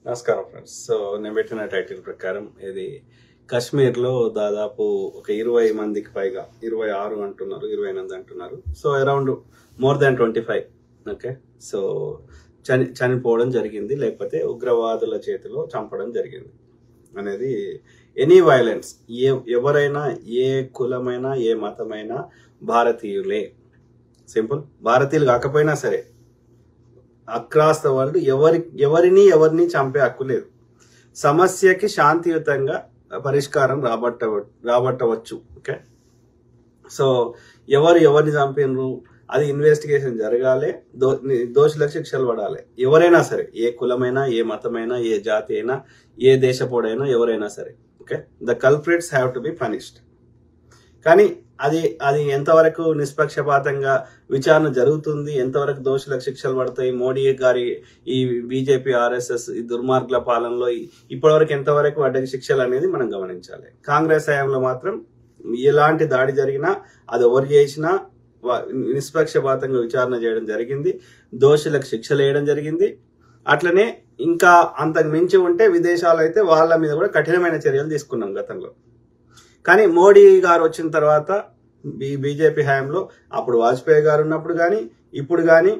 నమస్కారం friends. So నేను పెట్టిన టైటిల్ ప్రకారం ఇది కాశ్మీర్లో దాదాపు ఒక 20 మందికి పైగా 26 అంటున్నారు, 28 అంటున్నారు. So around more than 25 okay. So చనిపోవడం జరిగింది, లేకపోతే ఉగ్రవాదుల చేతిలో చంపడం జరిగింది అనేది. ఎనీ వైలెన్స్, ఎవరైనా ఏ కులమైనా ఏ మతమైనా భారతీయులే. సింపుల్. భారతీయులు కాకపోయినా సరే అక్రాస్ ద వరల్డ్ ఎవరిని చంపే హక్కు లేదు. సమస్యకి శాంతియుతంగా పరిష్కారం రాబట్టవచ్చు. ఓకే. సో ఎవరిని చంపినరు అది ఇన్వెస్టిగేషన్ జరగాలి, దోషులకు శిక్షలు పడాలి. ఎవరైనా సరే, ఏ కులమైనా ఏ మతమైనా ఏ జాతి అయినా ఏ దేశపోడైనా ఎవరైనా సరే. Okay. The culprits have to be punished. కానీ అది ఎంతవరకు నిష్పక్షపాతంగా విచారణ జరుగుతుంది, ఎంతవరకు దోషులకు శిక్షలు పడతాయి, మోడీ గారి ఈ బీజేపీ ఆర్ఎస్ఎస్ ఈ దుర్మార్గుల పాలనలో ఇప్పటివరకు ఎంతవరకు వాటికి శిక్షలు అనేది మనం గమనించాలి. కాంగ్రెస్ హయాంలో మాత్రం ఎలాంటి దాడి జరిగినా అది ఎవరు చేసినా నిష్పక్షపాతంగా విచారణ చేయడం జరిగింది, దోషులకు శిక్షలు వేయడం జరిగింది. అట్లనే ఇంకా అంతకు మించి ఉంటే విదేశాలు అయితే వాళ్ళ మీద కూడా కఠినమైన చర్యలు తీసుకున్నాం గతంలో. కానీ మోడీ గారు వచ్చిన తర్వాత బీజేపీ హయాంలో అప్పుడు వాజ్పేయి గారు ఉన్నప్పుడు కానీ ఇప్పుడు కానీ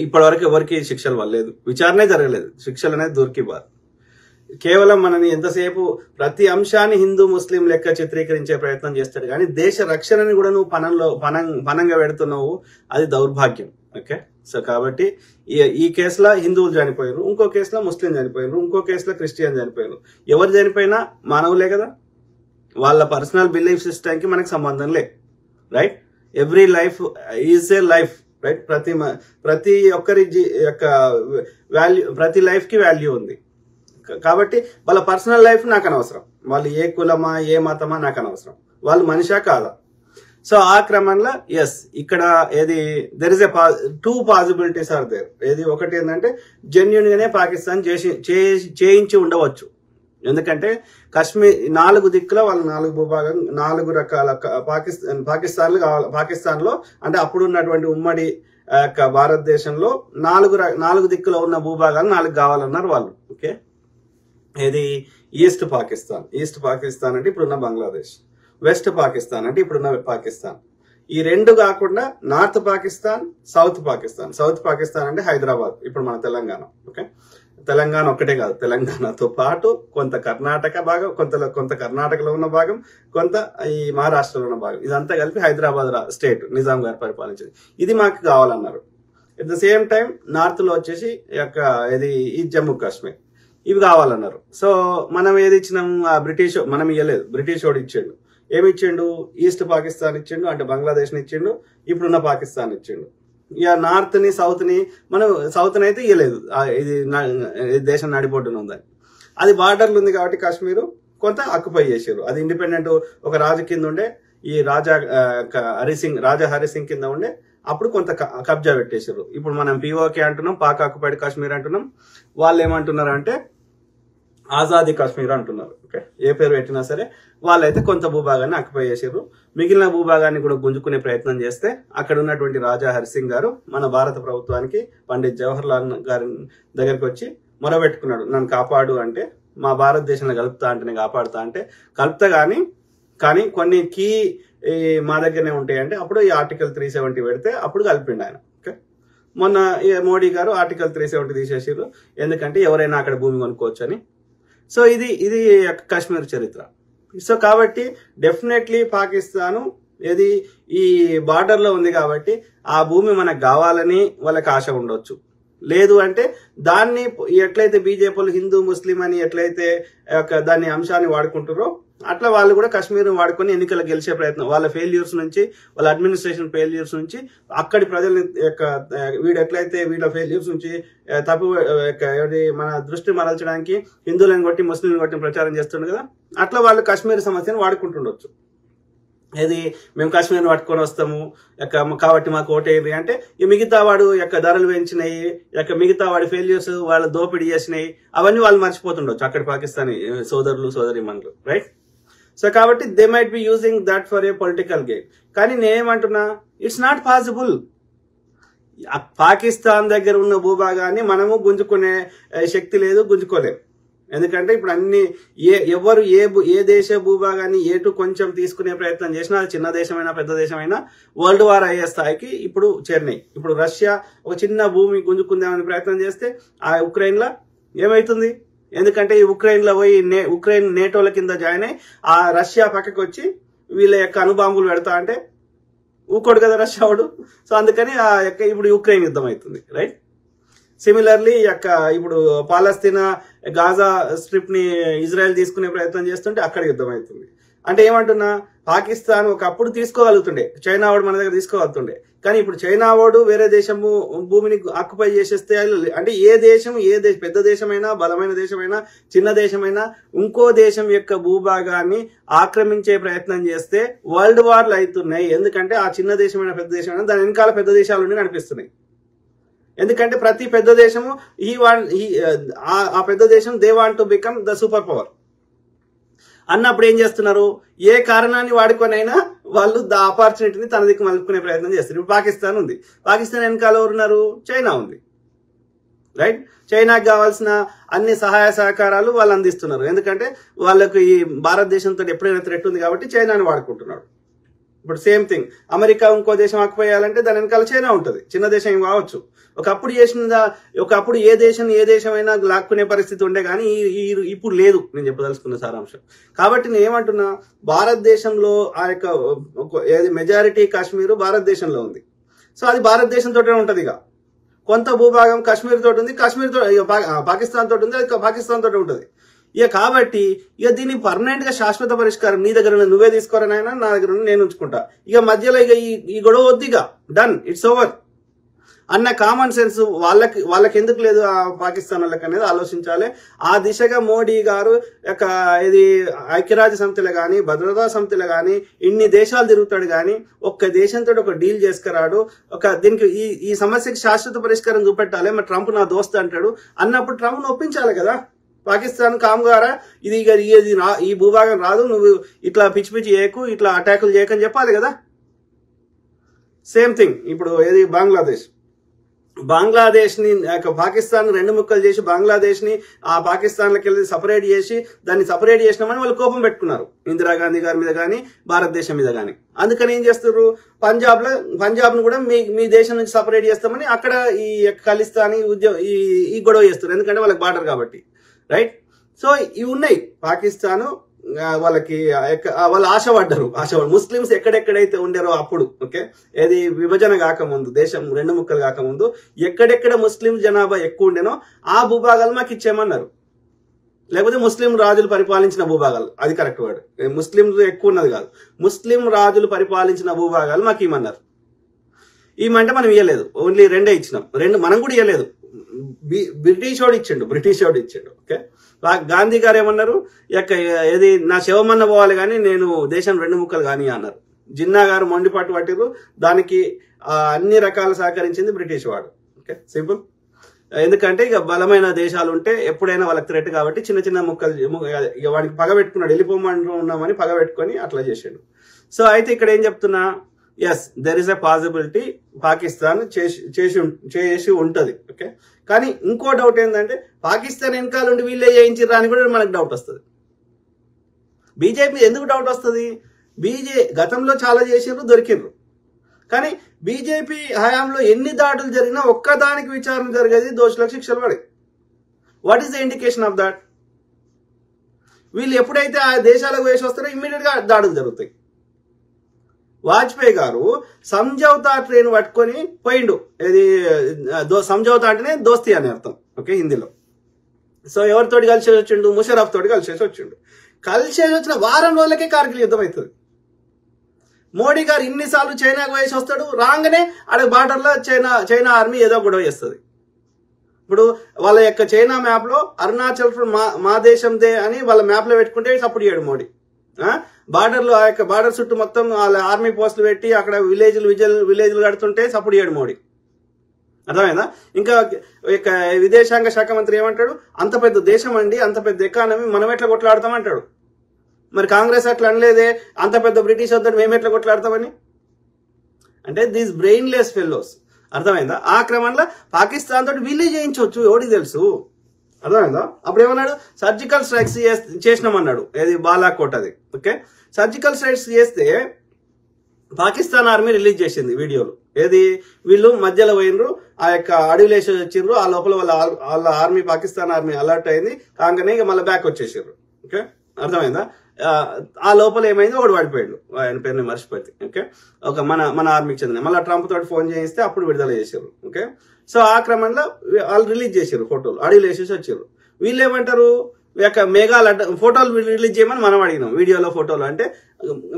ఇప్పటివరకు ఎవరికి శిక్షలు పడలేదు, విచారణే జరగలేదు, శిక్షలు అనేది దొరికిబారు. కేవలం మనని ఎంతసేపు ప్రతి అంశాన్ని హిందూ ముస్లిం లెక్క చిత్రీకరించే ప్రయత్నం చేస్తాడు, కానీ దేశ రక్షణని కూడా నువ్వు పనంగా పెడుతున్నావు. అది దౌర్భాగ్యం. ఓకే. సో కాబట్టి ఈ కేసులో హిందువులు చనిపోయారు, ఇంకో కేసులో ముస్లిం చనిపోయారు, ఇంకో కేసులో క్రిస్టియన్ చనిపోయారు. ఎవరు చనిపోయినా మానవులే కదా. వాళ్ళ పర్సనల్ బిలీఫ్ సిస్టమ్ కి మనకు సంబంధం లేదు. Right. Every life is a life. Right. ప్రతి ఒక్కరి యొక్క వాల్యూ, ప్రతి లైఫ్ కి వాల్యూ ఉంది. కాబట్టి వాళ్ళ పర్సనల్ లైఫ్ నాకు అనవసరం, వాళ్ళు ఏ కులమా ఏ మతమా నాకు అనవసరం, వాళ్ళు మనిషా కాదా. సో ఆ క్రమంలో ఇక్కడ there is a two possibilities are there. ఒకటి ఏంటంటే జెన్యున్ గానే పాకిస్తాన్ చేయించి ఉండవచ్చు. ఎందుకంటే కాశ్మీర్ 4 దిక్కుల వాళ్ళు 4 భూభాగం 4 రకాల పాకిస్తాన్ లో అంటే అప్పుడు ఉన్నటువంటి ఉమ్మడి భారతదేశంలో 4 దిక్కులో ఉన్న భూభాగాలు 4 కావాలన్నారు వాళ్ళు. ఓకే. ఈస్ట్ పాకిస్తాన్ అంటే ఇప్పుడున్న బంగ్లాదేశ్, వెస్ట్ పాకిస్తాన్ అంటే ఇప్పుడున్న పాకిస్తాన్. ఈ 2 కాకుండా నార్త్ పాకిస్తాన్, సౌత్ పాకిస్తాన్ అంటే హైదరాబాద్, ఇప్పుడు మన తెలంగాణ. ఓకే. తెలంగాణ ఒక్కటే కాదు, తెలంగాణతో పాటు కొంత కర్ణాటక భాగం, కొంత కర్ణాటకలో ఉన్న భాగం, కొంత ఈ మహారాష్ట్రలో ఉన్న భాగం, ఇదంతా కలిపి హైదరాబాద్ స్టేట్ నిజాం గారు పరిపాలించింది. ఇది మాకు కావాలన్నారు. At the same time north లో వచ్చేసి ఈ జమ్మూ కాశ్మీర్, ఇవి కావాలన్నారు. సో మనం ఏది ఇచ్చినాం, మనం ఇవ్వలేదు, బ్రిటిష్ వాడు ఇచ్చిండు. ఏమి ఇచ్చిండు? ఈస్ట్ పాకిస్తాన్ ఇచ్చిండు, అంటే బంగ్లాదేశ్ ని ఇచ్చిండు, ఇప్పుడున్న పాకిస్తాన్ ఇచ్చిండు. ఇక నార్త్ ని సౌత్ ని మనం సౌత్ ని అయితే ఇవ్వలేదు, ఇది దేశం నడిబొడ్డున ఉందని. అది బార్డర్లు ఉంది కాబట్టి కాశ్మీరు కొంత ఆక్యుపై చేసారు. అది ఇండిపెండెంట్ ఒక రాజు కింద ఉండే, ఈ రాజా హరిసింగ్ కింద ఉండే, అప్పుడు కొంత కబ్జా పెట్టేశారు. ఇప్పుడు మనం పిఓకే అంటున్నాం, పాక్ ఆక్యుపైడ్ కాశ్మీర్ అంటున్నాం. వాళ్ళు ఏమంటున్నారు అంటే ఆజాదీ కాశ్మీర్ అంటున్నారు. ఓకే. ఏ పేరు పెట్టినా సరే వాళ్ళైతే కొంత భూభాగాన్ని ఆక్యుపై చేసారు. మిగిలిన భూభాగాన్ని కూడా గుంజుకునే ప్రయత్నం చేస్తే అక్కడ ఉన్నటువంటి రాజా హరిసింగ్ గారు మన భారత ప్రభుత్వానికి పండిత్ జవహర్ లాల్ గారి దగ్గరికి వచ్చి మొరబెట్టుకున్నాడు, నన్ను కాపాడు అంటే. మా భారతదేశంలో కలుపుతా అంటే కాపాడుతా అంటే కలుపుతా కానీ కొన్ని కీ మా దగ్గరనే ఉంటాయి అంటే అప్పుడు ఈ ఆర్టికల్ 370 పెడితే అప్పుడు కలిపిండు ఆయన. ఓకే. మొన్న మోడీ గారు ఆర్టికల్ 370 తీసేసారు, ఎందుకంటే ఎవరైనా అక్కడ భూమి కొనుక్కోవచ్చు అని. సో ఇది కాశ్మీర్ చరిత్ర. సో కాబట్టి డెఫినెట్లీ పాకిస్తాను ఈ బార్డర్ లో ఉంది కాబట్టి ఆ భూమి మనకు కావాలని వాళ్ళకి ఆశ ఉండొచ్చు. లేదు అంటే దాన్ని ఎట్లయితే బీజేపీలు హిందూ ముస్లిం అని ఎట్లయితే దాన్ని అంశాన్ని వాడుకుంటారో అట్లా వాళ్ళు కూడా కాశ్మీర్ వాడుకొని ఎన్నికలు గెలిచే ప్రయత్నం, వాళ్ళ ఫెయిల్యూర్స్ నుంచి, వాళ్ళ అడ్మినిస్ట్రేషన్ ఫెయిల్యూర్స్ నుంచి, అక్కడి ప్రజల వీళ్ళ ఫెయిల్యూర్స్ నుంచి మన దృష్టి మరల్చడానికి హిందువులను కొట్టి ముస్లింలను కొట్టి ప్రచారం చేస్తుండే కదా, అట్లా వాళ్ళు కాశ్మీర్ సమస్యను వాడుకుంటుండొచ్చు. మేము కాశ్మీర్ పట్టుకొని వస్తాము కాబట్టి మాకు ఓటేది అంటే ఈ మిగతా వాడు ధరలు పెంచినాయి, మిగతా వాడి ఫెయిల్యూర్స్, వాళ్ళ దోపిడీ చేసినాయి, అవన్నీ వాళ్ళు మర్చిపోతుండొచ్చు అక్కడ పాకిస్తానీ సోదరులు సోదరీమణులు. రైట్. సో కాబట్టి they might be using that for a political game. కానీ నేనేమంటున్నా, ఇట్స్ నాట్ పాసిబుల్. పాకిస్తాన్ దగ్గర ఉన్న భూభాగాన్ని మనము గుంజుకునే శక్తి లేదు, గుంజుకోలేము. ఎందుకంటే ఇప్పుడు అన్ని ఎవరు ఏ దేశ భూభాగాన్ని ఏటు కొంచెం తీసుకునే ప్రయత్నం చేసినా, అది చిన్న దేశమైనా పెద్ద దేశమైనా వరల్డ్ వార్ అయ్యే స్థాయికి ఇప్పుడు చేరినాయి. ఇప్పుడు రష్యా ఒక చిన్న భూమి గుంజుకుందామని ప్రయత్నం చేస్తే ఆ ఉక్రెయిన్ లో ఏమైతుంది? ఎందుకంటే ఈ ఉక్రెయిన్ లో పోయి ఉక్రెయిన్ నేటోల కింద జాయిన్ అయ్యి ఆ రష్యా పక్కకి వచ్చి వీళ్ళ యొక్క అణుబాంబులు పెడతా అంటే ఊకోడు కదా రష్యావాడు. సో అందుకని ఆ యొక్క ఇప్పుడు యుక్రెయిన్ యుద్ధం అవుతుంది, రైట్? సిమిలర్లీ ఇప్పుడు పాలస్తీనా గాజా స్ట్రిప్ ని ఇజ్రాయెల్ తీసుకునే ప్రయత్నం చేస్తుంటే అక్కడ యుద్ధం అవుతుంది. అంటే ఏమంటున్నా, పాకిస్తాన్ ఒకప్పుడు తీసుకోగలుగుతుండే, చైనా వాడు మన దగ్గర తీసుకోగలుగుతుండే, కానీ ఇప్పుడు చైనా వాడు వేరే దేశము భూమిని ఆక్యుపై చేసేస్తే అంటే పెద్ద దేశమైనా, బలమైన దేశమైనా, చిన్న దేశమైనా ఇంకో దేశం యొక్క భూభాగాన్ని ఆక్రమించే ప్రయత్నం చేస్తే వరల్డ్ వార్లు అవుతున్నాయి. ఎందుకంటే ఆ చిన్న దేశమైనా పెద్ద దేశమైనా దాని వెనకాల పెద్ద దేశాలు నడిపిస్తున్నాయి. ఎందుకంటే ప్రతి పెద్ద దేశము ఆ పెద్ద దేశం they want to become the super power అన్నప్పుడు ఏం చేస్తున్నారు, ఏ కారణాన్ని వాడుకొనైనా వాళ్ళు ద ఆపర్చునిటీని తన దిక్కు మలుపుకునే ప్రయత్నం చేస్తారు. ఇప్పుడు పాకిస్తాన్ ఉంది, పాకిస్తాన్ వెనకాల ఎవరున్నారు? చైనా ఉంది, రైట్? చైనాకి కావాల్సిన అన్ని సహాయ సహకారాలు వాళ్ళు అందిస్తున్నారు. ఎందుకంటే వాళ్ళకు ఈ భారతదేశంతో ఎప్పుడైనా థ్రెట్ ఉంది కాబట్టి చైనాని వాడుకుంటున్నాడు. ఇప్పుడు సేమ్ థింగ్, అమెరికా ఇంకో దేశం ఆక్యుపేయాలంటే దాని వెనకాల చైనా ఉంటుంది, చిన్న దేశం ఏం కావచ్చు. ఒకప్పుడు ఏ దేశమైనా లాక్కునే పరిస్థితి ఉండే, కానీ ఇప్పుడు లేదు. నేను చెప్పదలుచుకున్న సారాంశం. కాబట్టి నేను ఏమంటున్నా, భారతదేశంలో ఆ యొక్క మెజారిటీ కాశ్మీర్ భారతదేశంలో ఉంది. సో అది భారతదేశంతో ఉంటది. ఇక కొంత భూభాగం కాశ్మీర్ తోటి ఉంది, పాకిస్తాన్ తోటి ఉంది, అది పాకిస్తాన్ తోటి ఉంటుంది. కాబట్టి దీన్ని పర్మనెంట్ గా శాశ్వత పరిష్కారం నీ దగ్గర నువ్వే తీసుకోరనైనా, నా దగ్గర నేను ఉంచుకుంటా, ఇక మధ్యలో ఈ గొడవ వద్దు, ఇక డన్, ఇట్స్ ఓవర్ అన్న కామన్ సెన్స్ వాళ్ళకి ఎందుకు లేదు ఆ పాకిస్తాన్ వాళ్ళకి అనేది ఆలోచించాలి. ఆ దిశగా మోడీ గారు ఐక్యరాజ్య సమితిలో గాని, భద్రతా సమితిలో గాని ఇన్ని దేశాలు తిరుగుతాడు గాని ఒక్క దేశంతో ఒక డీల్ చేసుకురాడు. దీనికి ఈ సమస్యకి శాశ్వత పరిష్కారం చూపెట్టాలి. మరి ట్రంప్ నా దోస్త్ అంటాడు అన్నప్పుడు ట్రంప్ ను ఒప్పించాలి కదా. పాకిస్తాన్ కామ్గారా ఈ భూభాగం రాదు, నువ్వు ఇట్లా పిచ్చి చేయకు, ఇట్లా అటాకులు చేయకని చెప్పాలి కదా. సేమ్ థింగ్ ఇప్పుడు బంగ్లాదేశ్ ని పాకిస్తాన్ రెండు ముక్కలు చేసి బంగ్లాదేశ్ ని ఆ పాకిస్తాన్ లకి వెళ్ళి సపరేట్ చేసి దాన్ని సపరేట్ చేసినామని వాళ్ళు కోపం పెట్టుకున్నారు, ఇందిరాగాంధీ గారి మీద గానీ భారతదేశం మీద గానీ. అందుకని ఏం చేస్తారు, పంజాబ్ ను కూడా మీ దేశం నుంచి సపరేట్ చేస్తామని అక్కడ ఈ ఖలిస్తానీ ఈ గొడవ చేస్తారు. ఎందుకంటే వాళ్ళకి బార్డర్ కాబట్టి, రైట్? సో ఇవి ఉన్నాయి. పాకిస్తాన్ వాళ్ళు ఆశపడ్డారు. ముస్లిమ్స్ ఎక్కడెక్కడైతే ఉండారో అప్పుడు, ఓకే, విభజన కాకముందు, దేశం రెండు ముక్కలు కాకముందు ఎక్కడెక్కడ ముస్లిం జనాభా ఎక్కువ ఉండేనో ఆ భూభాగాలు మాకు ఇచ్చేయమన్నారు. లేకపోతే ముస్లిం రాజులు పరిపాలించిన భూభాగాలు, అది కరెక్ట్ వర్డ్, ముస్లిం ఎక్కువ ఉన్నది కాదు, ముస్లిం రాజులు పరిపాలించిన భూభాగాలు మాకు ఇవ్వమన్నారు. ఇవ్వమంటే మనం ఇవ్వలేదు, ఓన్లీ రెండే ఇచ్చినాం. మనం కూడా ఇవ్వలేదు, బ్రిటిష్ వాడు ఇచ్చిండు. ఓకే, గాంధీ గారు ఏమన్నారు, నా శవమన్న పోవాలి కానీ నేను దేశం రెండు ముక్కలు కానీ అన్నారు. జిన్నా గారు మొండిపాటు పట్టిరు, దానికి అన్ని రకాల సహకరించింది బ్రిటిష్ వాడు. Okay, simple. ఎందుకంటే ఇక బలమైన దేశాలు ఉంటే ఎప్పుడైనా వాళ్ళకి థ్రెట్ కాబట్టి చిన్న చిన్న ముక్కలు వాడికి పగ పెట్టుకున్నాడు, వెళ్ళిపోమన్నామని పగ పెట్టుకొని అట్లా చేసాడు. సో అయితే ఇక్కడ ఏం చెప్తున్నా, yes there is a possibility Pakistan చేసి ఉంటది. ఓకే, కానీ ఇంకో డౌట్ ఏంటంటే పాకిస్తాన్ వెనకాల ఉండి వీళ్ళే చేయించిర్రా అని కూడా మనకు డౌట్ వస్తుంది. బీజేపీ ఎందుకు డౌట్ వస్తుంది, గతంలో చాలా చేసిర్రు, దొరికిర్రు. కానీ బీజేపీ హయాంలో ఎన్ని దాడులు జరిగినా ఒక్కదానికి విచారణ జరిగేది, దోషులకు శిక్షలు పడే. What is the indication of that? వీళ్ళు ఎప్పుడైతే ఆ దేశాలకు వేసి వస్తారో ఇమ్మీడియట్ గా దాడులు జరుగుతాయి. వాజ్పేయి గారు సంజౌతా ట్రైన్ పట్టుకొని పోయిండు. సంజౌతా అంటేనే దోస్తీ అని అర్థం, ఓకే, హిందీలో. సో ఎవరితోటి కలిసేసి వచ్చిండు, ముషరఫ్ తోటి కలిసేసి వచ్చిన వారం రోజులకే కార్గిల్ యుద్ధం అవుతుంది. మోడీ గారు ఇన్నిసార్లు చైనాకు వేసి వస్తాడు, రాగానే ఆడ బార్డర్లో చైనా ఆర్మీ ఏదో గొడవ చేస్తుంది. ఇప్పుడు వాళ్ళ యొక్క చైనా మ్యాప్ లో అరుణాచల్ మా దేశందే అని వాళ్ళ మ్యాప్ లో పెట్టుకుంటే సపోర్ట్ చేయడు మోడీ. బార్డర్ లో ఆ యొక్క బార్డర్ చుట్టూ మొత్తం వాళ్ళ ఆర్మీ పోస్టులు పెట్టి అక్కడ విలేజ్లు కడుతుంటే సపోర్ట్ చేయడు మోడీ. అర్థమైందా? ఇంకా విదేశాంగ శాఖ మంత్రి ఏమంటాడు, అంత పెద్ద దేశం అండి, అంత పెద్ద ఎకానమీ, మనం ఎట్లా కొట్లాడతామంటాడు. మరి కాంగ్రెస్ అట్లా అనలేదే, అంత పెద్ద బ్రిటిష్ వద్దని మేము ఎట్లా కొట్లాడతామని. అంటే దీస్ బ్రెయిన్లెస్ ఫెలోస్ అర్థమైందా? ఆ క్రమంలో పాకిస్తాన్ తోటి వీళ్ళే చేయించవచ్చు, ఎవరికి తెలుసు. అర్థమైందా? అప్పుడు ఏమన్నాడు, సర్జికల్ స్ట్రైక్స్ చేసినామన్నాడు, ఏది బాలాకోట్ అది. ఓకే, సర్జికల్ స్ట్రైక్స్ చేస్తే పాకిస్తాన్ ఆర్మీ రిలీజ్ చేసింది వీడియోలు. ఏది, వీళ్ళు మధ్యలో పోయినరు, ఆ యొక్క అడవిలేసి వచ్చిర్రు, ఆ లోపల వాళ్ళ ఆర్మీ, పాకిస్తాన్ ఆర్మీ అలర్ట్ అయింది కాగానే ఇక మళ్ళీ బ్యాక్ వచ్చేసారు. ఓకే, అర్థమైందా? ఆ లోపల ఏమైంది, ఒకటి పడిపోయాడు, ఆయన పేరుని మర్చిపోయింది. ఓకే, ఒక మన ఆర్మీకి చెందిన, మళ్ళీ ట్రంప్ తోటి ఫోన్ చేయిస్తే అప్పుడు విడుదల చేశారు. ఓకే, సో ఆ క్రమంలో వాళ్ళు రిలీజ్ చేశారు ఫోటోలు, అడవిలో వేసేసి వచ్చారు. వీళ్ళు ఏమంటారు, మేఘాలు ఫోటోలు రిలీజ్ చేయమని మనం అడిగినాం, వీడియోలో ఫోటోలు అంటే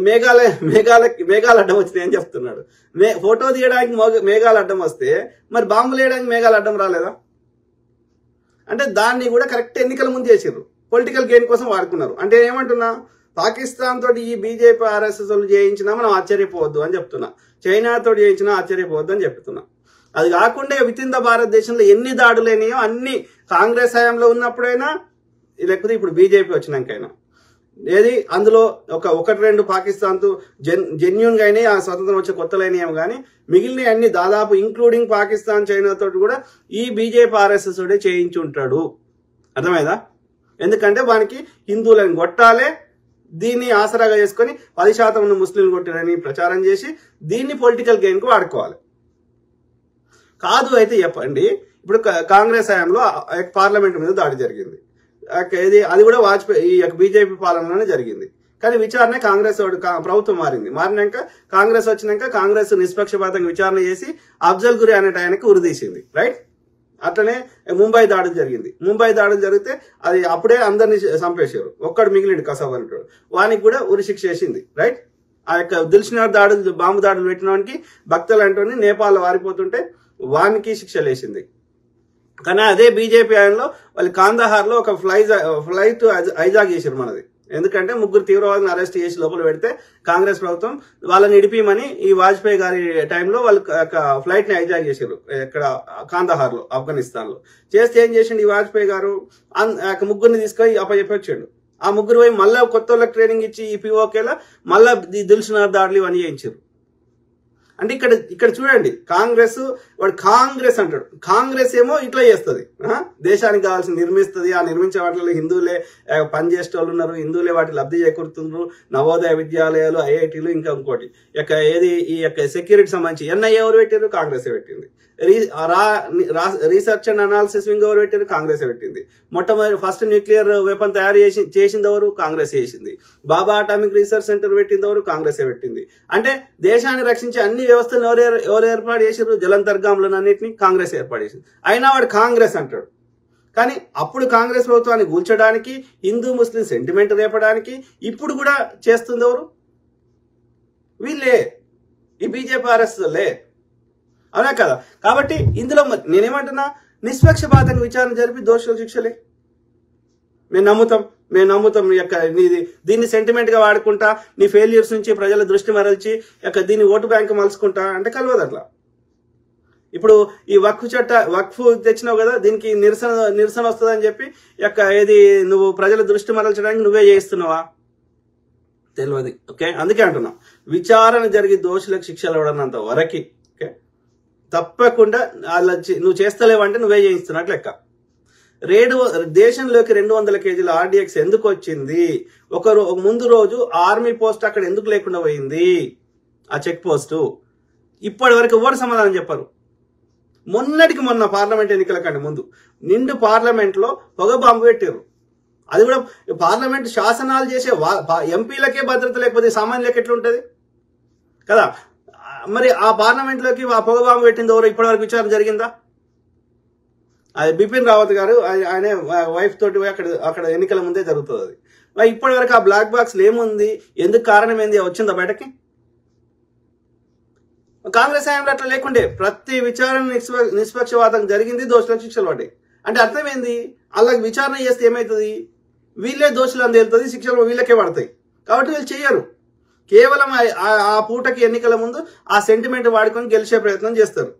మేఘాలు అడ్డం వచ్చినాయి అని చెప్తున్నాడు. ఫోటో తీయడానికి మేఘాలు అడ్డం వస్తే మరి బాంబులు వేయడానికి మేఘాలు అడ్డం రాలేదా? అంటే దాన్ని కూడా కరెక్ట్ ఎన్నికల ముందు చేసిర్రు, పొలిటికల్ గెయిన్ కోసం వాడుకున్నారు. అంటే ఏమంటున్నా, పాకిస్తాన్ తోటి ఈ బీజేపీ ఆర్ఎస్ఎస్ చేయించినా మనం ఆశ్చర్యపోవద్దు అని చెప్తున్నా, చైనా తోటి చేయించినా ఆశ్చర్యపోవద్దు అని చెప్తున్నా. అది కాకుండా విత్ ఇన్ ద భారతదేశంలో ఎన్ని దాడులైనాయో అన్ని కాంగ్రెస్ హయాంలో ఉన్నప్పుడైనా, లేకపోతే ఇప్పుడు బీజేపీ వచ్చినాకైనా, ఏది అందులో ఒకటి రెండు పాకిస్తాన్తో జెన్యున్ గా అయినాయి, ఆ స్వతంత్రం వచ్చే కొత్తలు అయినాయేమో కానీ మిగిలిన అన్ని దాదాపు ఇంక్లూడింగ్ పాకిస్తాన్, చైనా తోటి కూడా ఈ బీజేపీ ఆర్ఎస్ఎస్ చేయించి ఉంటాడు. అర్థమైందా? ఎందుకంటే వానికి హిందువులను కొట్టాలే, దీన్ని ఆసరాగా చేసుకొని 10% ముస్లింలు కొట్టారని ప్రచారం చేసి దీన్ని పొలిటికల్ గెయిన్ కు వాడుకోవాలి. కాదు అయితే చెప్పండి, ఇప్పుడు కాంగ్రెస్ హయాంలో పార్లమెంట్ మీద దాడి జరిగింది, అది కూడా వాజ్పేయి ఈ బీజేపీ పాలనలోనే జరిగింది. కానీ విచారణ కాంగ్రెస్ ప్రభుత్వం మారినాక కాంగ్రెస్ వచ్చినాక కాంగ్రెస్ నిష్పక్షపాతంగా విచారణ చేసి అఫ్జల్ గురి అనేట ఆయనకి ఉరిదీసింది, రైట్? అట్లనే ముంబై దాడులు జరిగింది, ముంబై దాడులు జరిగితే అది అప్పుడే అందరినీ చంపేశారు, ఒక్కడు మిగిలిండు కసబ్ అనేటోడు, వానికి కూడా ఉరి శిక్ష వేసింది, రైట్? ఆ యొక్క దిల్షునార్ దాడులు, బాంబు దాడులు పెట్టినవానికి భక్తులు అంటోని నేపాల్ వారిపోతుంటే వానికి శిక్షలు వేసింది. కానీ అదే బీజేపీ ఆయనలో వాళ్ళు కాందహార్ లో ఒక ఫ్లైట్ హైజాక్ చేశారు మనది. ఎందుకంటే 3 తీవ్రవాదులను అరెస్ట్ చేసి లోపల పెడితే కాంగ్రెస్ ప్రభుత్వం వాళ్ళని ఇడిపిమని ఈ వాజ్పేయి గారి టైంలో వాళ్ళు ఫ్లైట్ ని హైజాక్ చేశారు ఇక్కడ కాందహార్ లో, ఆఫ్ఘనిస్తాన్ లో. చేస్తే ఏం చేసిండు ఈ వాజ్పేయి గారు, 3 తీసుకొని అప్పచెప్పొచ్చాడు. ఆ 3 పోయి మళ్ళీ కొత్త వాళ్ళకి ట్రైనింగ్ ఇచ్చి ఈ పిఓకేలా మళ్ళా దిల్షునార్ దాడులు ఇవన్నీ చేయించారు. అంటే ఇక్కడ చూడండి, కాంగ్రెస్ అంటాడు, కాంగ్రెస్ ఏమో ఇట్లా చేస్తుంది, దేశానికి కావాల్సిన నిర్మిస్తుంది, ఆ నిర్మించే వాటిలో హిందువులే పనిచేసే వాళ్ళు ఉన్నారు, హిందువులే వాటి లబ్ధి చేకూరుతున్నారు, నవోదయ విద్యాలయాలు, ఐఐటీలు, ఇంకా ఇంకోటి ఏది ఈ యొక్క సెక్యూరిటీ సంబంధించి ఎన్ఐఏ ఎవరు పెట్టారు, కాంగ్రెస్ పెట్టింది. రీసెర్చ్ అండ్ అనాలిసిస్ వింగ్ ఎవరు పెట్టారు, కాంగ్రెస్ పెట్టింది. మొట్టమొదటి ఫస్ట్ న్యూక్లియర్ వెపన్ తయారు చేసింది ఎవరు, కాంగ్రెస్ చేసింది. బాబా అటామిక్ రీసెర్చ్ సెంటర్ పెట్టింది ఎవరు, కాంగ్రెస్ పెట్టింది. అంటే దేశాన్ని రక్షించే అన్ని వ్యవస్థలు ఎవరు ఏర్పాటు చేసారు, జలంతర్గాములను అన్నింటినీ కాంగ్రెస్ ఏర్పాటు చేసింది. అయినా వాడు కాంగ్రెస్ అంటాడు. కానీ అప్పుడు కాంగ్రెస్ ప్రభుత్వాన్ని కూల్చడానికి, హిందూ ముస్లిం సెంటిమెంట్ రేపడానికి ఇప్పుడు కూడా చేస్తుంది ఎవరు, వీళ్ళే, ఈ బీజేపీ ఆర్ఎస్ఎస్లే, అవునా కదా? కాబట్టి ఇందులో నేనేమంటున్నా, నిష్పక్షపాతంగా విచారణ జరిపి దోషులకు శిక్షలే. మేము నమ్ముతాం దీన్ని సెంటిమెంట్ గా వాడుకుంటా, నీ ఫెయిల్యూర్స్ నుంచి ప్రజల దృష్టి మరల్చి దీన్ని ఓటు బ్యాంక్ మలుచుకుంటా అంటే కలవదు అట్లా. ఇప్పుడు ఈ వక్ఫ్ తెచ్చినావు కదా, దీనికి నిరసన వస్తుందని చెప్పి ఏది నువ్వు ప్రజల దృష్టి మరల్చడానికి నువ్వే చేయిస్తున్నావా, తెలియదు. ఓకే, అందుకే అంటున్నా, విచారణ జరిగి దోషులకు శిక్షలు ఇవ్వడన్నంత వరకు ఓకే తప్పకుండా నువ్వు చేస్తలేవంటే నువ్వే చేయిస్తున్నట్లు లెక్క. దేశంలోకి 200 కేజీల ఆర్డీఎక్స్ ఎందుకు వచ్చింది, ముందు రోజు ఆర్మీ పోస్ట్ అక్కడ ఎందుకు లేకుండా పోయింది, ఆ చెక్ పోస్టు, ఇప్పటి వరకు ఎవరు సమాధానం చెప్పారు. మొన్న పార్లమెంట్ ఎన్నికల కంటే ముందు నిండు పార్లమెంట్ లో పొగ బాంబు పెట్టారు. అది కూడా పార్లమెంట్ శాసనాలు చేసే ఎంపీలకే భద్రత లేకపోతే సామాన్యులకు ఎట్లుంటది కదా. మరి ఆ పార్లమెంట్ లోకి ఆ పొగ బాంబు పెట్టింది ఎవరు, ఇప్పటి వరకు విచారణ జరిగిందా? అది బిపిన్ రావత్ గారు, ఆయన వైఫ్ తోటి అక్కడ ఎన్నికల ముందే జరుగుతుంది. అది ఇప్పటి వరకు ఆ బ్లాక్ బాక్స్ ఏముంది, ఎందుకు కారణం ఏంది, వచ్చిందా బయటకి? కాంగ్రెస్ హయాంలో అట్లా లేకుండే, ప్రతి విచారణ నిష్పక్షపాతం జరిగింది, దోషులకు శిక్షలు పడ్డాయి. అంటే అర్థం ఏంది, వాళ్ళకి విచారణ చేస్తే ఏమవుతుంది, వీళ్ళే దోషులు అని తేలుతుంది, శిక్షలు వీళ్ళకే పడతాయి. కాబట్టి వీళ్ళు చెయ్యరు, కేవలం ఆ పూటకి ఎన్నికల ముందు ఆ సెంటిమెంట్ వాడుకొని గెలిచే ప్రయత్నం చేస్తారు.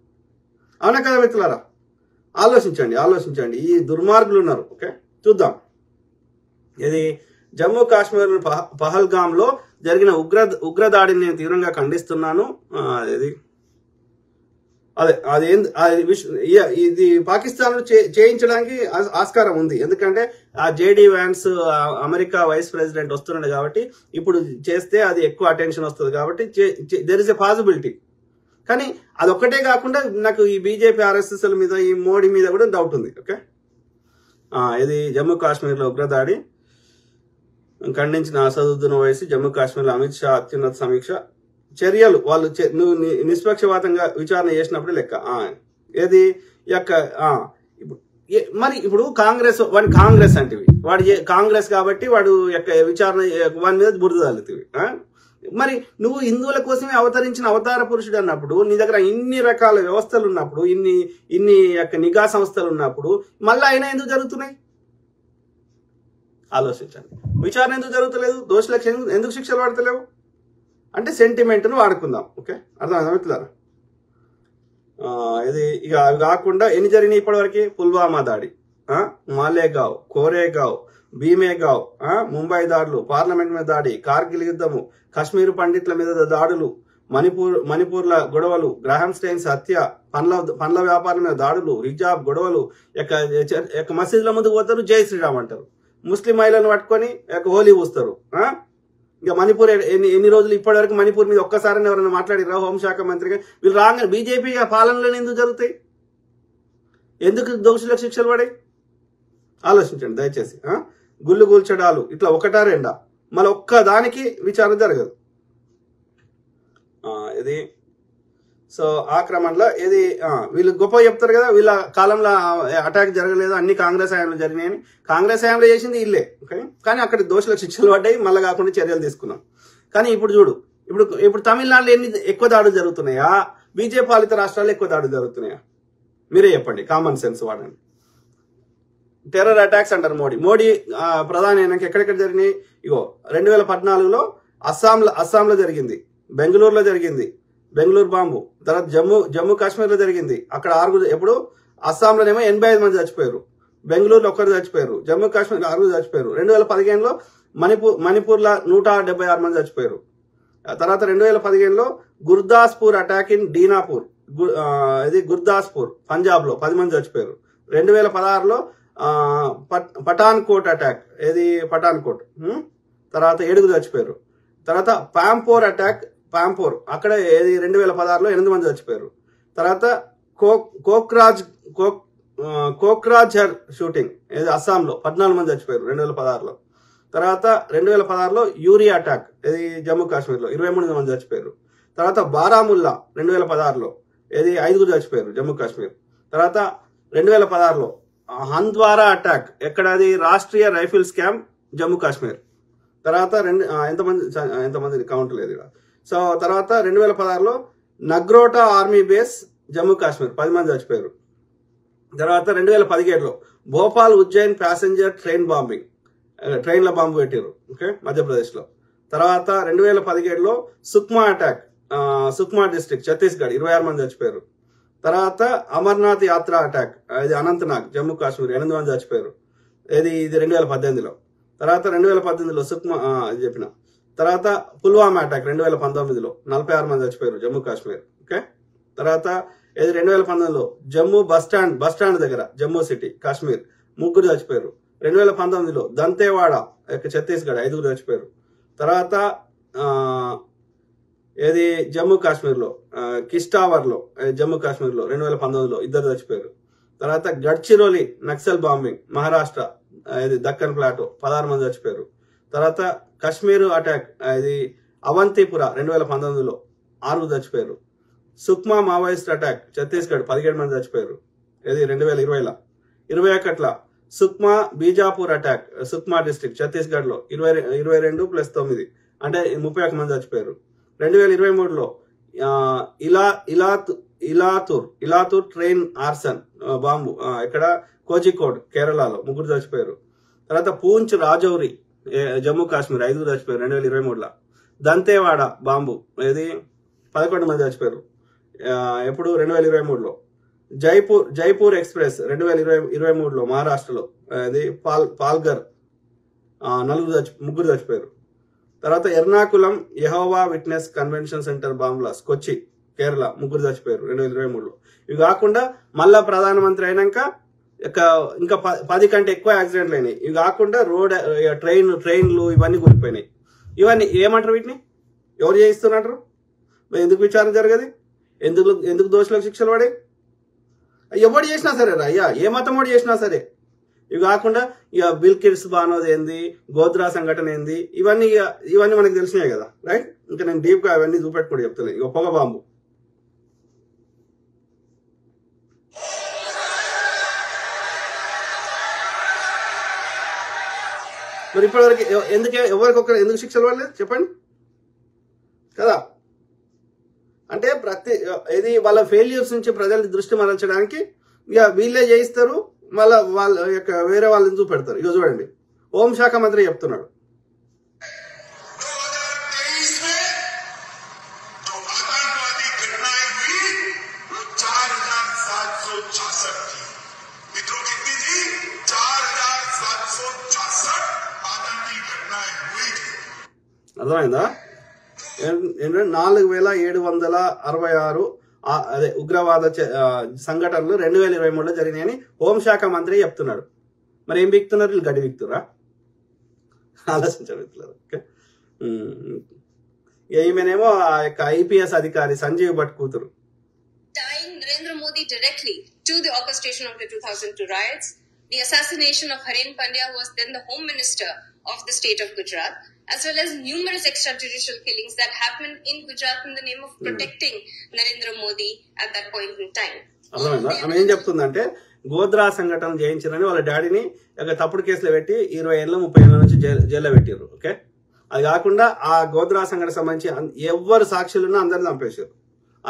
అవునా కదా మిత్రులారా? ఆలోచించండి, ఈ దుర్మార్గులు ఉన్నారు. ఓకే, చూద్దాం. ఇది జమ్మూ కాశ్మీర్ పహల్గామ్ లో జరిగిన ఉగ్రదాడిని నేను తీవ్రంగా ఖండిస్తున్నాను. ఇది ఇది పాకిస్తాన్ చేయించడానికి ఆస్కారం ఉంది. ఎందుకంటే ఆ JD Vance America vice president వస్తున్నాడు కాబట్టి ఇప్పుడు చేస్తే అది ఎక్కువ అటెన్షన్ వస్తుంది కాబట్టి దెర్ ఇస్ ఎ పాసిబిలిటీ. కానీ అదొక్కటే కాకుండా నాకు ఈ బీజేపీ ఆర్ఎస్ఎస్ల మీద ఈ మోడీ మీద కూడా డౌట్ ఉంది. ఓకే, ఇది జమ్మూ కాశ్మీర్లో ఉగ్రదాడి ఖండించిన అసదుద్దీన్ ఓవైసీ, జమ్మూ కాశ్మీర్లో అమిత్ షా అత్యున్నత సమీక్ష చర్యలు. వాళ్ళు నువ్వు నిష్పక్షపాతంగా విచారణ చేసినప్పుడు లెక్క. ఏది యొక్క మరి ఇప్పుడు కాంగ్రెస్ అంటివి వాడు కాంగ్రెస్ కాబట్టి వాడు యొక్క విచారణ వాని మీద బురద తల్లుతీవి. మరి నువ్వు హిందువుల కోసమే అవతరించిన అవతార పురుషుడు అన్నప్పుడు, నీ దగ్గర ఇన్ని రకాల వ్యవస్థలు ఉన్నప్పుడు, ఇన్ని యొక్క నిఘా సంస్థలు ఉన్నప్పుడు మళ్ళీ అయినా ఎందుకు జరుగుతున్నాయి ఆలోచించండి. విచారణ ఎందుకు జరుగుతలేదు? దోషులకు ఎందుకు శిక్షలు పడతలేవు? అంటే సెంటిమెంట్ను వాడుకుందాం. ఓకే, అర్థమవుతుందా? ఇది ఇక అవి కాకుండా ఎన్ని జరిగినాయి ఇప్పటివరకు? పుల్వామా దాడి, మాలేగావ్, కోరేగావ్, భీమేగావ్, ముంబై దాడులు, పార్లమెంట్ మీద దాడి, కార్గిల్ యుద్ధము, కశ్మీర్ పండిట్ల మీద దాడులు, మణిపూర్ల గొడవలు, గ్రాహం స్టెయిన్స్ హత్య, పండ్ల వ్యాపారం మీద దాడులు, హిజాబ్ గొడవలు, మసీదుల ముందుకు పోతారు, జై శ్రీరామ్ అంటారు, ముస్లిం మహిళలను పట్టుకొని హోలీ పూస్తారు. ఇక మణిపూర్ ఎన్ని రోజులు ఇప్పటి వరకు మణిపూర్ మీద ఒక్కసారి ఎవరైనా మాట్లాడిరా హోంశాఖ మంత్రిగా? వీళ్ళు రాగానే బీజేపీ పాలనలోనే ఎందుకు జరుగుతాయి? ఎందుకు దోషులకు శిక్షలు పడాయి? ఆలోచించండి దయచేసి. గుళ్ళు కూల్చడాలు ఇట్లా ఒకటా రెండా? మళ్ళీ ఒక్క దానికి విచారణ జరగదు. ఇది సో ఆ క్రమంలో ఇది వీళ్ళు గొప్ప చెప్తారు కదా, వీళ్ళ కాలంలో అటాక్ జరగలేదు, అన్ని కాంగ్రెస్ హయాంలో జరిగినాయని. కాంగ్రెస్ హయాంలో చేసింది ఇల్లే. ఓకే, కానీ అక్కడ దోషులకు శిక్షలు పడ్డాయి, మళ్ళీ కాకుండా చర్యలు తీసుకున్నాం. కానీ ఇప్పుడు చూడు, ఇప్పుడు తమిళనాడులో ఎన్ని ఎక్కువ దాడులు జరుగుతున్నాయా? బీజేపీ పాలిత రాష్ట్రాల్లో ఎక్కువ దాడులు జరుగుతున్నాయా? మీరే చెప్పండి, కామన్ సెన్స్ వాడండి. టెర్రర్ అటాక్స్ అంటారు మోడీ ప్రధాని అయినాక ఎక్కడెక్కడ జరిగినాయి? ఇగో 2014లో అస్సాంలో జరిగింది, బెంగళూరులో జరిగింది, బెంగళూరు బాంబు. తర్వాత జమ్మూ కాశ్మీర్లో జరిగింది, అక్కడ 6 ఎప్పుడు అస్సాంలోనేమో 85 మంది చచ్చిపోయారు, బెంగళూరులో 1 చచ్చిపోయారు, జమ్మూ కాశ్మీర్లో 6 చచ్చిపోయారు. 2015లో మణిపూర్లో 176 మంది చచ్చిపోయారు. తర్వాత 2015లో గుర్దాస్పూర్ అటాక్ ఇన్ డీనాపూర్, ఇది గుర్దాస్పూర్ పంజాబ్ లో 10 మంది చచ్చిపోయారు. 2016లో పఠాన్కోట్ అటాక్, ఏది పఠాన్కోట్, తర్వాత 7 చచ్చిపోయారు. తర్వాత పాంపోర్ అటాక్, పాంపోర్ అక్కడ ఏది 2016లో 8 మంది చచ్చిపోయారు. తర్వాత కోక్రాఝర్ షూటింగ్ ఏది అస్సాంలో 14 మంది చచ్చిపోయారు 2016లో. తర్వాత 2016లో యూరియా అటాక్, ఇది జమ్మూ కాశ్మీర్లో 23 మంది చచ్చిపోయారు. తర్వాత బారాముల్లా 2016లో ఏది 5 చచ్చిపోయారు జమ్మూ కాశ్మీర్. తర్వాత 2016లో హంద్వారా అటాక్, ఎక్కడది రాష్ట్రీయ రైఫిల్స్ క్యాంప్ జమ్మూ కాశ్మీర్. తర్వాత ఎంతమంది కౌంట్ లేదు ఇక్కడ. సో తర్వాత 2016లో నగ్రోటా ఆర్మీ బేస్ జమ్మూ కాశ్మీర్ 10 మంది చచ్చిపోయారు. తర్వాత 2017లో Bhopal Ujjain passenger train bombing, ట్రైన్ల బాంబు పెట్టారు, ఓకే, మధ్యప్రదేశ్లో. తర్వాత 2017లో సుక్మా అటాక్, సుక్మా డిస్ట్రిక్ట్ ఛత్తీస్గఢ్ 26 మంది చచ్చిపోయారు. తర్వాత అమర్నాథ్ యాత్ర అటాక్, ఇది అనంతనాగ్ జమ్మూ కాశ్మీర్ 8 మంది చచ్చిపోయారు, ఇది 2018లో. తర్వాత 2018లో సుక్మా చెప్పిన. తర్వాత పుల్వామా అటాక్ 2019లో 46 మంది చచ్చిపోయారు జమ్మూ కాశ్మీర్, ఓకే. తర్వాత ఇది 2019లో జమ్మూ బస్టాండ్ దగ్గర జమ్మూ సిటీ కాశ్మీర్ 3 చచ్చిపోయారు. 2019లో దంతేవాడ ఛత్తీస్గఢ్ 5 చచ్చిపోయారు. తర్వాత ఏది జమ్మూ కాశ్మీర్లో కిస్టావర్లో జమ్మూ కాశ్మీర్లో 2019లో 2 చచ్చిపోయారు. తర్వాత గడ్చిరోలి నక్సల్ బాంబింగ్ మహారాష్ట్ర, ఇది దక్కన్ ప్లాటో 16 మంది చచ్చిపోయారు. తర్వాత కశ్మీర్ అటాక్, ఇది అవంతిపుర 2019లో 6 చచ్చిపోయారు. సుక్మా మావోయిస్ట్ అటాక్ ఛత్తీస్గఢ్ 17 మంది చచ్చిపోయారు, ఇది 2020లో. 21లో సుక్మా బీజాపూర్ అటాక్, సుక్మా డిస్ట్రిక్ట్ ఛత్తీస్గఢ్ లో 22 + 9 అంటే 31 మంది చచ్చిపోయారు. 2023లో ఇలాతూర్ ట్రైన్ ఆర్సన్ బాంబు, ఇక్కడ కోజికోడ్ కేరళలో 3 చచ్చిపోయారు. తర్వాత పూంచ్ రాజౌరి జమ్మూ కాశ్మీర్ 5 చచ్చిపోయారు 2023లో. దంతేవాడ బాంబు, ఇది 11 మంది చచ్చిపోయారు ఎప్పుడు 2023లో. జైపూర్ ఎక్స్ప్రెస్ 2023లో మహారాష్ట్రలో, ఇది పాల్ఘర్ 3 చచ్చిపోయారు. తర్వాత ఎర్నాకులం యెహోవా విట్నెస్ కన్వెన్షన్ సెంటర్ బాంబ్లాస్ కొచ్చి కేరళ 3 చచ్చిపోయారు 2023లో. ఇవి కాకుండా మళ్ళా ప్రధానమంత్రి అయినాక ఇంకా 10 కంటే ఎక్కువ యాక్సిడెంట్లు అయినాయి. ఇవి కాకుండా ట్రైన్లు ఇవన్నీ కూలిపోయినాయి. ఇవన్నీ ఏమంటారు? వీటిని ఎవరు చేయిస్తున్నారు? ఎందుకు విచారణ జరగదు? ఎందుకు దోషులకు శిక్షలు పడే? ఎవడు చేసినా సరే అయ్యా, ఏ మతం వాడు చేసినా సరే. ఇవి కాకుండా ఇక బిల్కిడ్స్ బానోది ఏంది, గోద్రా సంఘటన ఏంది, ఇవన్నీ మనకు తెలిసినాయి కదా, రైట్? ఇంకా నేను డీప్ గా అవన్నీ చూపెట్టుకోండి చెప్తాను. ఇక పొగ బాంబు మరి ఇప్పటివరకు ఎవరికొకరు ఎందుకు శిక్షలు పడలేదు చెప్పండి కదా? అంటే ఇది వాళ్ళ ఫెయిల్యూర్స్ నుంచి ప్రజల దృష్టి మరల్చడానికి ఇక వీళ్ళే చేయిస్తారు, మళ్ళీ వాళ్ళ యొక్క వేరే వాళ్ళని చూపెడతారు. ఇక చూడండి, హోంశాఖ మంత్రి చెప్తున్నాడు. అర్థమైందా? 4766 అదే ఉగ్రవాద సంఘటనలు 2023లో జరిగినాయని హోంశాఖ మంత్రి చెప్తున్నాడు. మరి ఏం బిక్తున్నారు వీళ్ళు? గడి బిక్తురా? ఆలోచించారు. ఓకే, ఈమెనేమో ఆ యొక్క IPS అధికారి సంజీవ్ భట్ కూతురు. Tying Narendra Modi directly to the orchestration of the 2002 riots, the assassination of Harin Pandya, who was then the Home Minister of the state of Gujarat, as well as numerous extrajudicial killings that happened in Gujarat in the name of protecting Narendra Modi at that point in time. అర్థమైందా? ఆమె ఏం చెప్తుందంటే, గోద్రా సంఘటన చేయించారని వాళ్ళ డాడీని తప్పుడు కేసులో పెట్టి 20 ఏళ్ళు 30 ఏళ్ళ నుంచి జైల్లో పెట్టారు. ఓకే, అది కాకుండా ఆ గోద్రా సంఘటన సంబంధించి ఎవరు సాక్షులున్నా అందరిని చంపేశారు.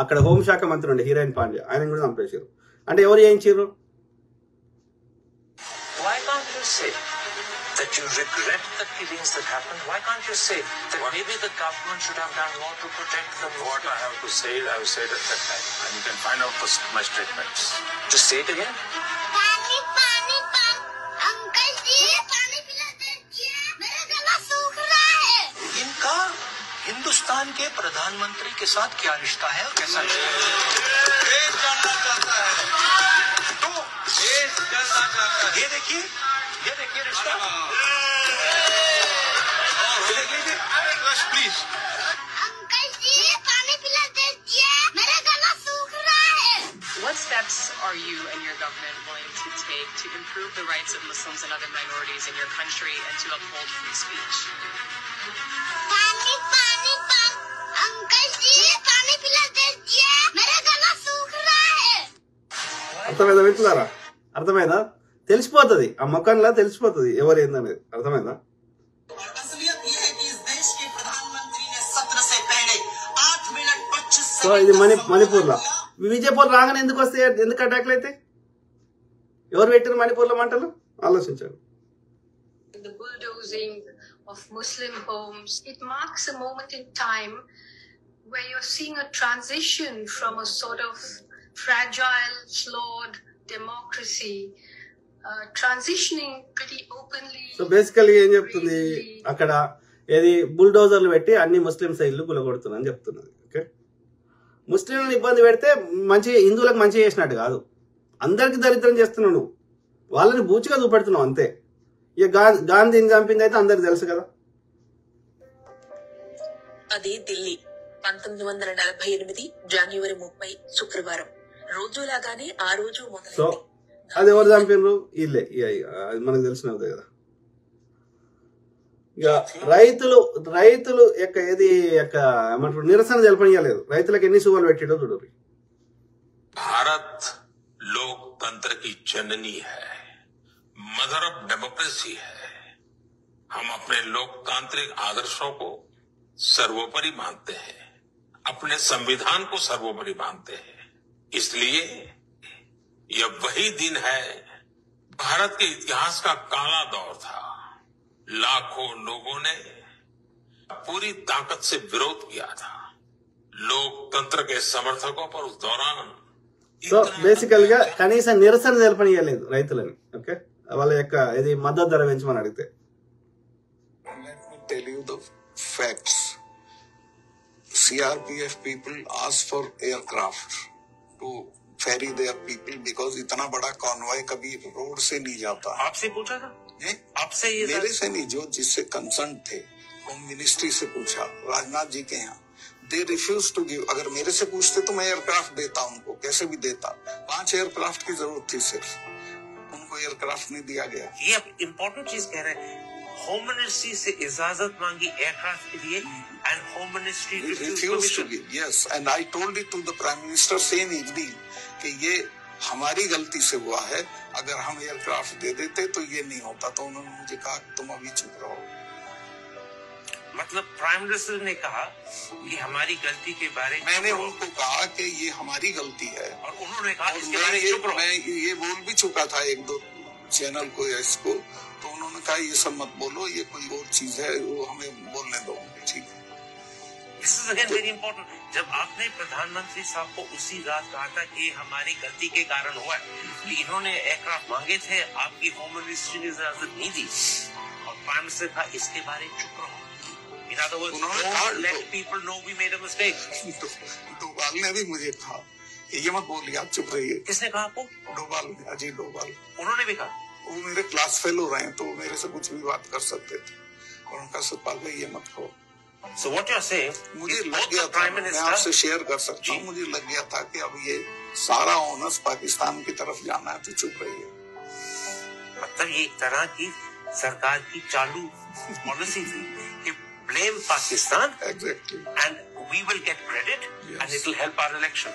అక్కడ హోంశాఖ మంత్రి ఉండే హీరోయిన్ పాండ్యా, ఆయన కూడా చంపేశారు. అంటే ఎవరు చేయించారు? That you regret the killings that happened? Why can't you say that maybe the government should have done more to protect them? What I have to say, I have said at that time. And you can find out my statements. Just say it again. पानी uncle जी पानी पिला दीजिए, मेरा गला सूख रहा है. इनका हिंदुस्तान के प्रधानमंत्री के साथ क्या रिश्ता है? कैसा रिश्ता है? देश जानना चाहता है तो देश जानना चाहता है. ये देखिए रिश्ता. Please. अंकल जी पानी पिला दीजिए, मेरा गला सूख रहा है. What steps are you and your government willing to take to improve the rights of Muslims and other minorities in your country and to uphold free speech? पानी अंकल जी पानी पिला दीजिए, मेरा गला सूख रहा है. అర్థమైందా? వింటున్నారా? అర్థమైందా? తెలిసిపోతుంది, ఆ ముఖంలో తెలిసిపోతుంది ఎవరు ఏందనేది. అర్థమైందా? సో ఇది మణిపూర్ లో విజయపూర్ రాగానే ఎందుకు వస్తాయి? ఎందుకు అటాక్లు అయితే? ఎవరు పెట్టిన మణిపూర్ లో మంటలు? ఆలోచించారు. The bulldozing of Muslim homes, it marks a moment in time where you're seeing a transition from a sort of fragile, flawed democracy, transitioning pretty openly. So basically ఏం చెప్తుంది అక్కడ? ఏది బుల్డోజర్లు పెట్టి అన్ని ముస్లింస్ ఇల్లు గులగొడుతున్నా అని చెప్తున్నది. ఓకే, ముస్లింలను ఇబ్బంది పెడితే హిందువులకు మంచి చేసినట్టు కాదు, అందరికి దరిద్రం చేస్తున్నావు నువ్వు, వాళ్ళని బూచిగా చూపెడుతున్నావు అంతే. ఇక గాంధీని చంపింది అయితే అందరికి తెలుసు కదా. అది ఢిల్లీ 1948 జనవరి 30 శుక్రవారం రోజులాగానే ఆ రోజు సో అది ఎవరు చంపినరు? వీళ్ళే. అది మనకు తెలిసినదే కదా. ఇక రైతులు ఏమంటారు నిరసన తెలపనియలేదు. రైతులకు ఎన్ని సువ్వలు పెట్టిడో చూడు. भारत लोकतंत्र की जननी है, मदर ऑफ डेमोक्रेसी है. हम अपने लोकतांत्रिक आदर्शों को सर्वोपरि मानते हैं, अपने संविधान को सर्वोपरि मानते हैं. इसलिए यह वही दिन है, भारत के इतिहास का काला दौर था. लाखों लोगों ने पूरी ताकत से विरोध किया था. लोकतंत्र के समर्थकों पर उस दौरान సో బేసికల్ గా కనీసం నిరసన తెలపనియలేదు రైతులని. ఓకే, వాళ్ళ యొక్క ఇది మద్దతు ధర పెంచమని అడిగితే. Let me tell you the facts. CRPF people asked for aircraft to ferry their people because इतना बड़ा कॉन्वॉय कभी रोड से नहीं जाता। आपसे पूछा था? आपसे ये मेरे से नहीं, जो जिससे कंसर्न थे होम मिनिस्ट्री से पूछा, राजनाथ जी के यहाँ। They refuse to give. अगर मेरे से पूछते तो मैं एयरक्राफ्ट देता उनको, कैसे भी देता। 5 एयरक्राफ्ट की जरूरत थी सिर्फ, उनको एयरक्राफ्ट नहीं दिया गया। ये अब इम्पोर्टेंट चीज कह रहे हैं, होम मिनिस्ट्री से इजाजत मांगी एयरक्राफ्ट के लिए and home ministry refuse to give. Yes, and I told it to the prime minister same evening कि ये हमारी गलती से हुआ है, अगर हम एयरक्राफ्ट दे देते तो ये नहीं होता। तो उन्होंने मुझे कहा तुम अभी चुप रहो। मतलब प्राइम मिनिस्टर ने कहा कि हमारी गलती के बारे में, मैंने उनको कहा कि ये हमारी गलती है, और उन्होंने कहा इसके बारे में चुप रहो। मैं ये बोल भी चुका था 1-2 चैनल को या इसको, तो उन्होंने कहा ये सब मत बोलो, ये कोई और चीज है, वो हमें बोलने दो। ठीक है, this is again very important. जब आपने प्रधानमंत्री साहब को उसी रात कहा था कि हमारी गलती के कारण हुआ है, कि इन्होंने एयरक्राफ्ट मांगे थे, आपकी होम मिनिस्ट्री ने इजाजत नहीं दी, और प्राइम मिनिस्टर कहा इसके बारे में चुप रहो। In other words, don't let people know we made a mistake. Doval ने भी मुझे कहा ये मत बोलिए, आप चुप रहिए। किसने कहा आपको? डोभाल ने, अजय डोभाल। उन्होंने भी कहा? वो मेरे क्लास फेलो रहे हैं, तो मेरे से कुछ भी बात कर सकते थे, और उनका सवाल भाई ये मत कहो। So what you're saying? मुझे लग गया था, मैं आपसे शेयर कर सकता हूँ, मुझे लग गया था कि अब ये सारा ऑनर्स पाकिस्तान की तरफ जाना है, तो चुप रहिए। मतलब ये एक तरह की सरकार की चालू पॉलिसी थी कि blame Pakistan, exactly, and we will get credit, yes, and it will help our election.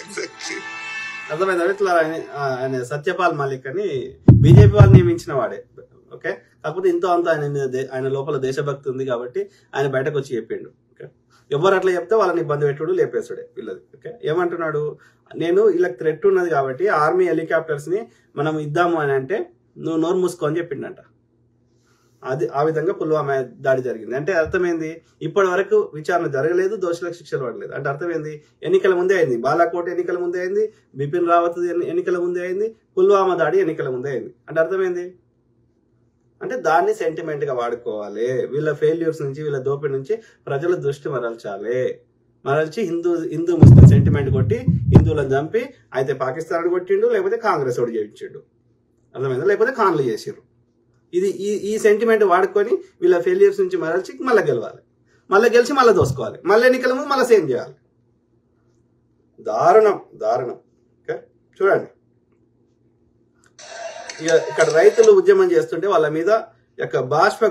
Exactly. అర్థమైందా? ఇట్లా ఆయన సత్యపాల్ మాలిక్ అని బీజేపీ వాళ్ళు నియమించిన వాడే. ఓకే, కాకపోతే ఇంతో అంత ఆయన లోపల దేశభక్తి ఉంది కాబట్టి ఆయన బయటకు వచ్చి చెప్పిండు. ఓకే, ఎవరు అట్లా చెప్తే వాళ్ళని ఇబ్బంది పెట్టుడు, లేపేసుడే వీళ్ళది. ఓకే, ఏమంటున్నాడు, నేను వీళ్ళకి థ్రెట్ ఉన్నది కాబట్టి ఆర్మీ హెలికాప్టర్స్ ని మనం ఇద్దాము అని అంటే నువ్వు నోరు మూసుకో అని చెప్పిండంట. అది ఆ విధంగా పుల్వామా దాడి జరిగింది. అంటే అర్థమైంది, ఇప్పటి వరకు విచారణ జరగలేదు, దోషులకు శిక్షలు పడలేదు. అంటే అర్థమైంది, ఎన్నికల ముందే అయింది, బాలాకోట్ ఎన్నికల ముందే అయింది, బిపిన్ రావత్ ఎన్నికల ముందే అయింది, పుల్వామా దాడి ఎన్నికల ముందే అయింది. అంటే అర్థమైంది, అంటే దాన్ని సెంటిమెంట్ గా వాడుకోవాలి. వీళ్ళ ఫెయిల్యూర్స్ నుంచి, వీళ్ళ దోపిడి నుంచి ప్రజల దృష్టి మరల్చి హిందూ ముస్లిం సెంటిమెంట్ కొట్టి హిందువులను చంపి అయితే పాకిస్తాన్ కొట్టిండు, లేకపోతే కాంగ్రెస్ ఓడి చేయించిండు. అర్థమైందా? లేకపోతే ఖాన్లు చేసిర్రు. ఇది ఈ సెంటిమెంట్ వాడుకొని వీళ్ళ ఫెయిల్యూర్స్ నుంచి మరల్చి మళ్ళీ గెలవాలి, మళ్ళీ గెలిచి మళ్ళీ దోసుకోవాలి, మళ్ళీ ఎన్నికల ముందు మళ్ళీ సేమ్ చేయాలి. దారుణం. ఓకే, చూడండి, ఇక్కడ రైతులు ఉద్యమం చేస్తుంటే వాళ్ళ మీద యొక్క బాష్ప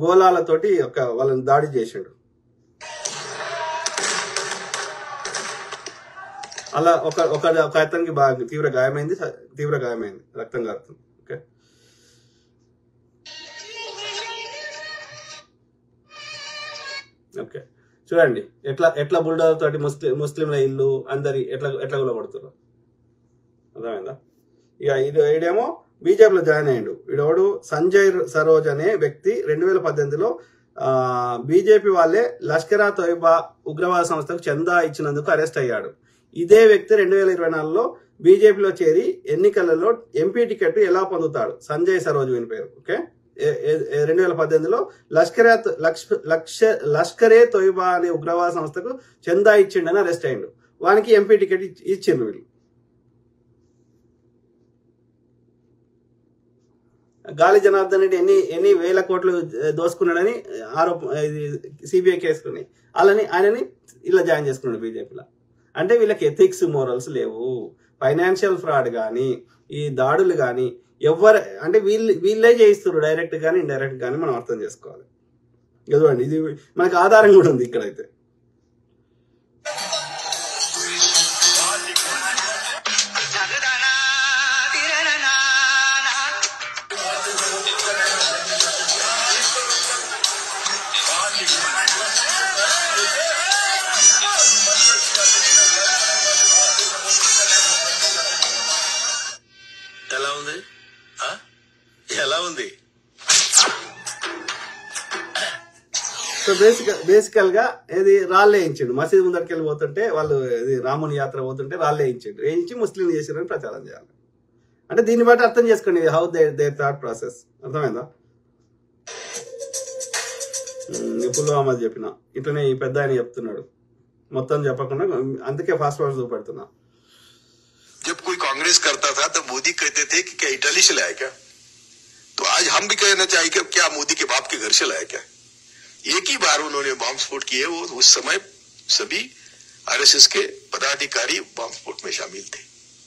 గోళాలతోటి వాళ్ళని దాడి చేసిండు. అలా ఒక అతనికి బాగా తీవ్ర గాయమైంది, రక్తం కారుతుంది. ఓకే, ఓకే, చూడండి ఎట్లా బుల్డోజర్ తోటి ముస్లింల ఇల్లు అందరి ఎట్లా గులగొడుతున్నారు. అర్థమైందా? ఇక ఈడేమో బీజేపీలో జాయిన్ అయ్యిండు. వీడోడు సంజయ్ సరోజ్ అనే వ్యక్తి 2018లో బీజేపీ వాళ్ళే లష్కరా తోయిబా ఉగ్రవాద సంస్థకు చందా ఇచ్చినందుకు అరెస్ట్ అయ్యాడు. ఇదే వ్యక్తి 2024లో బీజేపీలో చేరి ఎన్నికలలో ఎంపీ టికెట్ ఎలా పొందుతాడు? సంజయ్ సరోజ్ వీని పేరు. ఓకే, 2018లో లష్కరే తోయిబా అనే ఉగ్రవాద సంస్థకు చందా ఇచ్చిండని అరెస్ట్ అయ్యిండు. వానికి ఎంపీ టికెట్ ఇచ్చిండు వీళ్ళు. గాలి జనార్దన్ రెడ్డి ఎన్ని వేల కోట్లు దోసుకున్నాడని సిబిఐ కేసుకుని ఆయనని ఇలా జాయిన్ చేసుకున్నాడు బీజేపీలో. అంటే వీళ్ళకి ఎథిక్స్ మోరల్స్ లేవు. ఫైనాన్షియల్ ఫ్రాడ్ కానీ, ఈ దాడులు కానీ ఎవరు అంటే వీళ్ళే చేయిస్తారు, డైరెక్ట్ కానీ ఇండైరెక్ట్ కానీ మనం అర్థం చేసుకోవాలి. ఇదిగోండి, ఇది మనకు ఆధారం కూడా ఉంది ఇక్కడైతే. ఎలా ఉంది? సో బేసికల్ గా ఇది రాళ్ళు వేయించిండు. మసీద్ ముందరికి వెళ్ళి పోతుంటే వాళ్ళు రాముని యాత్ర పోతుంటే రాళ్ళు వేయించి ముస్లింలు చేసిరని ప్రచారం చేయాలి. అంటే దీన్ని బట్టి అర్థం చేసుకోండి హౌ దే థాట్ ప్రాసెస్. అర్థమైందా? పుల్వామా చెప్పిన ఇట్లనే ఈ పెద్ద ఆయన చెప్తున్నాడు, మొత్తం చెప్పకుండా అందుకే ఫాస్ట్ ఫాస్ట్ చూపెడుతున్నా. जब कोई कांग्रेस करता था तो मोदी कहते थे कि क्या इटली से लाया क्या, तो आज हम भी कहना चाहिए कि क्या मोदी के बाप के घर से लाया क्या. एक ही बार उन्होंने बम स्फोट किए, वो उस समय सभी आरएसएस के पदाधिकारी बम स्फोट में शामिल थे.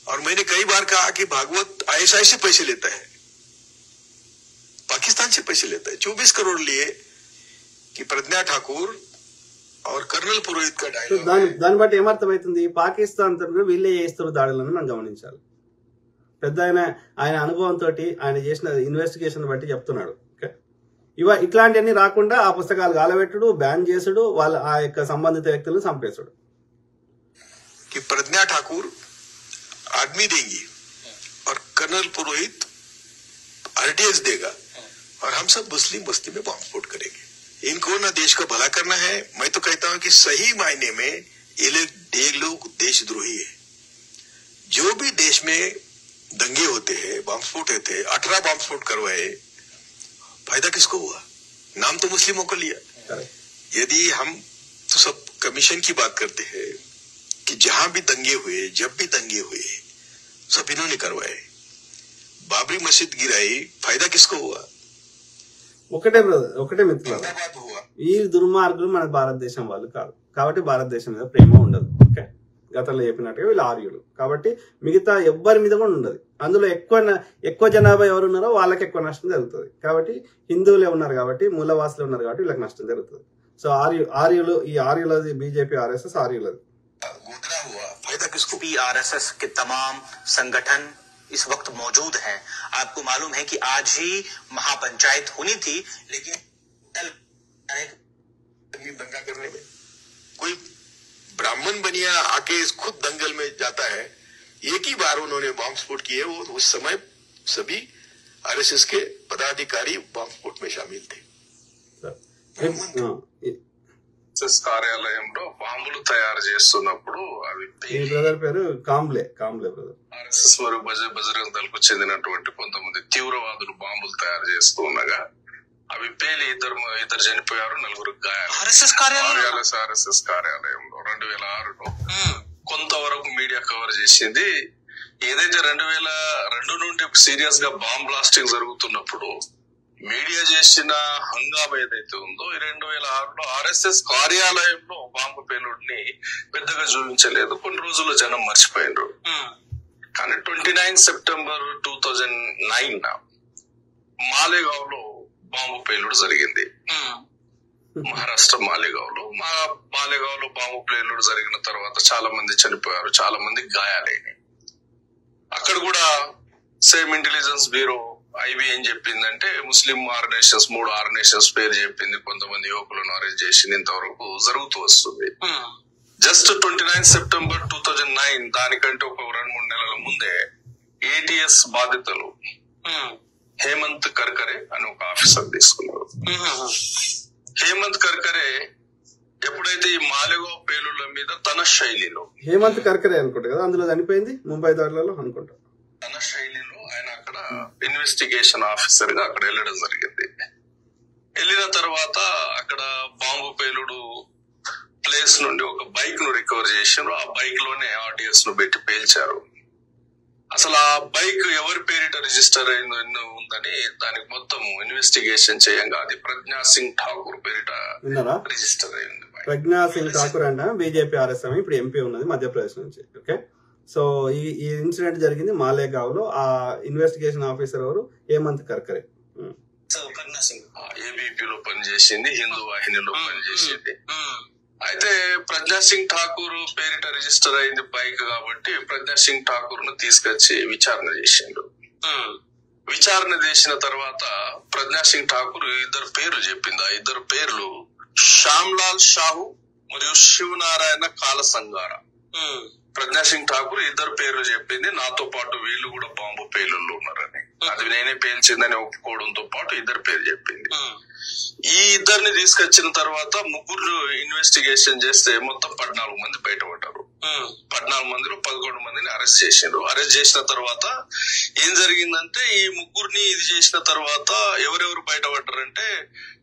और मैंने कई बार कहा कि भागवत आईएसआई से पैसे लेता है, पाकिस्तान से पैसे लेता है. 24 करोड़ लिए कि प्रज्ञा ठाकुर और कर्नल पुरोहित का डायलॉग. దాన్ని బట్టి ఏమర్థమవుతుంది, పాకిస్తాన్ తరఫున వీళ్ళే చేస్తున్న దాడులను మనం గమనించాలి. పెద్ద ఆయన అనుభవంతో ఆయన చేసిన ఇన్వెస్టిగేషన్ బట్టి చెప్తున్నాడు. ఇట్లాంటివన్నీ రాకుండా ఆ పుస్తకాలు గాలబెట్టుడు, బ్యాన్ చేసుడు, వాళ్ళ ఆ యొక్క సంబంధిత వ్యక్తులను చంపేసుడు. प्रज्ञा ठाकुर आदमी देंगी और कर्नल पुरोहित आरडीएक्स देगा और हम सब मुस्लिम बस्ती में बम स्फोट करेंगे. इनको ना देश का भला करना है. मैं तो कहता हूं कि सही मायने में ये लोग देशद्रोही है. जो भी देश में दंगे होते हैं, बम स्फोट होते हैं, 18 बम स्फोट करवाए, फायदा किसको हुआ? नाम तो मुस्लिमों को लिया. यदि हम तो सब कमीशन की बात करते हैं कि जहां भी दंगे हुए, जब भी दंगे हुए, सब इन्होंने करवाए. बाबरी मस्जिद गिराई, फायदा किसको हुआ? ఒకటే మిత్రులు, ఈ దుర్మార్గులు మన భారతదేశం వాళ్ళు కాదు కాబట్టి భారతదేశం మీద ప్రేమ ఉండదు. ఓకే, గతంలో చెప్పినట్టుగా వీళ్ళు ఆర్యులు కాబట్టి మిగతా ఎవ్వరి మీద కూడా ఉండదు. అందులో ఎక్కువ జనాభా ఎవరు ఉన్నారో వాళ్ళకి ఎక్కువ నష్టం జరుగుతుంది. కాబట్టి హిందువులే ఉన్నారు కాబట్టి, మూలవాసులు ఉన్నారు కాబట్టి వీళ్ళకి నష్టం జరుగుతుంది. సో ఆర్యులు ఈ ఆర్యులది బీజేపీ, ఆర్ఎస్ఎస్ ఆర్యులది. आरएसएस के तमाम संगठन इस वक्त मौजूद हैं. आपको मालूम है कि आज ही महापंचायत होनी थी, लेकिन दंगा करने में कोई ब्राह्मण बनिया आके खुद दंगल में जाता है. एक ही बार उन्होंने बम स्फोट किए, वो उस समय सभी आरएसएस के पदाधिकारी बम स्फोट में शामिल थे. కార్యాలయంలో బాంబులు తయారు చేస్తున్నప్పుడు అవి బ్రదర్ పేరు కాంబ్లే బ్రదర్. ఆర్ఎస్ఎస్ మరియు బజరంగ్ దళకు చెందినటువంటి కొంతమంది తీవ్రవాదులు బాంబులు తయారు చేస్తూ ఉండగా అవి పేలి ఇద్దరు చనిపోయారు, 4 గాయాలు. ఆర్ఎస్ఎస్ కార్యాలయంలో 2006లో కొంతవరకు మీడియా కవర్ చేసింది. ఏదైతే 2002 నుండి సీరియస్ గా బాంబ్ బ్లాస్టింగ్ జరుగుతున్నప్పుడు మీడియా చేసిన హంగామా ఏదైతే ఉందో, 2006లో ఆర్ఎస్ఎస్ కార్యాలయంలో బాంబు పేలుడిని పెద్దగా చూపించలేదు. కొన్ని రోజుల్లో జనం మర్చిపోయినారు. కానీ 29 సెప్టెంబర్ 2009 మాలేగావ్ లో బాంబు పేలుడు జరిగింది. మహారాష్ట్ర మాలేగావ్ లో బాంబు పేలుడు జరిగిన తర్వాత చాలా మంది చనిపోయారు, చాలా మంది గాయాలైనాయి. అక్కడ కూడా సేమ్ ఇంటెలిజెన్స్ బ్యూరో ఐబీ ఏం చెప్పిందంటే, ముస్లిం ఆర్గనైజేషన్స్ 3 ఆర్గనైజేషన్స్ పేరు చెప్పింది, కొంతమంది యువకులను అరెస్ట్ చేసి ఇంతవరకు జరుగుతూ వస్తుంది. జస్ట్ 29 సెప్టెంబర్ 2009 దానికంటే ఒక 2-3 నెలల ముందే ఏటీఎస్ బాధితులు హేమంత్ కర్కరే అని ఒక ఆఫీసర్ తీసుకున్నారు. హేమంత్ కర్కరే ఎప్పుడైతే ఈ మాలేగావ్ పేలుళ్ల మీద తన శైలిలో, హేమంత్ కర్కరే అనుకుంటా కదా, అందులో చనిపోయింది ముంబై దాడులలో అనుకుంటా, తన శైలిలో ఆయన అక్కడ ఇన్వెస్టిగేషన్ ఆఫీసర్ గా అక్కడ వెళ్ళడం జరిగింది. వెళ్ళిన తర్వాత అక్కడ బాంబు పేలుడు ప్లేస్ నుండి ఒక బైక్ ను రికవర్ చేశారు. ఆ బైక్ లోనే ఆర్డిఎస్ ను పెట్టి పేల్చారు. అసలు ఆ బైక్ ఎవరి పేరిట రిజిస్టర్ అయిందో ఉందని దానికి మొత్తం ఇన్వెస్టిగేషన్ చేయంగా అది ప్రజ్ఞా సింగ్ ఠాకూర్ పేరిట రిజిస్టర్ అయింది. ప్రజ్ఞా సింగ్ ఠాకూర్ అంటే బీజేపీ ఆర్ఎస్ఎం, ఇప్పుడు ఎంపీ ఉన్నది మధ్యప్రదేశ్ నుంచి. ఓకే, సో ఈ ఇన్సిడెంట్ జరిగింది మాలేగావ్ లో. ఆ ఇన్వెస్టిగేషన్ ఆఫీసర్ ఎవరు? హేమంత్ కర్కరే. ఏబీపీలో పనిచేసింది, హిందూ వాహినిలో పనిచేసింది. అయితే ప్రజ్ఞా సింగ్ ఠాకూర్ పేరిట రిజిస్టర్ అయింది బైక్ కాబట్టి ప్రజ్ఞా సింగ్ ఠాకూర్ ను తీసుకొచ్చి విచారణ చేసిండు. విచారణ చేసిన తర్వాత ప్రజ్ఞా సింగ్ ఠాకూర్ 2 పేర్లు చెప్పింది. ఆ 2 పేర్లు శ్యామ్లాల్ షాహు మరియు శివనారాయణ కాలసంగార. ప్రజ్ఞా సింగ్ ఠాకూర్ 2 పేర్లు చెప్పింది. నాతో పాటు వీళ్ళు కూడా బాంబు పేలుళ్ళు ఉన్నారని, అది నేనే పేల్చిందని ఒప్పుకోవడంతో పాటు 2 పేర్లు చెప్పింది. ఈ 2ని తీసుకొచ్చిన తర్వాత 3 ఇన్వెస్టిగేషన్ చేస్తే మొత్తం 14 మంది బయటపడ్డారు. 14 మందిలో 11 మందిని అరెస్ట్ చేసిండ్రు. అరెస్ట్ చేసిన తర్వాత ఏం జరిగిందంటే ఈ ముగ్గురిని ఇది చేసిన తర్వాత ఎవరెవరు బయటపడ్డారంటే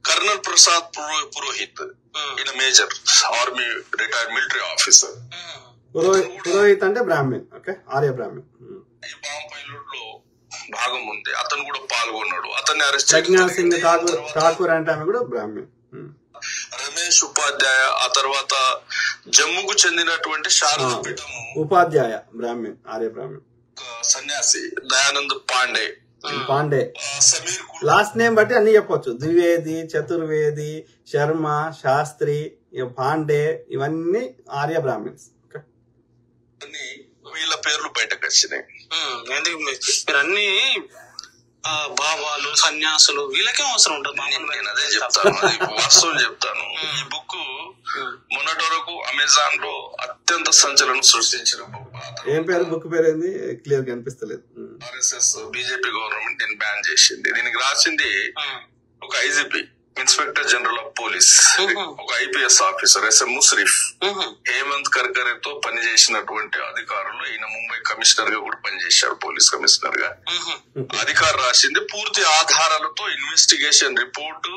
కర్నల్ ప్రసాద్ పురోహిత్, ఈయన major army retired military officer. Purohit అంటే బ్రాహ్మణ్, ఓకే, ఆర్య బ్రాహ్మణ్. ఈ బాంబ్ పైలట్ లో భాగం ఉంది, అతను కూడా పాల్గొన్నాడు. అతన్ని అరెస్ట్ ప్రజ్ఞా సింగ్ ఠాకూర్ అంటే ఆమె కూడా బ్రాహ్మణ్. రమేష్ ఉపాధ్యాయ, ఆ తర్వాత జమ్మూకు చెందినటువంటి శారదాపీఠం ఉపాధ్యాయ బ్రాహ్మణ్, ఆర్య బ్రాహ్మణ్. సన్యాసి దయానంద్ పాండే, సమీర్ లాస్ట్ నేమ్ బట్టి అన్ని చెప్పొచ్చు. ద్వివేది, చతుర్వేది, శర్మ, శాస్త్రి, పాండే, ఇవన్నీ ఆర్య బ్రాహ్మణ్స్. వీళ్ళ పేర్లు బయటకు వచ్చినాయి. ఎందుకు మీరు అన్ని భావాలు సన్యాసులు వీళ్ళకే అవసరం ఉంటుంది. నేను అదే చెప్తాను, వాస్తవం చెప్తాను. ఈ బుక్ మొన్నటి వరకు అమెజాన్ లో అత్యంత సంచలనం సృష్టించిన బుక్. ఏం పేరు బుక్ పేరు ఏంది క్లియర్ గా అనిపిస్తలేదు. ఆర్ఎస్ఎస్ బీజేపీ గవర్నమెంట్ దీన్ని బ్యాన్ చేసింది. దీనికి రాసింది ఒక IGP, inspector general of police, ఒక IPS officer SM Mushrif, Hemant Karkare తో పనిచేసినటువంటి అధికారులు. ఈయన ముంబై కమిషనర్ గా కూడా పనిచేశాడు, పోలీస్ కమిషనర్ గా. అధికారు రాసింది పూర్తి ఆధారాలతో ఇన్వెస్టిగేషన్ రిపోర్టు,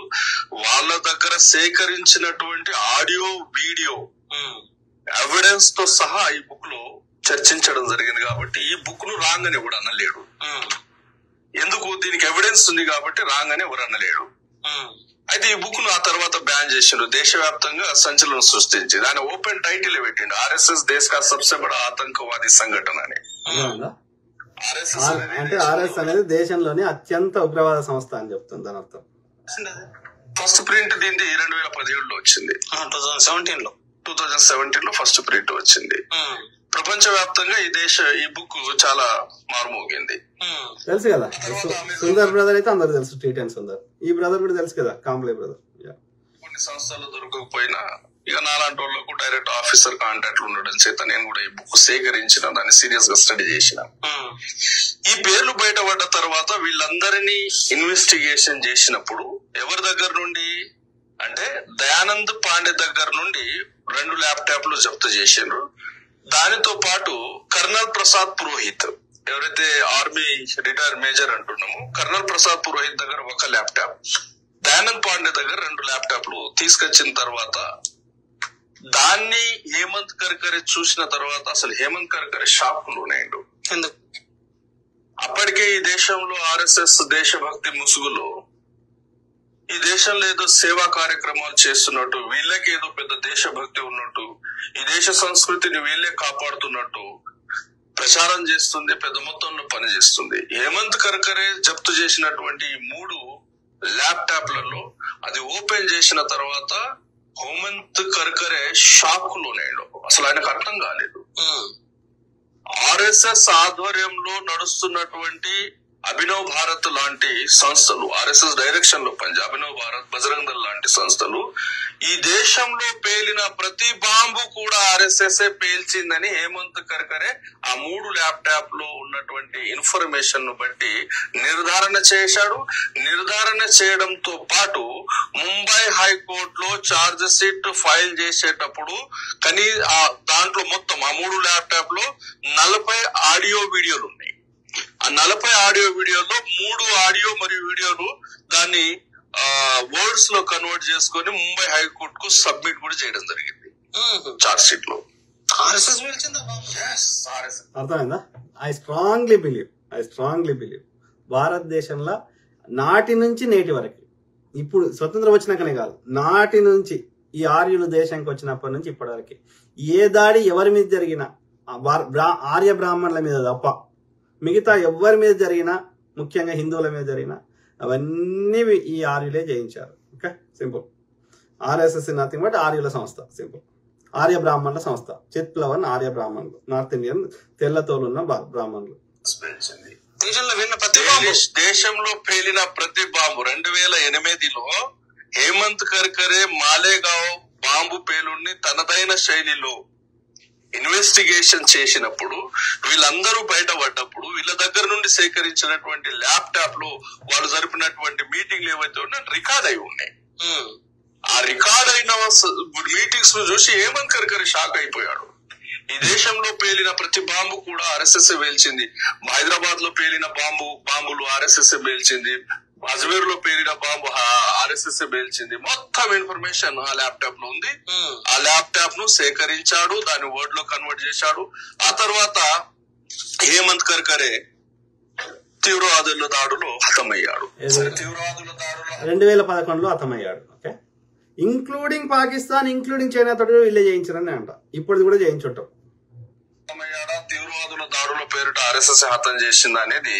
వాళ్ళ దగ్గర సేకరించినటువంటి ఆడియో వీడియో ఎవిడెన్స్ తో సహా ఈ బుక్ లో చర్చించడం జరిగింది. కాబట్టి ఈ బుక్ ను రాంగ్ అని ఎవడు అనలేడు. ఎందుకు? దీనికి ఎవిడెన్స్ ఉంది కాబట్టి రాంగ్ అని ఎవరు అనలేడు. అయితే ఈ బుక్ ను ఆ తర్వాత బ్యాన్ చేసిండు, దేశవ్యాప్తంగా సంచలనం సృష్టించింది. ఆయన ఓపెన్ టైటిల్ పెట్టిండు, ఆర్ఎస్ఎస్ దేశ్ కా సబ్సే బడా ఆతంకవాది సంఘటన అని. అంటే ఆర్ఎస్ అనేది దేశంలోని అత్యంత ఉగ్రవాద సంస్థ అని చెప్తుంది దాని అర్థం. ఫస్ట్ ప్రింట్ దీన్ని 2017లో వచ్చింది, 2017 లో ఫస్ట్ ప్రింట్ వచ్చింది. ప్రపంచవ్యాప్తంగా ఈ బుక్ చాలా మారుమోగింది. తెలుసు కదా, సుందర్ బ్రదర్ అయితే అందరు తెలుసు, టీటెన్ సుందర్. ఈ బ్రదర్ కూడా తెలుసు కదా, కాంబ్లే బ్రదర్. కొన్ని సంస్థలు దొరకకపోయినా ఇక నాలాంటి వాళ్ళకు డైరెక్ట్ ఆఫీసర్ కాంటాక్ట్లు ఉండడం చేత నేను కూడా ఈ బుక్ సేకరించిన, దాన్ని సీరియస్ గా స్టడీ చేసిన. ఈ పేర్లు బయటపడ్డ తర్వాత వీళ్ళందరినీ ఇన్వెస్టిగేషన్ చేసినప్పుడు ఎవరి దగ్గర నుండి అంటే దయానంద్ పాండే దగ్గర నుండి 2 ల్యాప్టాప్లు జప్తు చేసిండ్రు. దానితో పాటు కర్నల్ ప్రసాద్ పురోహిత్, ఎవరైతే ఆర్మీ రిటైర్ మేజర్ అంటున్నామో, కర్నల్ ప్రసాద్ పురోహిత్ దగ్గర 1 ల్యాప్టాప్, దయానంద్ పాండే దగ్గర 2 ల్యాప్టాప్లు తీసుకొచ్చిన తర్వాత దాన్ని హేమంత్ కర్కరే చూసిన తర్వాత అసలు హేమంత్ కర్కరే షాక్ లోనేండు. ఎందుకు? అప్పటికే ఈ దేశంలో ఆర్ఎస్ఎస్ దేశభక్తి ముసుగులో ఈ దేశంలో ఏదో సేవా కార్యక్రమాలు చేస్తున్నట్టు, వీళ్ళకి ఏదో పెద్ద దేశభక్తి ఉన్నట్టు, ఈ దేశ సంస్కృతిని వీళ్ళే కాపాడుతున్నట్టు ప్రచారం చేస్తుంది, పెద్ద మొత్తంలో పనిచేస్తుంది. హేమంత్ కర్కరే జప్తు చేసినటువంటి 3 ల్యాప్టాప్లలో అది ఓపెన్ చేసిన తర్వాత హేమంత్ కర్కరే షాక్ లోనేడు. అసలు ఆయనకు అర్థం కాలేదు. ఆర్ఎస్ఎస్ ఆధ్వర్యంలో నడుస్తున్నటువంటి అభినవ్ భారత్ లాంటి సంస్థలు, ఆర్ఎస్ఎస్ డైరెక్షన్ లో పనిచేసే అభినవ్ భారత్, బజరంగ్ దళ్ లాంటి సంస్థలు ఈ దేశంలో పేలిన ప్రతి బాంబు కూడా ఆర్ఎస్ఎస్ పేల్చిందని హేమంత్ కర్కరే ఆ 3 ల్యాప్టాప్ లో ఉన్నటువంటి ఇన్ఫర్మేషన్ ను బట్టి నిర్ధారణ చేశాడు. నిర్ధారణ చేయడంతో పాటు ముంబై హైకోర్టులో ఛార్జ్ షీట్ ఫైల్ చేసేటప్పుడు దాంట్లో మొత్తం ఆ 3 ల్యాప్టాప్ లో 40 ఆడియో వీడియోలు ఉన్నాయి. ఆ 40 ఆడియో వీడియోలో 3 ఆడియో మరియు వీడియోలు దాన్ని వర్డ్స్ లో కన్వర్ట్ చేసుకొని ముంబై హైకోర్టు కు సబ్మిట్ కూడా చేయడం జరిగింది చార్జ్ షీట్ లో. అర్థమైందా? ఐ స్ట్రాంగ్లీ బిలీవ్ భారతదేశంలో నాటి నుంచి నేటి వరకు, ఇప్పుడు స్వతంత్రం వచ్చినాకనే కాదు, నాటి నుంచి ఈ ఆర్యులు దేశానికి వచ్చినప్పటి నుంచి ఇప్పటి వరకు ఏ దాడి ఎవరి మీద జరిగినా ఆర్య బ్రాహ్మణుల మీద తప్ప మిగతా ఎవరి మీద జరిగినా, ముఖ్యంగా హిందువుల మీద జరిగినా, అవన్నీ ఈ ఆర్యులే జయించారు. Okay, simple. RSS nothing but ఆర్యుల సంస్థ, సింపుల్. ఆర్య బ్రాహ్మణుల సంస్థ, చిత్ప్లవన్ ఆర్య బ్రాహ్మణులు, నార్త్ ఇండియన్ తెల్లతోలున్న బ్రాహ్మణులు. దేశంలో పేలిన ప్రతి బాంబు 2008లో హేమంత్ కర్కరే మాలేగావ్ బాంబు పేలుడిని తనదైన శైలిలో ఇన్వెస్టిగేషన్ చేసినప్పుడు వీళ్ళందరూ బయటపడ్డప్పుడు వీళ్ళ దగ్గర నుండి సేకరించినటువంటి ల్యాప్టాప్ లో వాళ్ళు జరిపినటువంటి మీటింగ్లు ఏవైతే ఉన్నాయో రికార్డ్ అయి ఉన్నాయి. ఆ రికార్డ్ అయిన మీటింగ్స్ ను చూసి హేమంత్ కర్కరే షాక్ అయిపోయాడు. ఈ దేశంలో పేలిన ప్రతి బాంబు కూడా ఆర్ఎస్ఎస్ పేల్చింది. హైదరాబాద్ లో పేలిన బాంబులు ఆర్ఎస్ఎస్ పేల్చింది. అజ్మీర్ లో పేలిన బాంబు ఆర్ఎస్ఎస్ పేల్చింది. మొత్తం ఇన్ఫర్మేషన్ ఆ ల్యాప్టాప్ లో ఉంది. ఆ ల్యాప్టాప్ ను సేకరించాడు, దాన్ని వర్డ్ లో కన్వర్ట్ చేశాడు. ఆ తర్వాత హేమంత్ కర్కరే తీవ్రవాదుల దాడులో హతమయ్యాడు. 2011లో హతమయ్యాడు. Okay, including Pakistan, including China తోటి వీళ్ళే చేయించారని అంట. ఇప్పుడు కూడా చేయించుంటాం. తీవ్రవాదుల దాడుల పేరిట ఆర్ఎస్ఎస్ హతం చేసింది అనేది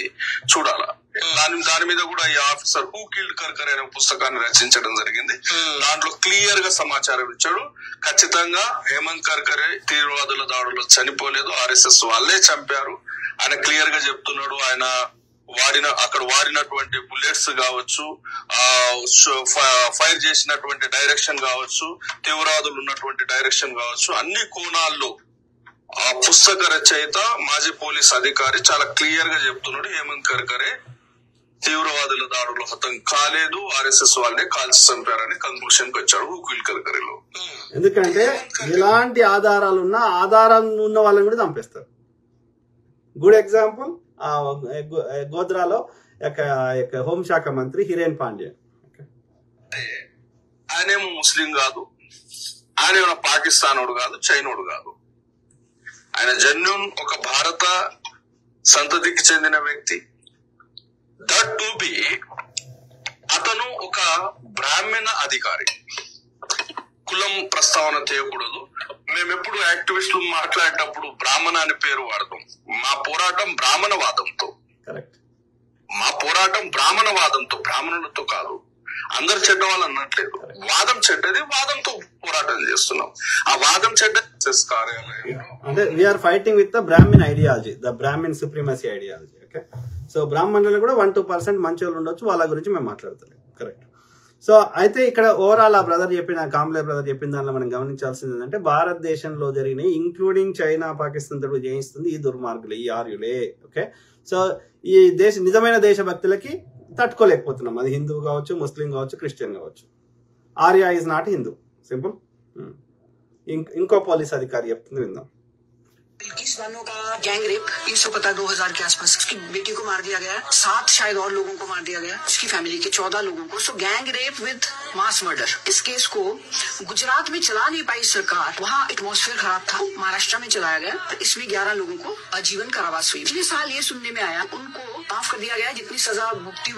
చూడాలా. దాని మీద కూడా ఈ ఆఫీసర్ హూ కిల్డ్ కర్కరే అనే పుస్తకాన్ని రచించడం జరిగింది. దాంట్లో క్లియర్ గా సమాచారం ఇచ్చాడు. ఖచ్చితంగా హేమంత్ కర్కరే తీవ్రవాదుల దాడుల్లో చనిపోలేదు, ఆర్ఎస్ఎస్ వాళ్ళే చంపారు. ఆయన క్లియర్ గా చెప్తున్నాడు. ఆయన అక్కడ వాడినటువంటి బుల్లెట్స్ కావచ్చు, ఫైర్ చేసినటువంటి డైరెక్షన్ కావచ్చు, తీవ్రవాదులు ఉన్నటువంటి డైరెక్షన్ కావచ్చు, అన్ని కోణాల్లో ఆ పుస్తక రచయిత మాజీ పోలీస్ అధికారి చాలా క్లియర్ గా చెప్తున్నాడు. హేమంత్ కర్కరే తీవ్రవాదుల దాడులు హతం కాలేదు, ఆర్ఎస్ఎస్ వాళ్ళే కాల్చి చంపారని కన్క్లూషన్ కి వచ్చాడు హూకిల్ కర్కరేలో. ఎందుకంటే ఎలాంటి ఆధారాలు ఉన్నా ఆధారం ఉన్న వాళ్ళని కూడా చంపేస్తారు. గుడ్ ఎగ్జాంపుల్ గోద్రాలో హోంశాఖ మంత్రి హిరేన్ పాండ్యా. ఆయనేమో ముస్లిం కాదు, ఆయనేమో పాకిస్తానోడు కాదు, చైనోడు కాదు. ఆయన జన్యున్ ఒక భారత సంతతికి చెందిన వ్యక్తి. దట్ టు బి అతను ఒక బ్రాహ్మణ అధికారి. కులం ప్రస్తావన చేయకూడదు. మేమెప్పుడు యాక్టివిస్టులు మాట్లాడేటప్పుడు బ్రాహ్మణ అనే పేరు వాడతాం. మా పోరాటం బ్రాహ్మణవాదంతో, బ్రాహ్మణులతో కాదు. అందరు చెడ్డ వాళ్ళు అన్నట్లేదు. వాదం చెడ్డది, వాదంతో పోరాటం చేస్తున్నాం. ఆ వాదం చెడ్డ కార్యాలయం అంటే we are fighting with the Brahman ideology, the Brahman supremacy ideology. Okay, so బ్రాహ్మణులు కూడా 1-2% మంచి వాళ్ళు ఉండొచ్చు, వాళ్ళ గురించి మేము మాట్లాడతలేం. కరెక్ట్. సో అయితే ఇక్కడ ఓవరాల్ ఆ బ్రదర్ చెప్పిన, కాంబ్లే బ్రదర్ చెప్పిన దానిలో మనం గమనించాల్సింది ఏంటంటే భారతదేశంలో జరిగిన ఇంక్లూడింగ్ చైనా, పాకిస్తాన్ తోటి చేయిస్తుంది ఈ దుర్మార్గులు, ఈ ఆర్యులే. ఓకే, సో ఈ నిజమైన దేశభక్తులకి తట్టుకోలేకపోతున్నాం. అది హిందూ కావచ్చు, ముస్లిం కావచ్చు, క్రిస్టియన్ కావచ్చు. Arya is not Hindu. Simple. ఇంకో పోలీస్ అధికారి చెప్తుంది, విందాం. बिल्किस बानो का गैंग रेप, ये सब पता 2000 के आसपास उसकी बेटी को मार दिया गया, 7 शायद और लोगों को मार दिया गया, उसकी फैमिली के 14 लोगों को. So gang rape with mass murder. इस केस को गुजरात में चला नहीं पाई सरकार, वहाँ एटमॉस्फेयर खराब था, महाराष्ट्र में चलाया गया. इसमें 11 लोगों को आजीवन कारावास हुई. पिछले साल ये सुनने में आया उनको माफ कर दिया गया, जितनी सजा भुगती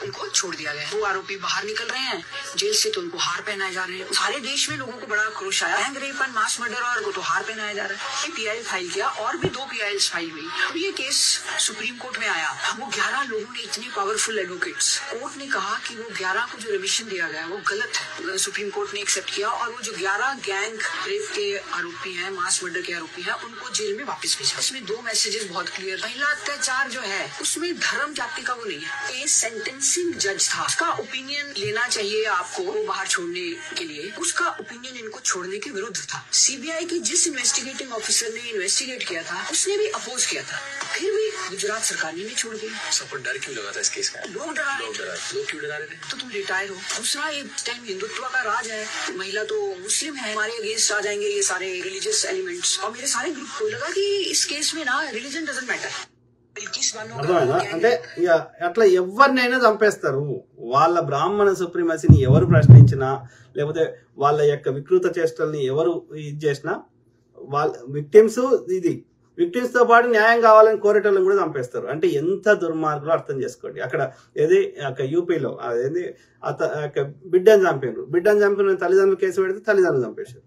उनको छोड़ दिया गया. 2 आरोपी बाहर निकल रहे हैं जेल से, तो उनको हार पहनाए जा रहे हैं. सारे देश में लोगों को बड़ा आक्रोश आया. Gang rape and mass murder और को तो हार पहनाया जा रहा है. PI फाइल किया और भी 2 PIs फाइल हुई. अब ये केस सुप्रीम कोर्ट में आया. वो 11 लोगों ने, इतने पावरफुल एडवोकेट्स, कोर्ट ने कहा कि वो 11 को जो रिमिशन दिया गया वो गलत है. सुप्रीम कोर्ट ने एक्सेप्ट किया और वो जो 11 गैंग रेप के आरोपी हैं, मास मर्डर के आरोपी हैं, उनको जेल में वापस भेजा. इसमें 2 मैसेजेस बहुत क्लियर. महिला अत्याचार जो है उसमें धर्म जाति का वो नहीं है. ये सेंटेंसिंग जज था, उसका ओपिनियन लेना चाहिए आपको बाहर छोड़ने के लिए. उसका ओपिनियन इनको छोड़ने के विरुद्ध था. CBI की जिस इन्वेस्टिगेटिंग ऑफिसर ने इन्वेस्टिगेट किया था उसने भी अपोज किया था, फिर भी गुजरात सरकार ने नहीं छोड़ दिया. सबको डर क्यों लगा था इस केस का? लोग क्यों डरा रहे थे? तो तुम रिटायर हो. दूसरा, एक टाइम हिंदुत्व का राज है, महिला तो मुस्लिम है, हमारे अगेंस्ट आ जाएंगे ये सारे रिलीजियस एलिमेंट्स. और मेरे सारे ग्रुप को लगा कि इस केस में ना रिलीजन डजंट मैटर. అర్థమైందా? అంటే ఇక అట్లా ఎవరినైనా చంపేస్తారు. వాళ్ళ బ్రాహ్మణ సుప్రీమసీని ఎవరు ప్రశ్నించినా, లేకపోతే వాళ్ళ యొక్క వికృత చేష్టల్ని ఎవరు ఇది చేసినా, వాళ్ళ విక్టిమ్స్ తో పాటు న్యాయం కావాలని కోరేటోళ్ళని కూడా చంపేస్తారు. అంటే ఎంత దుర్మార్గులు అర్థం చేసుకోండి. అక్కడ ఏది యూపీలో అదేంది బిడ్డను చంపిన తల్లిదండ్రులు కేసు పెడితే తల్లిదండ్రులు చంపేశారు.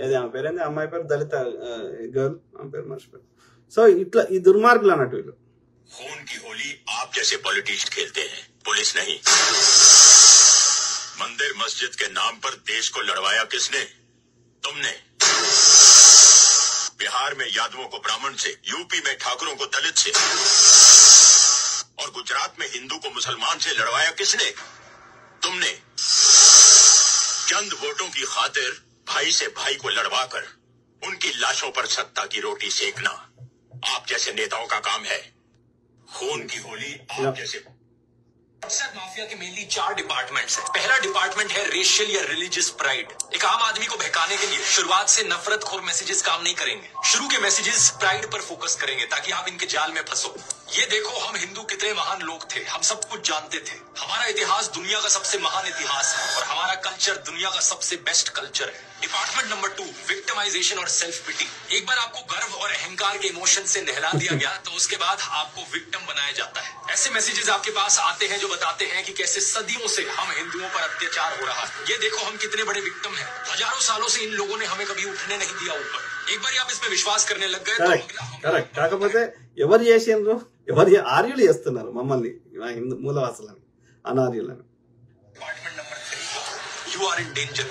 ఏది ఆమె పేరేంది, అమ్మాయి పేరు దళిత గర్ల్, ఆమె పేరు మర్చిపోయారు. సో ఇట్లా ఈ దుర్మార్గులు అన్నట్టు వీళ్ళు. खून की होली आप जैसे पॉलिटिशियन खेलते हैं, पुलिस नहीं. मंदिर मस्जिद के नाम पर देश को लड़वाया किसने? तुमने. बिहार में यादवों को ब्राह्मण से, यूपी में ठाकुरों को दलित से, और गुजरात में हिंदू को मुसलमान से लड़वाया किसने? तुमने. चंद वोटों की खातिर भाई से भाई को लड़वाकर उनकी लाशों पर सत्ता की रोटी सेकना आप जैसे नेताओं का काम है. खून की होली आप जैसे माफिया के मेनली 4 डिपार्टमेंट्स हैं। पहला डिपार्टमेंट है रेशियल या रिलीजियस प्राइड। एक आम आदमी को बहकाने के लिए शुरुआत से नफरतखोर मैसेजेस काम नहीं करेंगे। शुरू के मैसेजेस प्राइड पर फोकस करेंगे ताकि आप इनके जाल में फंसो। ये देखो हम हिंदू कितने महान लोग थे, हम सब कुछ जानते थे, हमारा इतिहास दुनिया का सबसे महान इतिहास है और हमारा कल्चर दुनिया का सबसे बेस्ट कल्चर है। डिपार्टमेंट नंबर 2 विक्टिमाइजेशन और सेल्फ पिटी। एक बार आपको गर्व और अहंकार के इमोशन से नहला दिया गया तो उसके बाद आपको विक्टिम बनाया जाता है। ऐसे मैसेजेस आपके पास आते हैं जो बताते हैं कि कैसे सदियों से हम हिंदुओं पर अत्याचार हो रहा है। ये देखो हम कितने बड़े विक्टिम हैं, हजारों सालों से इन लोगों ने हमें कभी उठने नहीं दिया ऊपर। एक बार आप इस पे विश्वास करने लग गए కరెక్ట్ కాకపోతే ఎవరు చేసిండ్రు, ఎవరు ఆర్యులు చేస్తున్నారు మమ్మల్ని హిందూ మూలవాసులని అనార్యులని. Department number 3 you are in danger.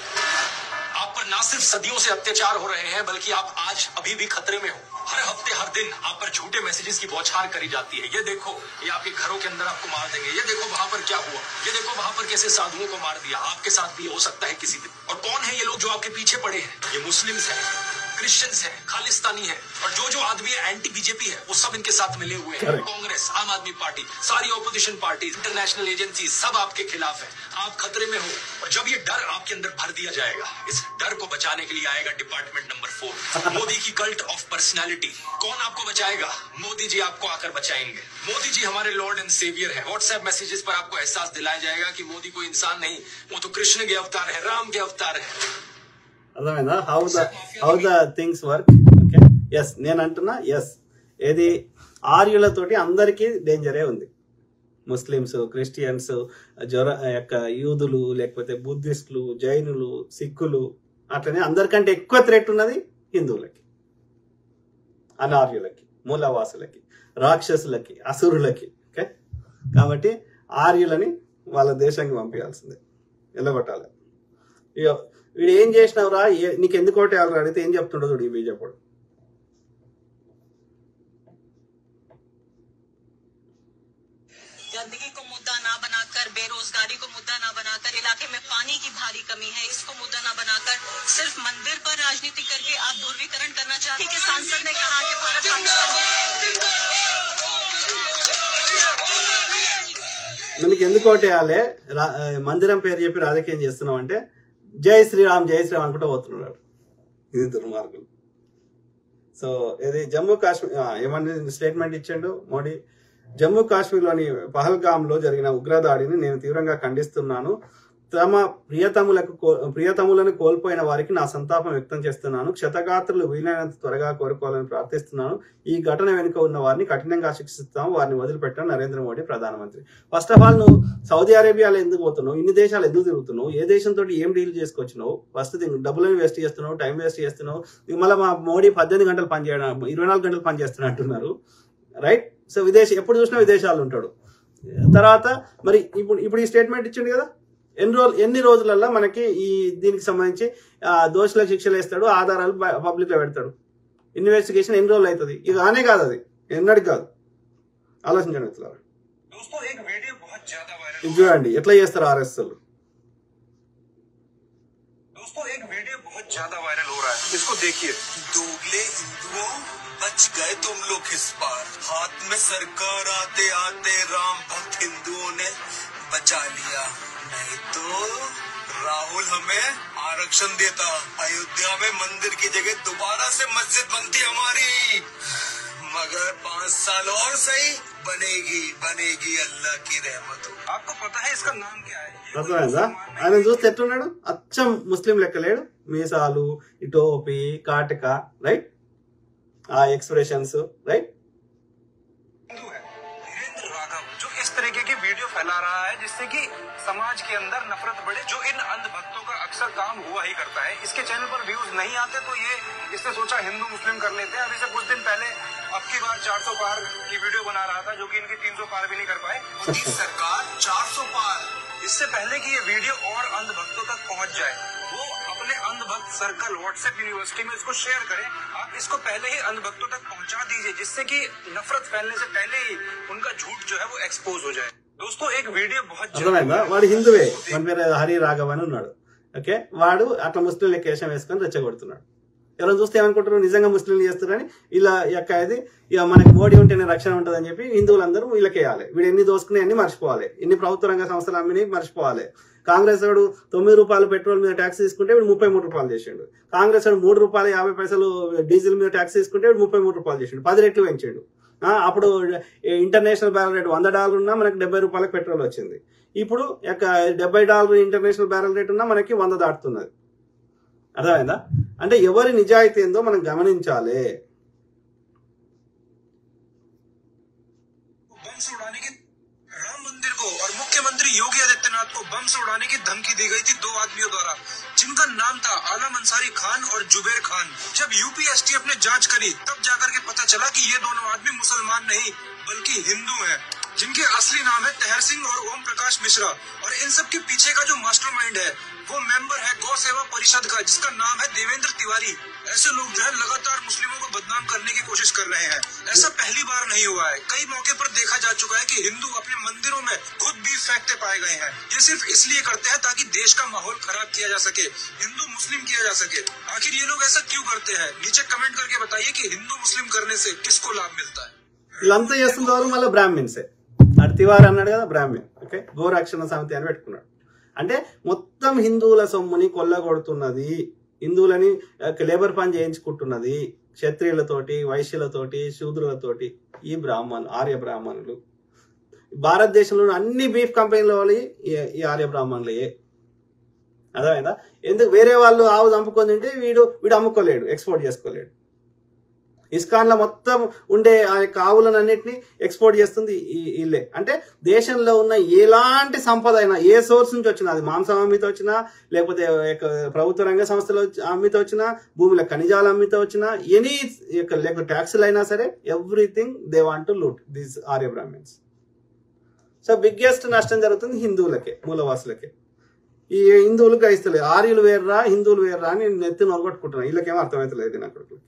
आप पर ना सिर्फ सदियों से अत्याचार हो रहे हैं बल्कि आप आज अभी भी खतरे में हो। हर हफ्ते हर दिन आप पर झूठे मैसेजेस की बौछार करी जाती है। ये देखो ये आपके घरों के अंदर आपको मार देंगे, ये देखो वहां पर क्या हुआ, ये देखो वहां पर कैसे साधुओं को मार दिया, आपके साथ भी हो सकता है किसी दिन। और कौन है ये लोग जो आपके पीछे पड़े हैं? ये मुस्लिम्स हैं, क्रिश्चियंस है, खालिस्तानी है और जो आदमी एंटी बीजेपी है वो सब इनके साथ मिले हुए हैं। कांग्रेस, आम आदमी पार्टी, सारी ऑपोजिशन पार्टी, इंटरनेशनल एजेंसी सब आपके खिलाफ है। आप खतरे में हो और जब ये डर आपके अंदर भर दिया जाएगा, इस डर को बचाने के लिए आएगा डिपार्टमेंट नंबर 4 मोदी की कल्ट ऑफ पर्सनैलिटी। कौन आपको बचाएगा? मोदी जी आपको आकर बचाएंगे। मोदी जी हमारे लॉर्ड एंड सेवियर है। व्हाट्सएप मैसेजेस पर आपको एहसास दिलाया जाएगा कि मोदी कोई इंसान नहीं, वो तो कृष्ण के अवतार है, राम के अवतार है। అర్థమైందా how the things work? Okay, yes నేను అంటున్నా, ఎస్ ఏది ఆర్యులతోటి అందరికీ డేంజరే ఉంది. ముస్లిమ్స్, క్రిస్టియన్స్, యూదులు, లేకపోతే బుద్ధిస్టులు, జైనులు, సిక్కులు, అట్లనే అందరికంటే ఎక్కువ థ్రెట్ ఉన్నది హిందువులకి, అనార్యులకి, మూలవాసులకి, రాక్షసులకి, అసురులకి. ఓకే, కాబట్టి ఆర్యులని వాళ్ళ దేశానికి పంపించాల్సిందే, వెళ్ళగొట్టాలి. వీడు ఏం చేసినావురా, నీకు ఎందుకు ఓటేయాలి అడిగితే ఏం చెప్తుండదు చూడు ఈ బీజేపీ. गंदगी को मुद्दा ना बनाकर, बेरोजगारी को मुद्दा ना बनाकर, इलाके में पानी की भारी कमी है इसको मुद्दा ना बनाकर सिर्फ मंदिर पर राजनीति करके आप ध्रुवीकरण करना चाहते हैं। सांसद ने कहा कि भारत మనకి ఎందుకు ఓటేయాలి, మందిరం పేరు చెప్పి రాజకీయం చేస్తున్నాం అంటే జై శ్రీరామ్ జై శ్రీరామ్ అనుకుంటూ పోతున్నాడు. ఇది దుర్మార్గులు. సో ఇది జమ్మూ కాశ్మీర్ ఏమని స్టేట్మెంట్ ఇచ్చాడు మోడీ, జమ్మూ కాశ్మీర్లోని పహల్గామ్లో జరిగిన ఉగ్రదాడిని నేను తీవ్రంగా ఖండిస్తున్నాను. తమ ప్రియతములను కోల్పోయిన వారికి నా సంతాపం వ్యక్తం చేస్తున్నాను. క్షతగాత్రులు వీలైనంత త్వరగా కోరుకోవాలని ప్రార్థిస్తున్నాను. ఈ ఘటన వెనుక ఉన్న వారిని కఠినంగా శిక్షిస్తాము, వారిని వదిలిపెట్టాను నరేంద్ర మోడీ ప్రధానమంత్రి. ఫస్ట్ ఆఫ్ ఆల్ నువ్వు సౌదీ అరేబియాలో ఎందుకు పోతున్నావు, ఇన్ని దేశాలు ఎందుకు తిరుగుతున్నావు, ఏ దేశంతో ఏం డీల్ చేసుకొచ్చినావు, ఫస్ట్ థింగ్ డబ్బులను వేస్ట్ చేస్తున్నావు, టైం వేస్ట్ చేస్తున్నావు. మళ్ళీ మా మోడీ 18 గంటలు పనిచేయడం 24 గంటలు పనిచేస్తున్నా అంటున్నారు, రైట్? సో ఎప్పుడు చూసినా విదేశాలు ఉంటాడు. తర్వాత మరి ఇప్పుడు ఈ స్టేట్మెంట్ ఇచ్చిండు కదా, ఎన్ని రోజులలో మనకి ఈ దీనికి సంబంధించి దోషులకు శిక్షలు వేస్తాడు, ఆధారాలు పబ్లిక్ లో పెడతాడు, ఇన్వెస్టిగేషన్ ఎన్ని రోజులు అవుతుంది? ఇక ఆనే కాదు, అది ఎన్నడికి కాదు. ఆలోచించండి మిత్రులారా. ఇది చూడండి ఎట్లా చేస్తారు ఆర్ఎస్ఎల్. दोस्तों एक वीडियो बहुत ज्यादा वायरल हो रहा है, इसको देखिए। दोगले हिंदुओं बच गए तुम लोग इस बार, हाथ में सरकार आते आते राम भक्त हिंदुओं ने बचा लिया, नहीं तो राहुल हमें आरक्षण देता, अयोध्या में मंदिर की जगह दोबारा से मस्जिद बनती हमारी, मगर 5 साल और सही बनेगी अल्लाह की रहमत। आपको पता है इसका नाम क्या है? అర్థమైందా? ఆయన చూస్తే ఎట్లున్నాడు, అచ్చం ముస్లిం లెక్క లేడు, మీసాలు, ఈ టోపీ, కాటక, రైట్, ఆ ఎక్స్ప్రెషన్స్, రైట్. जो इस तरीके की वीडियो फैला रहा है जिससे कि समाज के अंदर नफरत बढ़े, जो इन अंधभक्तों का अक्सर काम हुआ ही करता है। इसके चैनल पर व्यूज नहीं आते तो ये इसने सोचा हिंदू मुस्लिम कर लेते हैं। अभी से कुछ दिन पहले अब की बार 400 पार की वीडियो बना रहा था, जो कि इनकी 300 पार भी नहीं कर पाए। मोदी सरकार 400 पार, इससे पहले कि ये वीडियो और अंधभक्तों तक पहुंच जाए, वो अपने अंधभक्त सर्कल व्हाट्सएप यूनिवर्सिटी में इसको शेयर करें। आप इसको पहले ही अंधभक्तों तक पहुंचा दीजिए, जिससे कि नफरत फैलने से पहले ही उनका झूठ जो है वो एक्सपोज हो जाए। दोस्तों एक वीडियो बहुत అర్థమైందా? వాడు హిందువే, మన పేరు హరి రాఘవ్ అని ఉన్నాడు. ఓకే, వాడు అట్లా ముస్లిం లెక్క వేషం వేసుకొని రెచ్చగొడుతున్నాడు. ఎవరైనా చూస్తే ఏమనుకుంటారు, నిజంగా ముస్లింలు చేస్తారని. ఇలా ఇది ఇక మనకి మోడీ ఉంటేనే రక్షణ ఉంటుందని చెప్పి హిందువులందరూ వీళ్ళకేయాలి. వీడు ఎన్ని దోసుకుని అన్ని మర్చిపోవాలి, ఎన్ని ప్రభుత్వ రంగ సంస్థలు అమ్మిని మర్చిపోవాలి. కాంగ్రెస్ వాడు 9 రూపాయలు పెట్రోల్ మీద ట్యాక్స్ తీసుకుంటే వీడు 33 రూపాయలు చేసిండు. కాంగ్రెస్ వాడు 3 రూపాయలు 50 పైసలు డీజిల్ మీద ట్యాక్స్ తీసుకుంటే వీడు 33 రూపాయలు చేసిండు. 10 రెట్లు పెంచాడు. అప్పుడు ఇంటర్నేషనల్ బ్యారెల్ రేట్ $100 ఉన్నా మనకి 70 రూపాయలకు పెట్రోల్ వచ్చింది. ఇప్పుడు $70 ఇంటర్నేషనల్ బ్యారెల్ రేట్ ఉన్నా మనకి 100 దాటుతున్నది. అర్థమైందా? అంటే ఎవరి నిజాయితీ ఏందో మనం గమనించాలి. राम मंदिर को और मुख्यमंत्री योगी आदित्यनाथ को बम से उड़ाने की धमकी दी गई थी 2 आदमियों द्वारा, जिनका नाम था आलम अंसारी खान और जुबैर खान। जब यूपी एसटीएफ ने जांच करी तब जाकर के पता चला कि ये दोनों आदमी मुसलमान नहीं बल्कि हिंदू हैं, जिनके असली नाम है तहर सिंह और ओम प्रकाश मिश्रा। और इन सब के पीछे का जो मास्टरमाइंड है वो मेंबर है गौ सेवा परिषद का, जिसका नाम है देवेंद्र तिवारी। ऐसे लोग जो है लगातार मुस्लिमों को बदनाम करने की कोशिश कर रहे हैं। ऐसा पहली बार नहीं हुआ है, कई मौके पर देखा जा चुका है कि हिंदू अपने मंदिरों में खुद बीफ फेंकते पाए गए हैं। ये सिर्फ इसलिए करते हैं ताकि देश का माहौल खराब किया जा सके, हिंदू मुस्लिम किया जा सके। आखिर ये लोग ऐसा क्यों करते हैं? नीचे कमेंट करके बताइए कि हिंदू मुस्लिम करने से किसको लाभ मिलता है। వీళ్ళంతా చేస్తున్నారు మళ్ళీ బ్రాహ్మిన్సే. అటు తివారి అన్నాడు కదా, బ్రాహ్మణ్. ఓకే, గోరక్షణ సమితి అని పెట్టుకున్నాడు. అంటే మొత్తం హిందువుల సొమ్ముని కొల్లగొడుతున్నది, హిందువులని లేబర్ పని చేయించుకుంటున్నది, క్షత్రియులతోటి, వైశ్యులతోటి, శూద్రులతోటి ఈ ఆర్య బ్రాహ్మణులు. భారతదేశంలో అన్ని బీఫ్ కంపెనీల వాళ్ళు ఈ ఆర్య బ్రాహ్మణులే. అర్థమైందా? ఎందుకు వేరే వాళ్ళు ఆవు చంపుకొని తింటే వీడు అమ్ముకోలేడు, ఎక్స్పోర్ట్ చేసుకోలేడు. ఇస్కాన్ లో మొత్తం ఉండే ఆ యొక్క ఆవులన్నింటినీ ఎక్స్పోర్ట్ చేస్తుంది వీళ్ళే. అంటే దేశంలో ఉన్న ఎలాంటి సంపద అయినా ఏ సోర్స్ నుంచి వచ్చినా, అది మాంసం అమ్మితే వచ్చినా, లేకపోతే ప్రభుత్వ రంగ సంస్థలు అమ్మితే వచ్చినా, భూమిలో ఖనిజాలు అమ్మితే వచ్చినా, లేకపోతే ట్యాక్సులు అయినా సరే, everything they want to loot these Arya Brahmins. So biggest నష్టం జరుగుతుంది హిందువులకే, మూలవాసులకే. ఈ హిందువులు గ్రహిస్తలేదు, ఆర్యులు వేర్రా హిందువులు వేర్రా అని నెత్తి నొరగొట్టుకుంటున్నారు. వీళ్ళకేమో అర్థమవుతలేదు నా కొడుకు.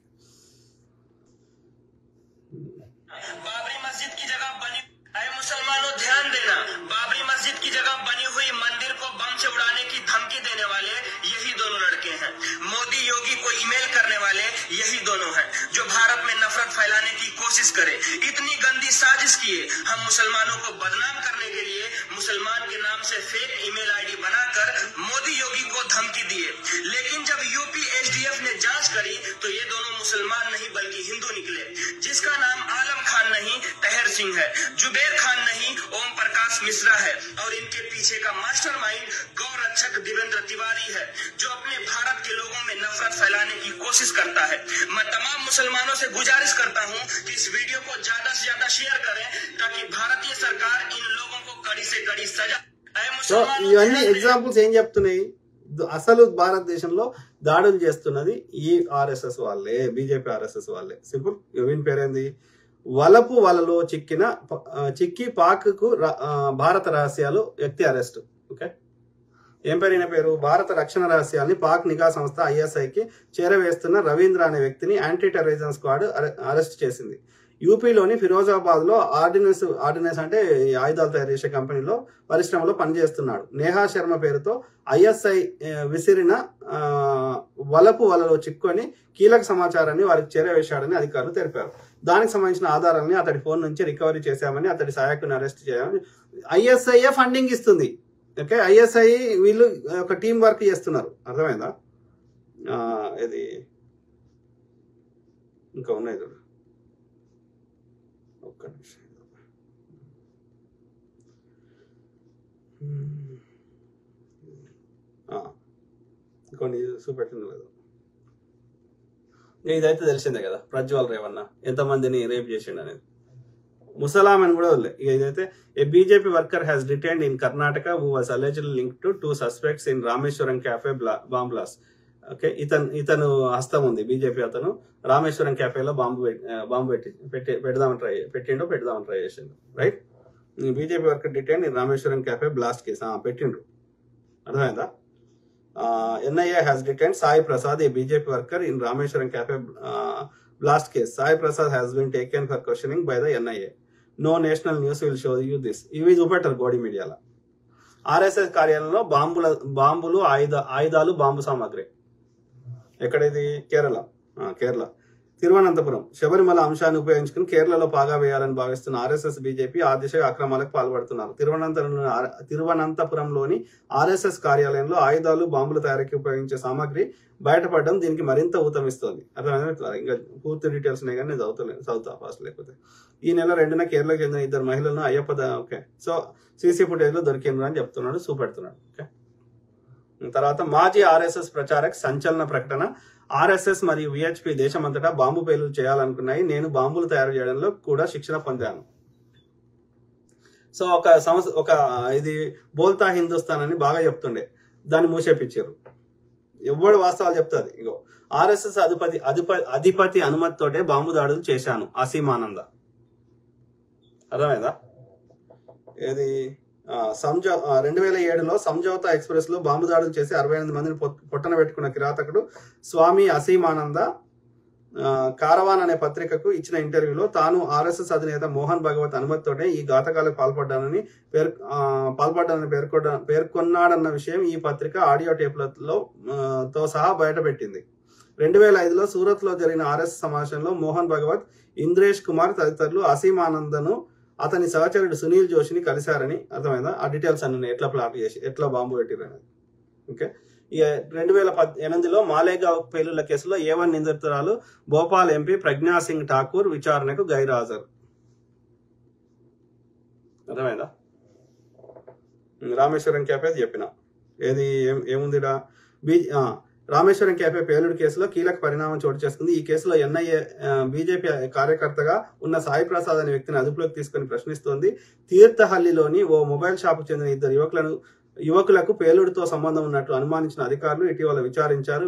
बाबरी मस्जिद की जगह बनी, अरे मुसलमानों ध्यान देना, बाबरी मस्जिद की जगह बनी हुई मंदिर को बम से उड़ाने की धमकी देने वाले यही दोनों लड़के हैं। मोदी योगी को ईमेल करने वाले यही दोनों हैं, जो भारत में नफरत फैलाने की कोशिश करे। इतनी गंदी साजिश किए हम मुसलमानों को बदनाम करने के लिए मुसलमान के नाम से फेक ईमेल आईडी बनाकर मोदी योगी को धमकी दिए। लेकिन जब यूपी एसडीएफ ने जांच करी तो ये दोनों मुसलमान नहीं बल्कि हिंदू निकले, जिसका नाम आलम खान नहीं तहर सिंह है, जुबैर खान नहीं ओम प्रकाश मिश्रा है, और इनके पीछे का मास्टरमाइंड गौ रक्षक देवेंद्र तिवारी है, जो अपने भारत के लोगों में नफरत फैलाने की कोशिश करता है। मैं तमाम मुसलमानों से गुजारिश करता हूं कि इस वीडियो को ज्यादा से ज्यादा शेयर करें ताकि भारतीय सरकार इन लोगों को कड़ी से कड़ी सजा। సో ఇవన్నీ ఎగ్జాంపుల్స్ ఏం చెప్తున్నాయి? అసలు భారతదేశంలో దాడులు చేస్తున్నది ఈ ఆర్ఎస్ఎస్ వాళ్ళే, బీజేపీ ఆర్ఎస్ఎస్ వాళ్ళే. సింపుల్. వీని పేరేంది? వలలో చిక్కి పాక్కు భారత రహస్యాలు వ్యక్తి అరెస్ట్. ఓకే, ఏం పేరు? భారత రక్షణ రహస్యాల్ని పాక్ నిఘా సంస్థ ఐఎస్ఐకి చేరవేస్తున్న రవీంద్ర అనే వ్యక్తిని యాంటీ టెర్రరిజం స్క్వాడ్ అరెస్ట్ చేసింది. యూపీలోని ఫిరోజాబాద్ లో ఆర్డినెన్స్ అంటే ఆయుధాలు తయారు చేసే కంపెనీలో పరిశ్రమలో పనిచేస్తున్నాడు. నేహా శర్మ పేరుతో ఐఎస్ఐ విసిరిన వలలో చిక్కుని కీలక సమాచారాన్ని వారికి చేరవేశాడని అధికారులు తెలిపారు. దానికి సంబంధించిన ఆధారాలని అతడి ఫోన్ నుంచి రికవరీ చేశామని, అతడి సహాయకుని అరెస్ట్ చేయాలని. ఐఎస్ఐఏ ఫండింగ్ ఇస్తుంది. ఓకే, ఐఎస్ఐ వీళ్ళు ఒక టీం వర్క్ చేస్తున్నారు. అర్థమైందా? ఇది ఇంకా ఉన్నాయి చూడు. ఒక్క నిమిషం. కొన్ని చూపెట్టింది లేదు. ఇదైతే తెలిసిందే కదా, ప్రజ్వల్ రేవన్న ఎంతమందిని రేప్ చేసిండు అనేది. ముసలాం అని కూడా వదిలే. ఇదైతే a BJP worker has detained in Karnataka who was allegedly linked to 2 suspects in Rameshwaram cafe bomb blast. Okay, ఇతను హస్తం ఉంది. బీజేపీ అతను రామేశ్వరం క్యాఫేలో బాంబు పెడదామని ట్రై చేసిండు. Right, BJP worker detain in Rameshwaram cafe blast case పెట్టిండ్రు. అర్థమైందా? NIA has detained Sai Prasad, a BJP worker in Rameshwaram Cafe blast case. Sai Prasad has been taken for questioning by the NIA. No national news will show you this. ఇవి చూపెట్టారు గోడి మీడియాలో. RSS కార్యాలయంలో బాంబులు, ఆయుధాలు, bomb సామాగ్రి. ఎక్కడిది? కేరళ. కేరళ తిరువనంతపురం శబరిమల అంశాన్ని ఉపయోగించుకుని కేరళలో పాగా వేయాలని భావిస్తున్న ఆర్ఎస్ఎస్ బీజేపీ ఆ దిశగా అక్రమాలకు పాల్పడుతున్నారు. తిరువనంతపురంలోని ఆర్ఎస్ఎస్ కార్యాలయంలో ఆయుధాలు బాంబుల తయారీకి ఉపయోగించే సామాగ్రి బయటపడడం దీనికి మరింత ఊతమిస్తోంది. అర్థమైనా? ఇంకా పూర్తి డీటెయిల్స్ ఉన్నాయి కానీ నేను చదువుతా ఫాస్ట్. లేకపోతే ఈ నెల 2న కేరళకు చెందిన 2 మహిళలను ఓకే సో సీసీ ఫుటేజ్ లో దొరికిండ్రు అని చెప్తున్నాడు, చూపెడుతున్నాడు. ఓకే, తర్వాత మాజీ ఆర్ఎస్ఎస్ ప్రచారక్ సంచలన ప్రకటన. ఆర్ఎస్ఎస్ మరియు విహెచ్పి దేశమంతటా బాంబు పేలులు చేయాలనుకున్నాయి. నేను బాంబులు తయారు చేయడంలో కూడా శిక్షణ పొందాను. సో ఒక ఇది బోల్తా హిందుస్థాన్ అని బాగా చెప్తుండే, దాన్ని మూసేపించారు. ఎవడు వాస్తవాలు చెప్తుంది. ఇగో ఆర్ఎస్ఎస్ అధిపతి అనుమతితోటే బాంబు దాడులు చేశాను అసీమానంద. అర్థమైందా? ఇది 2007లో సంజౌతా ఎక్స్ప్రెస్ లో బాంబు దాడులు చేసి 68 మందిని పొట్టన పెట్టుకున్న కిరాతకుడు స్వామి అసీమానంద కారవాన్ అనే పత్రికకు ఇచ్చిన ఇంటర్వ్యూలో తాను ఆర్ఎస్ఎస్ అధినేత మోహన్ భగవత్ అనుమతితోటే ఈ ఘాతకాలకు పాల్పడ్డానని పేర్కొన్నాడన్న విషయం ఈ పత్రిక ఆడియో టేప్లతో సహా బయటపెట్టింది. 2005లో సూరత్ లో జరిగిన ఆర్ఎస్ఎస్ సమావేశంలో మోహన్ భగవత్, ఇంద్రేష్ కుమార్ తదితరులు అసీమానందను అతని సహచరుడు సునీల్ జోషిని కలిశారని. అర్థమైందా? ఆ డీటెయిల్స్ అన్ని ఎట్లా ప్లాట్ చేసి ఎట్లా బాంబు పెట్టిరని. ఓకే, 2008లో మాలేగావ్ పేలుళ్ల కేసులో A1 నిందితురాలు భోపాల్ ఎంపీ ప్రజ్ఞా సింగ్ ఠాకూర్ విచారణకు గైర్హాజరు. అర్థమైందా? రామేశ్వరం క్యాఫే చెప్పిన ఏది ఏముందిరా రామేశ్వరం క్యాఫే పేలుడు కేసులో కీలక పరిణామం చోటు చేసుకుంది. ఈ కేసులో ఎన్ఐఏ బీజేపీ కార్యకర్తగా ఉన్న సాయి ప్రసాద్ అనే వ్యక్తిని అదుపులోకి తీసుకుని ప్రశ్నిస్తోంది. తీర్థహల్లిలోని ఓ మొబైల్ షాపుకు చెందిన 2 యువకులకు పేలుడుతో సంబంధం ఉన్నట్లు అనుమానించిన అధికారులు ఇటీవల విచారించారు.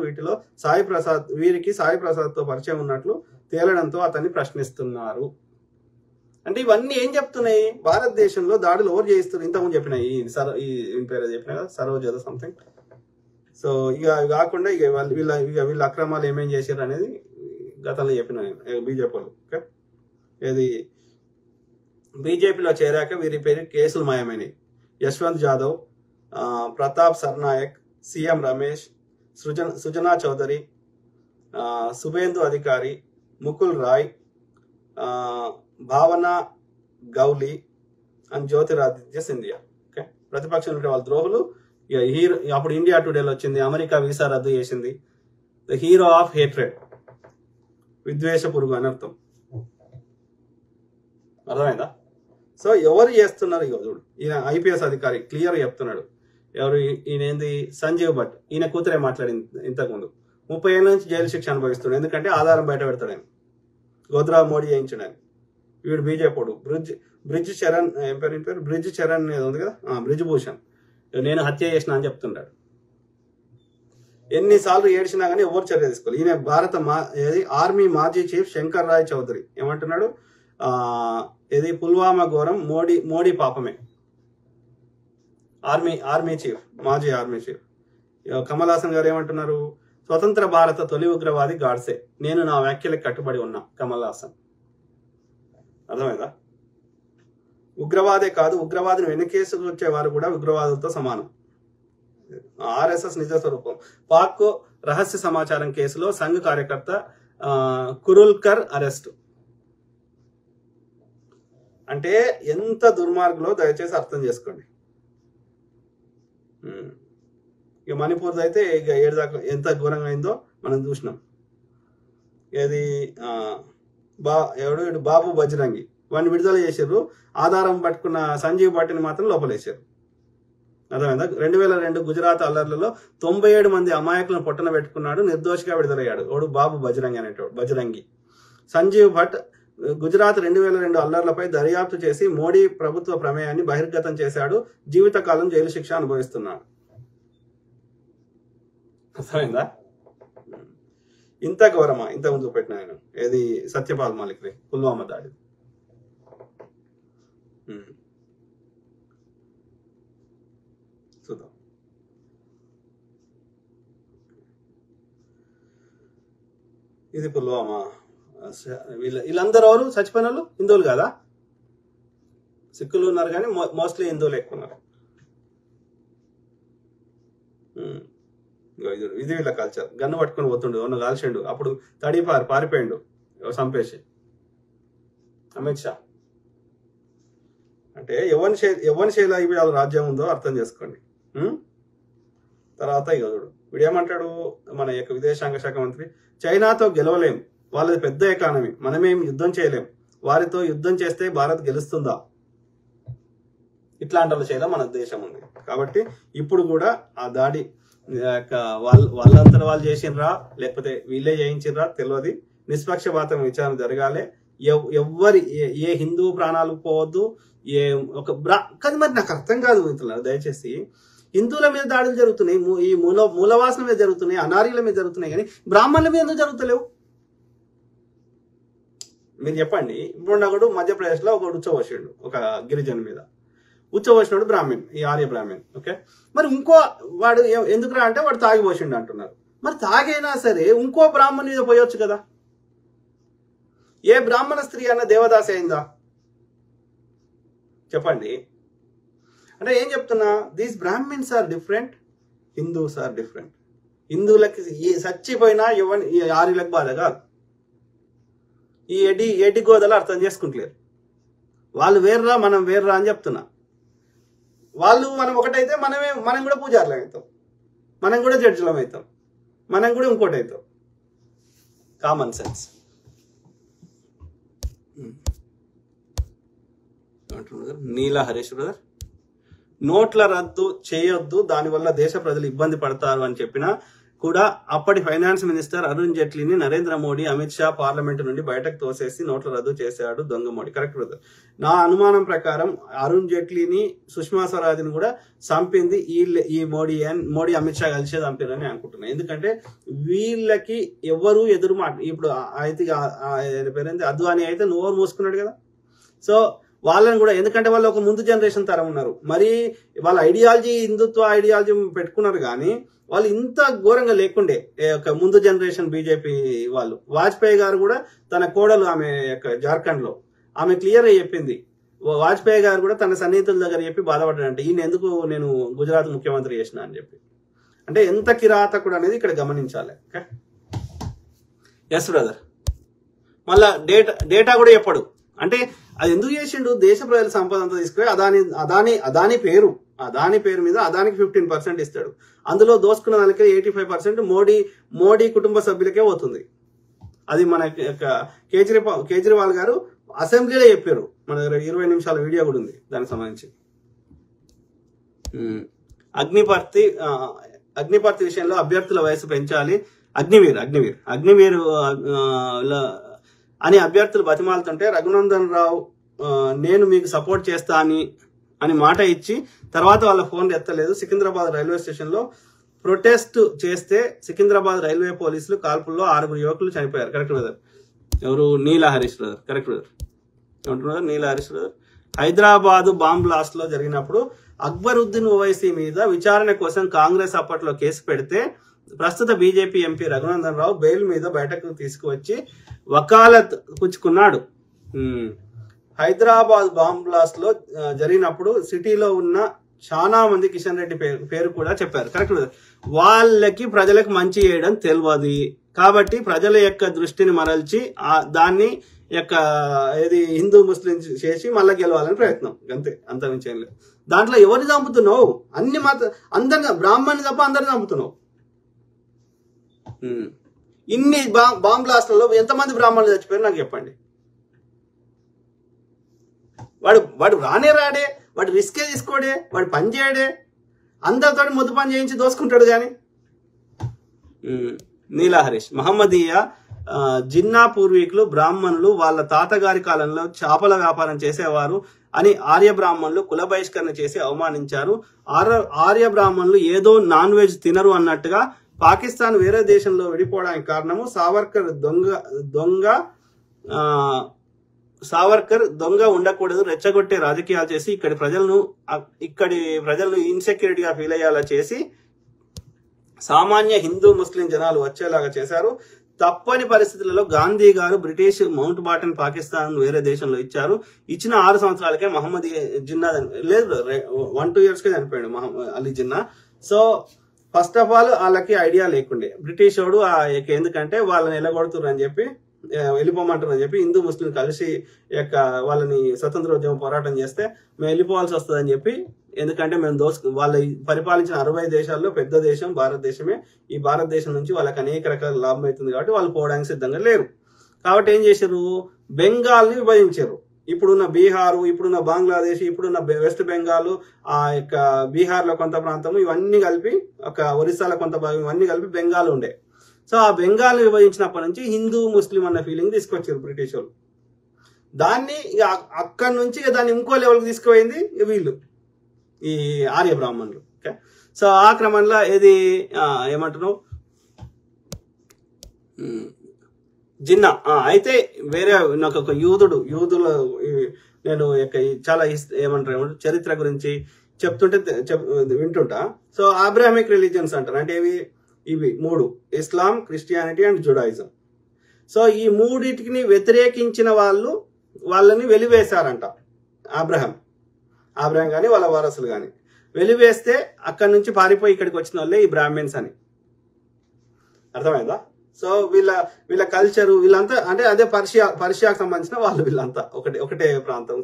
వీరికి సాయి ప్రసాద్ తో పరిచయం ఉన్నట్లు తేలడంతో అతన్ని ప్రశ్నిస్తున్నారు. అంటే ఇవన్నీ ఏం చెప్తున్నాయి? భారతదేశంలో దాడులు ఎవరు చేయిస్తున్నారు? ఇంతకుముందు చెప్పినాయి, ఈ పేరు చెప్పిన కదా, సరోజ్ ఏదో సంథింగ్. సో ఇక కాకుండా వీళ్ళ అక్రమాలు ఏమేం చేశారు అనేది గతంలో చెప్పిన బీజేపీలు. ఓకే, ఇది బీజేపీలో చేరాక వీరి పేరు కేసులు మాయమైనవి. యశ్వంత్ జాదవ్, ప్రతాప్ సర్నాయక్, సీఎం రమేష్, సుజనా చౌదరి, సుబేందు అధికారి, ముకుల్ రాయ్, భావన గౌలి అండ్ జ్యోతిరాదిత్య సింధియా. ఓకే, ప్రతిపక్షం ఉంటే వాళ్ళ ద్రోహులు. హీరో అప్పుడు ఇండియా టుడేలో వచ్చింది, అమెరికా వీసా రద్దు చేసింది. ద హీరో ఆఫ్ హేట్రెడ్, విద్వేష పురుగు అనర్థం. అర్థమైందా? సో ఎవరు చేస్తున్నారు? ఇక చూడు, ఈయన ఐపీఎస్ అధికారి క్లియర్ చెప్తున్నాడు. ఎవరు ఈయన? ఏంది? సంజీవ్ భట్. ఈయన కూతురే మాట్లాడింది ఇంతకుముందు. 30 ఏళ్ళ నుంచి జైలు శిక్ష అనుభవిస్తున్నాడు. ఎందుకంటే ఆధారం బయట పెడతాడు ఆయన. గోద్రా మోడీ చేయించాడు ఆయన. వీడు బీజేపీ బ్రిడ్జ్ చరణ్, ఏం పేరు? బ్రిడ్జ్ చరణ్ ఏదో ఉంది కదా, బ్రిడ్జ్ భూషణ్. నేను హత్య చేసిన అని చెప్తుంటాడు. ఎన్నిసార్లు ఏడ్చినా కానీ ఎవరు చర్య తీసుకోవాలి. ఈయన భారత ఆర్మీ మాజీ చీఫ్ శంకర్ రాయ్ చౌదరి ఏమంటున్నాడు? ఇది పుల్వామా ఘోరం, మోడీ పాపమే. ఆర్మీ చీఫ్, మాజీ ఆర్మీ చీఫ్ కమల్ హాసన్ గారు ఏమంటున్నారు? స్వతంత్ర భారత తొలి ఉగ్రవాది గాడ్సే, నేను నా వ్యాఖ్యలకు కట్టుబడి ఉన్నా. కమల్ హాసన్. అర్థమైందా? ఉగ్రవాదే కాదు, ఉగ్రవాదిని వెనుకేసుకొచ్చే వారు కూడా ఉగ్రవాదులతో సమానం. ఆర్ఎస్ఎస్ నిజ స్వరూపం. పాక్ రహస్య సమాచారం కేసులో సంఘ్ కార్యకర్త కురుల్కర్ అరెస్టు. అంటే ఎంత దుర్మార్గులో దయచేసి అర్థం చేసుకోండి. ఇక మణిపూర్ అయితే ఇక 7 దాకా ఎంత ఘోరంగా అయిందో మనం చూసినాం. ఏది ఎవడు బాబు బజరంగి, వాడిని విడుదల చేశారు. ఆధారం పట్టుకున్న సంజీవ్ భట్టిని మాత్రం లోపలేశారు. అర్థమైందా? 2002 గుజరాత్ అల్లర్లలో 97 మంది అమాయకులను పొట్టన పెట్టుకున్నాడు, నిర్దోషిగా విడుదలయ్యాడు. వాడు బాబు బజరంగి. సంజీవ్ భట్ గుజరాత్ 2002 అల్లర్లపై దర్యాప్తు చేసి మోడీ ప్రభుత్వ ప్రమేయాన్ని బహిర్గతం చేశాడు. జీవితకాలం జైలు శిక్ష అనుభవిస్తున్నాడు. అర్థమైందా? ఇంత ఘోరమా? ఇంత ముందు పెట్టిన ఆయన ఏది సత్యపాల్ మాలిక్ పుల్వామా దాడి. చూద్దాం. ఇది పుల్వామా. వీళ్ళందరూ ఎవరు చచ్చిపోయిన వాళ్ళు? హిందువులు కాదా? సిక్కులు ఉన్నారు కానీ మోస్ట్లీ హిందువులు ఎక్కువ ఉన్నారు. ఇది వీళ్ళ కల్చర్. గన్ను పట్టుకొని పోతుండు, ఉన్న కాల్చిండు, అప్పుడు పారిపోయిండు చంపేసి అమిత్ షా. అంటే ఎవరి శైలాభిప్రాయాలు రాజ్యం ఉందో అర్థం చేసుకోండి. తర్వాత ఇక చూడు వీడు ఏమంటాడు, మన యొక్క విదేశాంగ శాఖ మంత్రి, చైనాతో గెలవలేం, వాళ్ళది పెద్ద ఎకానమీ, మనమేం యుద్ధం చేయలేం, వారితో యుద్ధం చేస్తే భారత్ గెలుస్తుందా? ఇట్లాంటి శైలం మన దేశం ఉంది. కాబట్టి ఇప్పుడు కూడా ఆ దాడి వాళ్ళంతా వాళ్ళు చేసినరా లేకపోతే వీళ్ళే చేయించినరా తెలియదు. నిష్పక్షపాతం విచారణ జరగాలి. ఎవ్వరి ఏ హిందూ ప్రాణాలు పోవద్దు. కానీ మరి నాకు అర్థం కాదు మిత్రులారా, దయచేసి హిందువుల మీద దాడులు జరుగుతున్నాయి, ఈ మూలవాసన మీద జరుగుతున్నాయి, అనార్యుల మీద జరుగుతున్నాయి, కానీ బ్రాహ్మణుల మీద ఎందుకు జరుగుతలేవు? మీరు చెప్పండి. ఇప్పుడు నాకు మధ్యప్రదేశ్ లో ఒక ఉచ్చవోసిండు, ఒక గిరిజన మీద ఉచ్చవోసినాడు బ్రాహ్మణ్, ఈ ఆర్య బ్రాహ్మణ్. ఓకే, మరి ఇంకో వాడు ఎందుకురా అంటే వాడు తాగిపోసిండు అంటున్నారు. మరి తాగైనా సరే ఇంకో బ్రాహ్మణ్ మీద పోయొచ్చు కదా. ఏ బ్రాహ్మణ స్త్రీ అన్న దేవదాసి అయిందా చెప్పండి? అంటే ఏం చెప్తున్నా, these Brahmins are different, Hindus are different. హిందువులకి చచ్చిపోయినా ఈ ఆర్యులకు బాధ కాదు. ఈ ఎడి గోదలు అర్థం చేసుకుంటలేరు. వాళ్ళు వేర్రా మనం వేర్రా అని చెప్తున్నా. వాళ్ళు మనం ఒకటైతే మనం కూడా పూజారులం అవుతాం, మనం కూడా జడ్జిలం అవుతాం, మనం కూడా ఇంకోటి అవుతాం. Common sense. Neela Harish brother, నోట్ల రద్దు చేయొద్దు, దానివల్ల దేశ ప్రజలు ఇబ్బంది పడతారు అని చెప్పినా కూడా అప్పటి ఫైనాన్స్ మినిస్టర్ అరుణ్ జైట్లీని నరేంద్ర మోడీ, అమిత్ షా పార్లమెంటు నుండి బయటకు తోసేసి నోట్ల రద్దు చేశాడు దొంగ మోడీ. Correct brother. నా అనుమానం ప్రకారం అరుణ్ జైట్లీని, సుష్మా స్వరాజ్ని కూడా చంపింది ఈ మోడీ అమిత్ షా కలిసే చంపారని అనుకుంటున్నాను. ఎందుకంటే వీళ్ళకి ఎవరు ఎదురు మాట. ఇప్పుడు అయితే పేరేంటి అద్వానీ అయితే నోరు మూసుకున్నాడు కదా. సో వాళ్ళని కూడా, ఎందుకంటే వాళ్ళు ఒక ముందు జనరేషన్ తరం ఉన్నారు, మరి వాళ్ళ ఐడియాలజీ హిందుత్వ ఐడియాలజీ పెట్టుకున్నారు, కానీ వాళ్ళు ఇంత ఘోరంగా లేకుండే ఒక ముందు జనరేషన్ బీజేపీ వాళ్ళు. వాజ్పేయి గారు కూడా తన కోడలు ఆమె యొక్క జార్ఖండ్ లో ఆమె క్లియర్ గా చెప్పింది. వాజ్పేయి గారు కూడా తన సన్నిహితుల దగ్గర చెప్పి బాధపడ్డాడంటే ఈయన ఎందుకు నేను గుజరాత్ ముఖ్యమంత్రి చేసిన అని చెప్పి. అంటే ఎంత కిరాతకుడు అనేది ఇక్కడ గమనించాలి. Okay, yes brother. మళ్ళా డేటా కూడా చెప్పడు. అంటే అది ఎందుకు చేసిండు, దేశ ప్రజల సంపద అంతా తీసుకుపోయి అదాని పేరు మీద అదానికి 15% ఇస్తాడు. అందులో దోసుకున్న దానికి 85% మోడీ కుటుంబ సభ్యులకే పోతుంది. అది మన కేజ్రీవాల్ గారు అసెంబ్లీలో చెప్పారు. మన దగ్గర 20 నిమిషాల వీడియో కూడా ఉంది దానికి సంబంధించి. అగ్నిపర్తి విషయంలో అభ్యర్థుల వయసు పెంచాలి, అగ్నివీర్ అని అభ్యర్థులు బతిమాలుతుంటే రఘునందన్ రావు నేను మీకు సపోర్ట్ చేస్తా అని మాట ఇచ్చి తర్వాత వాళ్ళ ఫోన్ ఎత్తలేదు. సికింద్రాబాద్ రైల్వే స్టేషన్ లో ప్రొటెస్ట్ చేస్తే సికింద్రాబాద్ రైల్వే పోలీసులు కాల్పుల్లో 6 యువకులు చనిపోయారు. Correct brother. ఎవరు? Neela Harish brother. Correct brother. ఏమంటున్నారు? Neela Harish brother. Hyderabad bomb blast లో జరిగినప్పుడు అక్బరుద్దీన్ ఓవైసీ మీద విచారణ కోసం కాంగ్రెస్ అప్పట్లో కేసు పెడితే ప్రస్తుత BJP MP Raghunandan Rao bail మీద బయటకు తీసుకువచ్చి వకాలత్ పుచ్చుకున్నాడు. హైదరాబాద్ బాంబ్ బ్లాస్ట్ లో జరిగినప్పుడు సిటీలో ఉన్న చాలా మంది కిషన్ రెడ్డి పేరు కూడా చెప్పారు. కరెక్ట్. వాళ్ళకి ప్రజలకు మంచి చేయడం తెలియదు కాబట్టి ప్రజల యొక్క దృష్టిని మరల్చి దాన్ని యొక్క ఏది హిందూ ముస్లిం చేసి మళ్ళీ గెలవాలని ప్రయత్నం, అంతే, అంత మించి ఏం లేదు. దాంట్లో ఎవరిని చంపుతున్నావు? అన్ని అందరిని, బ్రాహ్మణ్ని తప్ప అందరిని చంపుతున్నావు. ఇన్ని బాంబ్ బ్లాస్ట్లలో ఎంతమంది బ్రాహ్మణులు చచ్చిపోయారు నాకు చెప్పండి. వాడు రాడే, వాడు రిస్కే తీసుకోడే, వాడు పని చేయడే, అందరితో మొద్దు పని చేయించి దోసుకుంటాడు. కానీ నీలా హరీష్, మహమ్మదీయ జిన్నా పూర్వీకులు బ్రాహ్మణులు వాళ్ళ తాతగారి కాలంలో చేపల వ్యాపారం చేసేవారు అని ఆర్య బ్రాహ్మణులు కుల బహిష్కరణ చేసి అవమానించారు. ఆర్య బ్రాహ్మణులు ఏదో నాన్ వెజ్ తినరు అన్నట్టుగా పాకిస్తాన్ వేరే దేశంలో విడిపోవడానికి కారణము సావర్కర్ దొంగ ఉండకూడదు, రెచ్చగొట్టే రాజకీయాలు చేసి ఇక్కడి ప్రజలను ఇన్సెక్యూరిటీగా ఫీల్ అయ్యేలా చేసి సామాన్య హిందూ ముస్లిం జనాలు వచ్చేలాగా చేశారు. తప్పని పరిస్థితులలో గాంధీ గారు బ్రిటిష్ మౌంట్ బాటన్ పాకిస్తాన్ వేరే దేశంలో ఇచ్చారు. ఇచ్చిన 6 సంవత్సరాలకే మహమ్మద్ జిన్నా లేదు, 1-2 yearsకే చనిపోయాడు Ali Jinnah. So first of all వాళ్ళకి ఐడియా లేకుండే. బ్రిటిష్ వాడు ఎందుకంటే వాళ్ళని ఎలగొడుతున్నారు అని చెప్పి వెళ్ళిపోమంటారు అని చెప్పి హిందూ ముస్లిం కలిసి వాళ్ళని స్వతంత్రోద్యమ పోరాటం చేస్తే మేము వెళ్ళిపోవాల్సి వస్తుంది అని చెప్పి, ఎందుకంటే మేము వాళ్ళ పరిపాలించిన 60 దేశాల్లో పెద్ద దేశం భారతదేశమే. ఈ భారతదేశం నుంచి వాళ్ళకి అనేక రకాల లాభం అవుతుంది కాబట్టి వాళ్ళు పోవడానికి సిద్ధంగా లేరు. కాబట్టి ఏం చేశారు, బెంగాల్ని విభజించారు. ఇప్పుడున్న బీహారు, ఇప్పుడున్న బంగ్లాదేశ్, ఇప్పుడున్న వెస్ట్ బెంగాల్, బీహార్లో కొంత ప్రాంతం, ఇవన్నీ కలిపి ఒరిస్సాలో కొంత భాగం, ఇవన్నీ కలిపి బెంగాల్ ఉండే. సో ఆ బెంగాల్ విభజించినప్పటి నుంచి హిందూ ముస్లిం అన్న ఫీలింగ్ తీసుకొచ్చారు బ్రిటిష్ వాళ్ళు. దాన్ని అక్కడి నుంచి దాన్ని ఇంకో లెవెల్కి తీసుకుపోయింది వీళ్ళు, ఈ ఆర్య బ్రాహ్మణులు. ఓకే, సో ఆ క్రమంలో ఇది ఏమంటున్నావు జిన్నా. అయితే వేరే నాకు ఒక యూదుల నేను చాలా ఏమంటారు చరిత్ర గురించి చెప్తుంటే వింటుంటా. సో అబ్రాహమిక్ రిలీజియన్స్ అంటారు, అంటే ఇవి 3: ఇస్లాం, క్రిస్టియానిటీ అండ్ జుడాయిజం. సో ఈ మూడింటిని వ్యతిరేకించిన వాళ్ళని వెలివేశారంట. అబ్రహం కానీ వాళ్ళ వారసులు కానీ వెలివేస్తే అక్కడి నుంచి పారిపోయి ఇక్కడికి వచ్చిన వాళ్ళే ఈ బ్రాహ్మిన్స్ అని. అర్థమైందా? సో వీళ్ళ కల్చరు వీళ్ళంతా అంటే అదే పర్షియాకు సంబంధించిన వాళ్ళు, వీళ్ళంతా ఒకటే ప్రాంతం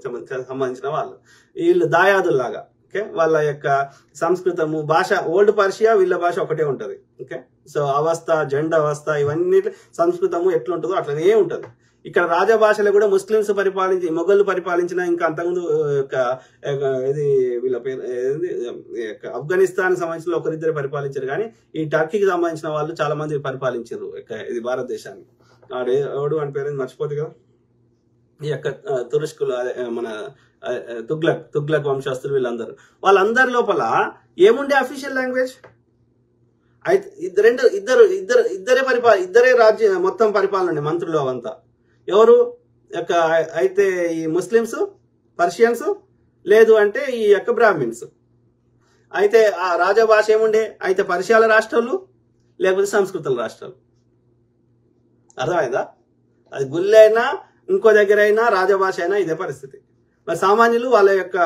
సంబంధించిన వాళ్ళు. వీళ్ళు దాయాదుల్లాగా. ఓకే, వాళ్ళ యొక్క సంస్కృతము భాష ఓల్డ్ పర్షియా, వీళ్ళ భాష ఒకటే ఉంటది. ఓకే, సో అవస్థ, జెండ అవస్థ, ఇవన్నీ సంస్కృతము ఎట్లుంటుందో అట్లనే ఉంటది. ఇక్కడ రాజభాషలో కూడా ముస్లింస్ మొఘళ్ళు పరిపాలించిన, ఇంకా అంతకుముందు ఇది వీళ్ళ పేరు ఆఫ్ఘనిస్తాన్ సంబంధించిన ఒకరిద్దరు పరిపాలించారు, కానీ ఈ టర్కీకి సంబంధించిన వాళ్ళు చాలా మంది పరిపాలించారు ఇది భారతదేశాన్ని. ఎవడు అని పేరు మర్చిపోతుంది కదా, ఈ యొక్క తురుష్కులు, మన తుగ్లక్ వంశస్థులు, వాళ్ళందరి లోపల ఏముండే అఫీషియల్ లాంగ్వేజ్? అయితే ఇద్దరే రాజ్యం మొత్తం పరిపాలన ఉండే, మంత్రులు అవంతా ఎవరు అయితే ఈ ముస్లిమ్స్, పర్షియన్స్, లేదు అంటే ఈ యొక్క బ్రాహ్మిన్స్. అయితే ఆ రాజభాష ఏముండే? అయితే పర్షియాల రాష్ట్రాలు లేకపోతే సంస్కృతుల రాష్ట్రాలు. అర్థమైందా? అది గుళ్ళు అయినా ఇంకో దగ్గర అయినా రాజభాష అయినా ఇదే పరిస్థితి. మరి సామాన్యులు వాళ్ళ యొక్క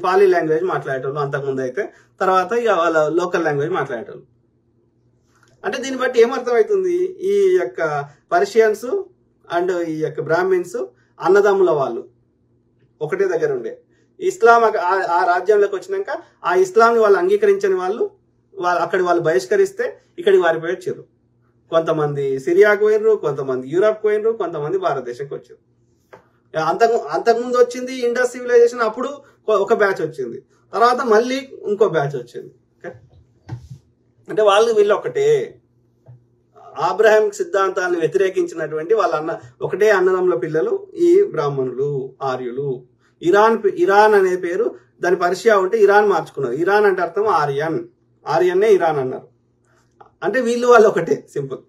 పాలీ లాంగ్వేజ్ మాట్లాడేటోళ్ళు అంతకుముందు, అయితే తర్వాత ఇక వాళ్ళ లోకల్ లాంగ్వేజ్ మాట్లాడేటోళ్ళు. అంటే దీన్ని బట్టి ఏమర్థమవుతుంది, ఈ యొక్క పర్షియన్స్ అండ్ ఈ యొక్క బ్రాహ్మిన్స్ అన్నదమ్ముల వాళ్ళు ఒకటే దగ్గర ఉండే. ఇస్లాం ఆ రాజ్యంలోకి వచ్చినాక ఆ ఇస్లాంని వాళ్ళు అంగీకరించని వాళ్ళు అక్కడి వాళ్ళు బహిష్కరిస్తే ఇక్కడికి వారిపోయి వచ్చారు. కొంతమంది సిరియాకు పోయినరు, కొంతమంది యూరప్ పోయినరు, కొంతమంది భారతదేశంకి వచ్చారు. అంతకుముందు వచ్చింది ఇండస్ సివిలైజేషన్, అప్పుడు ఒక బ్యాచ్ వచ్చింది, తర్వాత మళ్ళీ ఇంకో బ్యాచ్ వచ్చింది. అంటే వీళ్ళు ఒకటే. అబ్రహాం సిద్ధాంతాన్ని వ్యతిరేకించినటువంటి ఒకటే అన్నదమ్ముల పిల్లలు ఈ బ్రాహ్మణులు, ఆర్యులు. ఇరాన్ అనే పేరు, దాని పర్షియా ఉంటే ఇరాన్ మార్చుకున్నారు. ఇరాన్ అంటే అర్థం ఆర్యన్నే ఇరాన్ అన్నారు. అంటే వాళ్ళు ఒకటే, సింపుల్.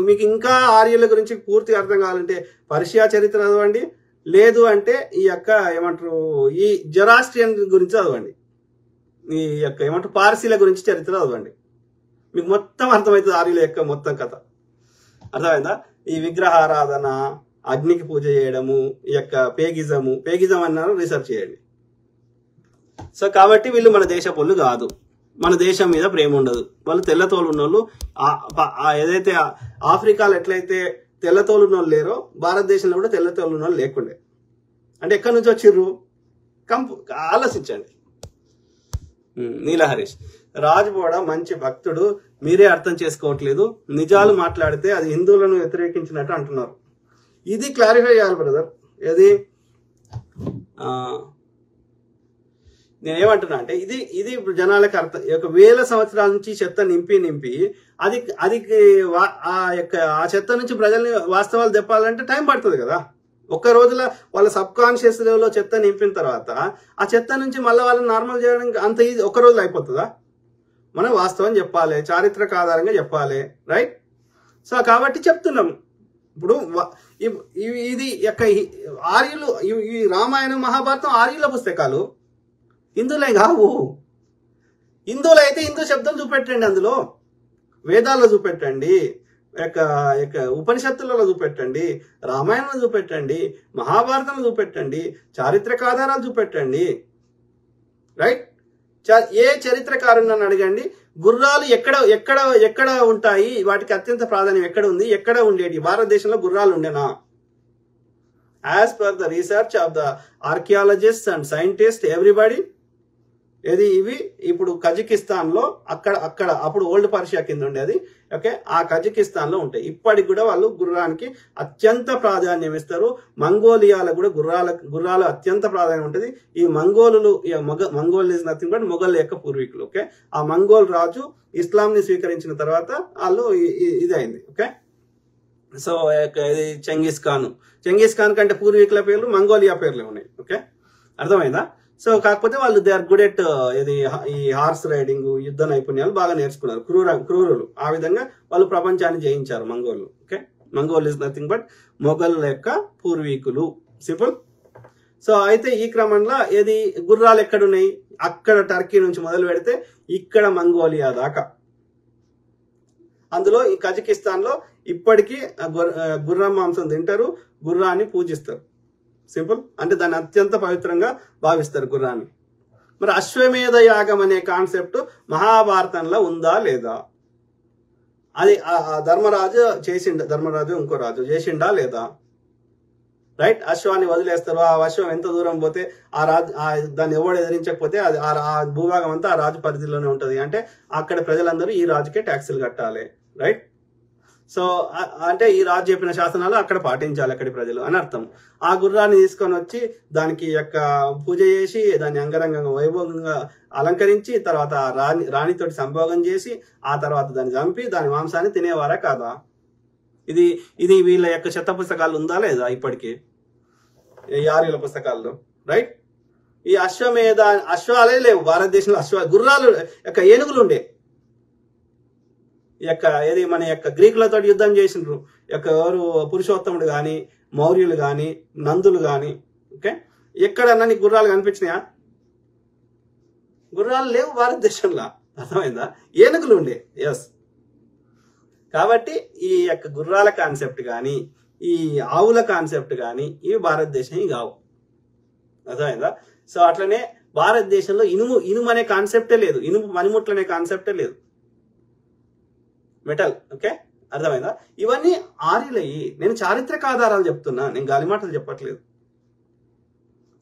మీకు ఇంకా ఆర్యుల గురించి పూర్తి అర్థం కావాలంటే పర్షియా చరిత్ర చదవండి, లేదు అంటే ఈ యొక్క ఏమంటారు ఈ జొరాస్ట్రియన్ గురించి చదవండి, ఈ యొక్క ఏమంటారు పార్సీల గురించి చరిత్ర చదవండి. మీకు మొత్తం అర్థమవుతుంది ఆర్యుల యొక్క మొత్తం కథ. అర్థమైందా? ఈ విగ్రహారాధన, అగ్నికి పూజ చేయడము, ఈ యొక్క పేగిజం అన్నారు, రీసెర్చ్ చేయండి. సో కాబట్టి వీళ్ళు మన దేశ పొల్లు కాదు, మన దేశం మీద ప్రేమ ఉండదు. వాళ్ళు తెల్లతోలు ఉన్నోళ్ళు. ఏదైతే ఆఫ్రికాలో ఎట్లయితే తెల్లతోలు ఉన్నోళ్ళు లేరో, భారతదేశంలో కూడా తెల్లతోలు ఉన్నోళ్ళు లేకుండే. అంటే ఎక్కడి నుంచి వచ్చిర్రు? ఆలోచించండి. నీల హరీష్, రాజ్బోడా మంచి భక్తుడు, మీరే అర్థం చేసుకోవట్లేదు, నిజాలు మాట్లాడితే అది హిందువులను వ్యతిరేకించినట్టు అంటున్నారు. ఇది క్లారిఫై చేయాలి బ్రదర్. ఏది నేనేమంటున్నా అంటే ఇది జనాలకు అర్థం. వేల సంవత్సరాల నుంచి చెత్త నింపి అది ఆ చెత్త నుంచి ప్రజల్ని వాస్తవాలు తెప్పాలంటే టైం పడుతుంది కదా. ఒక్క రోజులో వాళ్ళ సబ్ కాన్షియస్ లెవెల్లో చెత్త నింపిన తర్వాత ఆ చెత్త నుంచి మళ్ళీ వాళ్ళని నార్మల్ చేయడానికి అంత ఈజీ ఒక్క రోజులో అయిపోతుందా? మనం వాస్తవం చెప్పాలి, చారిత్రక ఆధారంగా చెప్పాలి, రైట్? సో కాబట్టి చెప్తున్నాం. ఇప్పుడు ఇది యొక్క ఆర్యులు, ఈ రామాయణం, మహాభారతం ఆర్యుల పుస్తకాలు, హిందువులే కావు. హిందువులు అయితే హిందూ శబ్దం చూపెట్టండి, అందులో వేదాల్లో చూపెట్టండి, ఉపనిషత్తులలో చూపెట్టండి, రామాయణంలో చూపెట్టండి, మహాభారతంలో చూపెట్టండి, చారిత్రక ఆధారాలు చూపెట్టండి, రైట్? ఏ చరిత్రకారుని అడగండి, గుర్రాలు ఎక్కడ ఉంటాయి, వాటికి అత్యంత ప్రాధాన్యం ఎక్కడ ఉంది, ఎక్కడ ఉండేటి? భారతదేశంలో గుర్రాలు ఉండేనా? As per the research of the archaeologist and scientist everybody, ఇవి ఇప్పుడు కజకిస్తాన్ లో అక్కడ అప్పుడు ఓల్డ్ పర్షియా కింద ఉండేది. ఓకే, ఆ కజకిస్తాన్ లో ఉంటాయి. ఇప్పటికి కూడా వాళ్ళు గుర్రానికి అత్యంత ప్రాధాన్యం ఇస్తారు. మంగోలియాలో కూడా గుర్రాలు అత్యంత ప్రాధాన్యం ఉంటుంది. ఈ Mongol is nothing but Mughal యొక్క పూర్వీకులు. ఓకే, ఆ మంగోల్ రాజు ఇస్లాం ని స్వీకరించిన తర్వాత వాళ్ళు ఇది అయింది. ఓకే, సో ఇది చెంగిస్ ఖాన్ కంటే పూర్వీకుల పేర్లు మంగోలియా పేర్లే ఉన్నాయి. ఓకే, అర్థమైందా? సో కాకపోతే వాళ్ళు దే ఆర్ గుడ్ ఎట్ ఈ హార్స్ రైడింగ్, యుద్ధ నైపుణ్యాలు బాగా నేర్చుకున్నారు. క్రూరులు. ఆ విధంగా వాళ్ళు ప్రపంచాన్ని జయించారు మంగోళ్ళు. Okay, Mongol is nothing but Mughal యొక్క పూర్వీకులు. సింపుల్. సో అయితే ఈ క్రమంలో గుర్రాలు ఎక్కడున్నాయి? అక్కడ టర్కీ నుంచి మొదలు పెడితే ఇక్కడ మంగోలియా దాకా. అందులో ఈ కజకిస్తాన్ లో ఇప్పటికీ గుర్రం మాంసం తింటారు, గుర్రాన్ని పూజిస్తారు. సింపుల్. అంటే దాన్ని అత్యంత పవిత్రంగా భావిస్తారు గుర్రాన్ని. మరి అశ్వమేధ యాగం అనే కాన్సెప్ట్ మహాభారతంలో ఉందా లేదా? అది ధర్మరాజు ఇంకో రాజు చేసిండా లేదా? రైట్, అశ్వాన్ని వదిలేస్తారు. ఆ అశ్వం ఎంత దూరం పోతే దాన్ని ఎవడు ఎదిరించకపోతే ఆ భూభాగం అంతా ఆ రాజు పరిధిలోనే ఉంటది. అంటే అక్కడ ప్రజలందరూ ఈ రాజుకే ట్యాక్సులు కట్టాలి. రైట్. సో అంటే ఈ రాజు చెప్పిన శాసనాలు అక్కడ పాటించాలి అక్కడి ప్రజలు అని అర్థం. ఆ గుర్రాన్ని తీసుకొని వచ్చి దానికి యొక్క పూజ చేసి దాన్ని అంగరంగంగా వైభవంగా అలంకరించి తర్వాత రాణితోటి సంభోగం చేసి ఆ తర్వాత దాన్ని చంపి దాని మాంసాన్ని తినేవారా కాదా? ఇది వీళ్ళ యొక్క చెత్త పుస్తకాలు ఉందా లేదా ఇప్పటికీ ఈ ఆర్యుల పుస్తకాల్లో? రైట్. ఈ అశ్వాలే లేవు భారతదేశంలో. గుర్రాలు యొక్క ఏనుగులు ఉండే. మన యొక్క గ్రీకులతో యుద్ధం చేసిండ్రు. ఎవరు పురుషోత్తముడు గాని, మౌర్యులు గాని, నందులు గాని. ఓకే, ఎక్కడన్నా నీకు గుర్రాలు కనిపించినాయా? గుర్రాలు లేవు భారతదేశంలో. అర్థమైందా? ఏనుగులు ఉండే. ఎస్. కాబట్టి ఈ యొక్క గుర్రాల కాన్సెప్ట్ కానీ ఈ ఆవుల కాన్సెప్ట్ కానీ ఇవి భారతదేశం కావు. అర్థమైందా? సో అట్లనే భారతదేశంలో ఇనుము అనే కాన్సెప్టే లేదు. ఇనుము పనిముట్లు అనే కాన్సెప్టే లేదు. మెటల్. ఓకే, అర్థమైందా? ఇవన్నీ ఆర్యులయ్యి. నేను చారిత్రక ఆధారాలు చెప్తున్నా, నేను గాలి మాటలు చెప్పట్లేదు.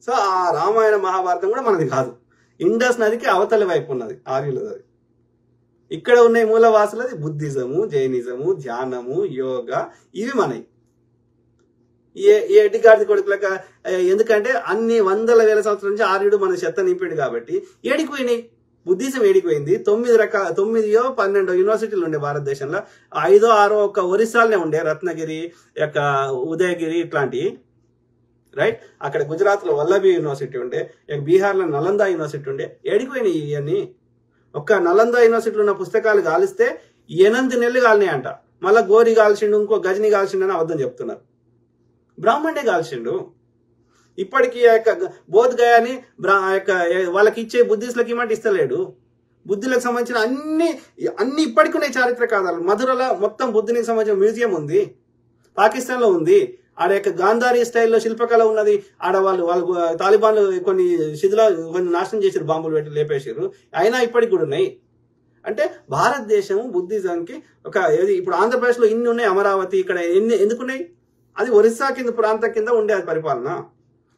సో ఆ రామాయణ మహాభారతం కూడా మనది కాదు. ఇండస్ నదికి అవతలి వైపు ఉన్నది ఆర్యులది. ఇక్కడ ఉన్న మూలవాసులది బుద్ధిజము, జైనిజము, ధ్యానము, యోగా, ఇవి మనవి. ఎడ్డిగాడిది కొడుకులక. ఎందుకంటే అన్ని వందల వేల సంవత్సరాల నుంచి ఆర్యుడు మన చెత్త నింపాడు కాబట్టి ఏడికిపోయినాయి. బుద్ధిజం ఏడిపోయింది. 9-12 యూనివర్సిటీలు ఉండే భారతదేశంలో. 5-6 ఒక ఒరిస్సాలనే ఉండే, రత్నగిరి యొక్క ఉదయగిరి ఇట్లాంటివి. రైట్. అక్కడ గుజరాత్ లో వల్లభి యూనివర్సిటీ ఉండే, బీహార్ లో నలంద యూనివర్సిటీ ఉండే. ఏడిపోయినాయి ఇవన్నీ. ఒక్క నలంద యూనివర్సిటీలో ఉన్న పుస్తకాలు కాలిస్తే 8 నెలలు కాలినాయంట. మళ్ళా గోరి కాల్చిండు, ఇంకో గజని కాల్చిండు అని అబద్ధం చెప్తున్నారు. బ్రాహ్మణే కాల్చిండు. ఇప్పటికీ ఆ యొక్క బోధ్ గయాని వాళ్ళకి ఇచ్చే బుద్ధిస్టులకి ఇమ్మంటే ఇస్తలేడు. బుద్ధులకు సంబంధించిన అన్ని ఇప్పటికి ఉన్నాయి చారిత్రక ఆధారాలు. మధురలో మొత్తం బుద్ధునికి సంబంధించిన మ్యూజియం ఉంది. పాకిస్తాన్ లో ఉంది. ఆడ యొక్క గాంధారీ స్టైల్లో శిల్పకళ ఉన్నది. ఆడ వాళ్ళు తాలిబాన్లు కొన్ని నాశనం చేశారు, బాంబులు పెట్టి లేపేసారు. అయినా ఇప్పటికి కూడా ఉన్నాయి. అంటే భారతదేశం బుద్ధిజంకి ఇప్పుడు ఆంధ్రప్రదేశ్ లో ఇన్ని ఉన్నాయి. అమరావతి ఇక్కడ ఎందుకున్నాయి? అది ఒరిస్సా కింద ప్రాంతం కింద ఉండే అది పరిపాలన.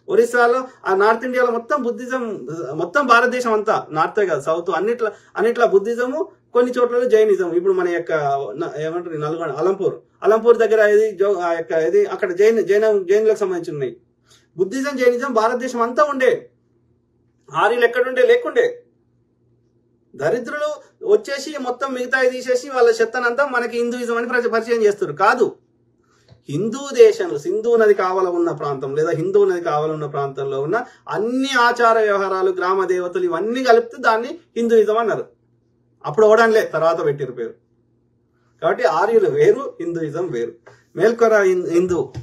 ఒరిస్సాలో ఆ నార్త్ ఇండియాలో మొత్తం బుద్ధిజం, మొత్తం భారతదేశం అంతా, నార్తే కాదు సౌత్, అన్నిట్లా బుద్ధిజము, కొన్ని చోట్ల జైనిజం. ఇప్పుడు మన యొక్క ఏమంటారు నల్గొండ అలంపూర్ దగ్గర అక్కడ జైనులకు సంబంధించి ఉన్నాయి. బుద్ధిజం, జైనిజం భారతదేశం అంతా ఉండే. ఆర్యులు ఎక్కడుండే? లేకుండే. దరిద్రులు వచ్చేసి మొత్తం మిగతాయి తీసేసి వాళ్ళ చెత్తనంతా మనకి హిందూయిజం అని పరిచయం చేస్తారు. కాదు. హిందూ దేశంలో సింధు నది కావల ఉన్న ప్రాంతం లేదా హిందూ నది కావల ఉన్న ప్రాంతంలో ఉన్న అన్ని ఆచార వ్యవహారాలు, గ్రామ దేవతలు ఇవన్నీ కలిపితే దాన్ని హిందూయిజం అన్నారు. అప్పుడు ఓడన్లే, తర్వాత పెట్టిరు పేరు. కాబట్టి ఆర్యులు వేరు, హిందూయిజం వేరు. మేల్కొర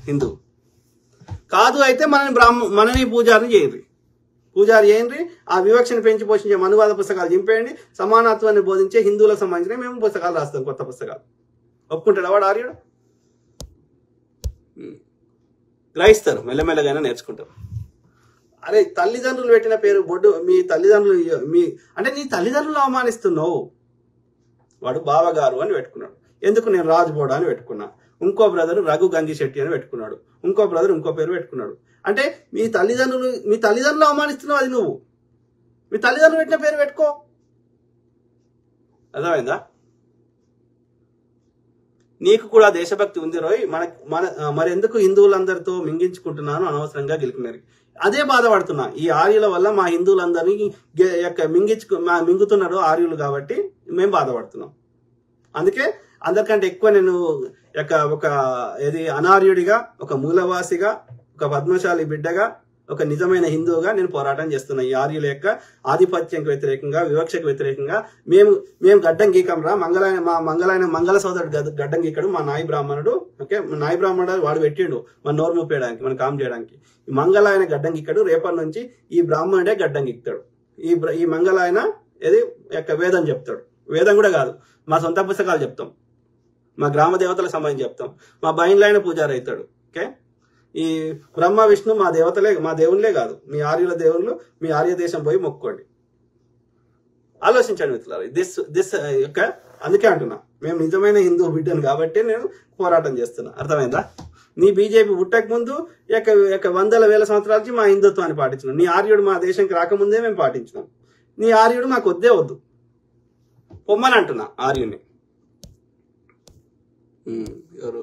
హిందూ కాదు అయితే మనని పూజారిని చేయండి. ఆ వివక్షను పెంచి పోషించే మనువాద పుస్తకాలు చింపేయండి. సమానత్వాన్ని బోధించే హిందువులకు సంబంధించిన మేము పుస్తకాలు రాస్తాం, కొత్త పుస్తకాలు. ఒప్పుకుంటాడు వాడు ఆర్యుడు? గ్రహిస్తారు, మెల్లమెల్లగైనా నేర్చుకుంటారు. అరే తల్లిదండ్రులు పెట్టిన పేరు బొడ్డు, మీ తల్లిదండ్రులు అంటే నీ తల్లిదండ్రులు అవమానిస్తున్నావు. వాడు బావగారు అని పెట్టుకున్నాడు. ఎందుకు నేను రాజ్బోడా అని పెట్టుకున్నా. ఇంకో బ్రదర్ రఘు గంగి శెట్టి అని పెట్టుకున్నాడు. ఇంకో బ్రదర్ ఇంకో పేరు పెట్టుకున్నాడు. అంటే మీ తల్లిదండ్రులు అవమానిస్తున్నావు. అది నువ్వు మీ తల్లిదండ్రులు పెట్టిన పేరు పెట్టుకో. అర్థమైందా? నీకు కూడా దేశభక్తి ఉంది రోయ్. మరెందుకు హిందువులందరితో మింగించుకుంటున్నాను అనవసరంగా గెలుకున్నారు. అదే బాధపడుతున్నా. ఈ ఆర్యుల వల్ల మా హిందువులందరినీ మింగుతున్నారు ఆర్యులు కాబట్టి మేము బాధపడుతున్నాం. అందుకే అందరికంటే ఎక్కువ నేను ఒక అనార్యుడిగా, ఒక మూలవాసిగా, ఒక పద్మశాలి బిడ్డగా, ఒక నిజమైన హిందువుగా నేను పోరాటం చేస్తున్నా. ఈ ఆర్యుల యొక్క ఆధిపత్యంకి వ్యతిరేకంగా, వివక్షకు వ్యతిరేకంగా మేము గడ్డం గీకం రా. మంగళ సోదరుడు గడ్డం గీకడు మా నాయి బ్రాహ్మణుడు. ఓకే, నాయి బ్రాహ్మణుడు వాడు పెట్టిండు మన నోరు మూపేయడానికి, మన కామ్ చేయడానికి. ఈ మంగళాయన గడ్డం గీకడు. రేపటి నుంచి ఈ బ్రాహ్మణుడే గడ్డం గీక్తాడు. ఈ మంగళాయన యొక్క వేదం చెప్తాడు. వేదం కూడా కాదు, మా సొంత పుస్తకాలు చెప్తాం, మా గ్రామ దేవతలకు సంబంధించి చెప్తాం. మా బయలులైన పూజారి అవుతాడు. ఓకే, ఈ బ్రహ్మ విష్ణు మా దేవుళ్ళే కాదు, మీ ఆర్యుల దేవుళ్ళు. మీ ఆర్య దేశం పోయి మొక్కుకోండి. ఆలోచించండి మిత్రులారా. దిస్ యొక్క అందుకే అంటున్నా, మేము నిజమైన హిందూ బిడ్డను కాబట్టి నేను పోరాటం చేస్తున్నా. అర్థమైందా? నీ బీజేపీ పుట్టక ముందు వందల వేల సంవత్సరాల నుంచి మా హిందుత్వాన్ని పాటించినాం. నీ ఆర్యుడు మా దేశంకి రాకముందే మేము పాటించినాం. నీ ఆర్యుడు మాకు వద్దు పొమ్మని అంటున్నా ఆర్యుని. ఎవరు?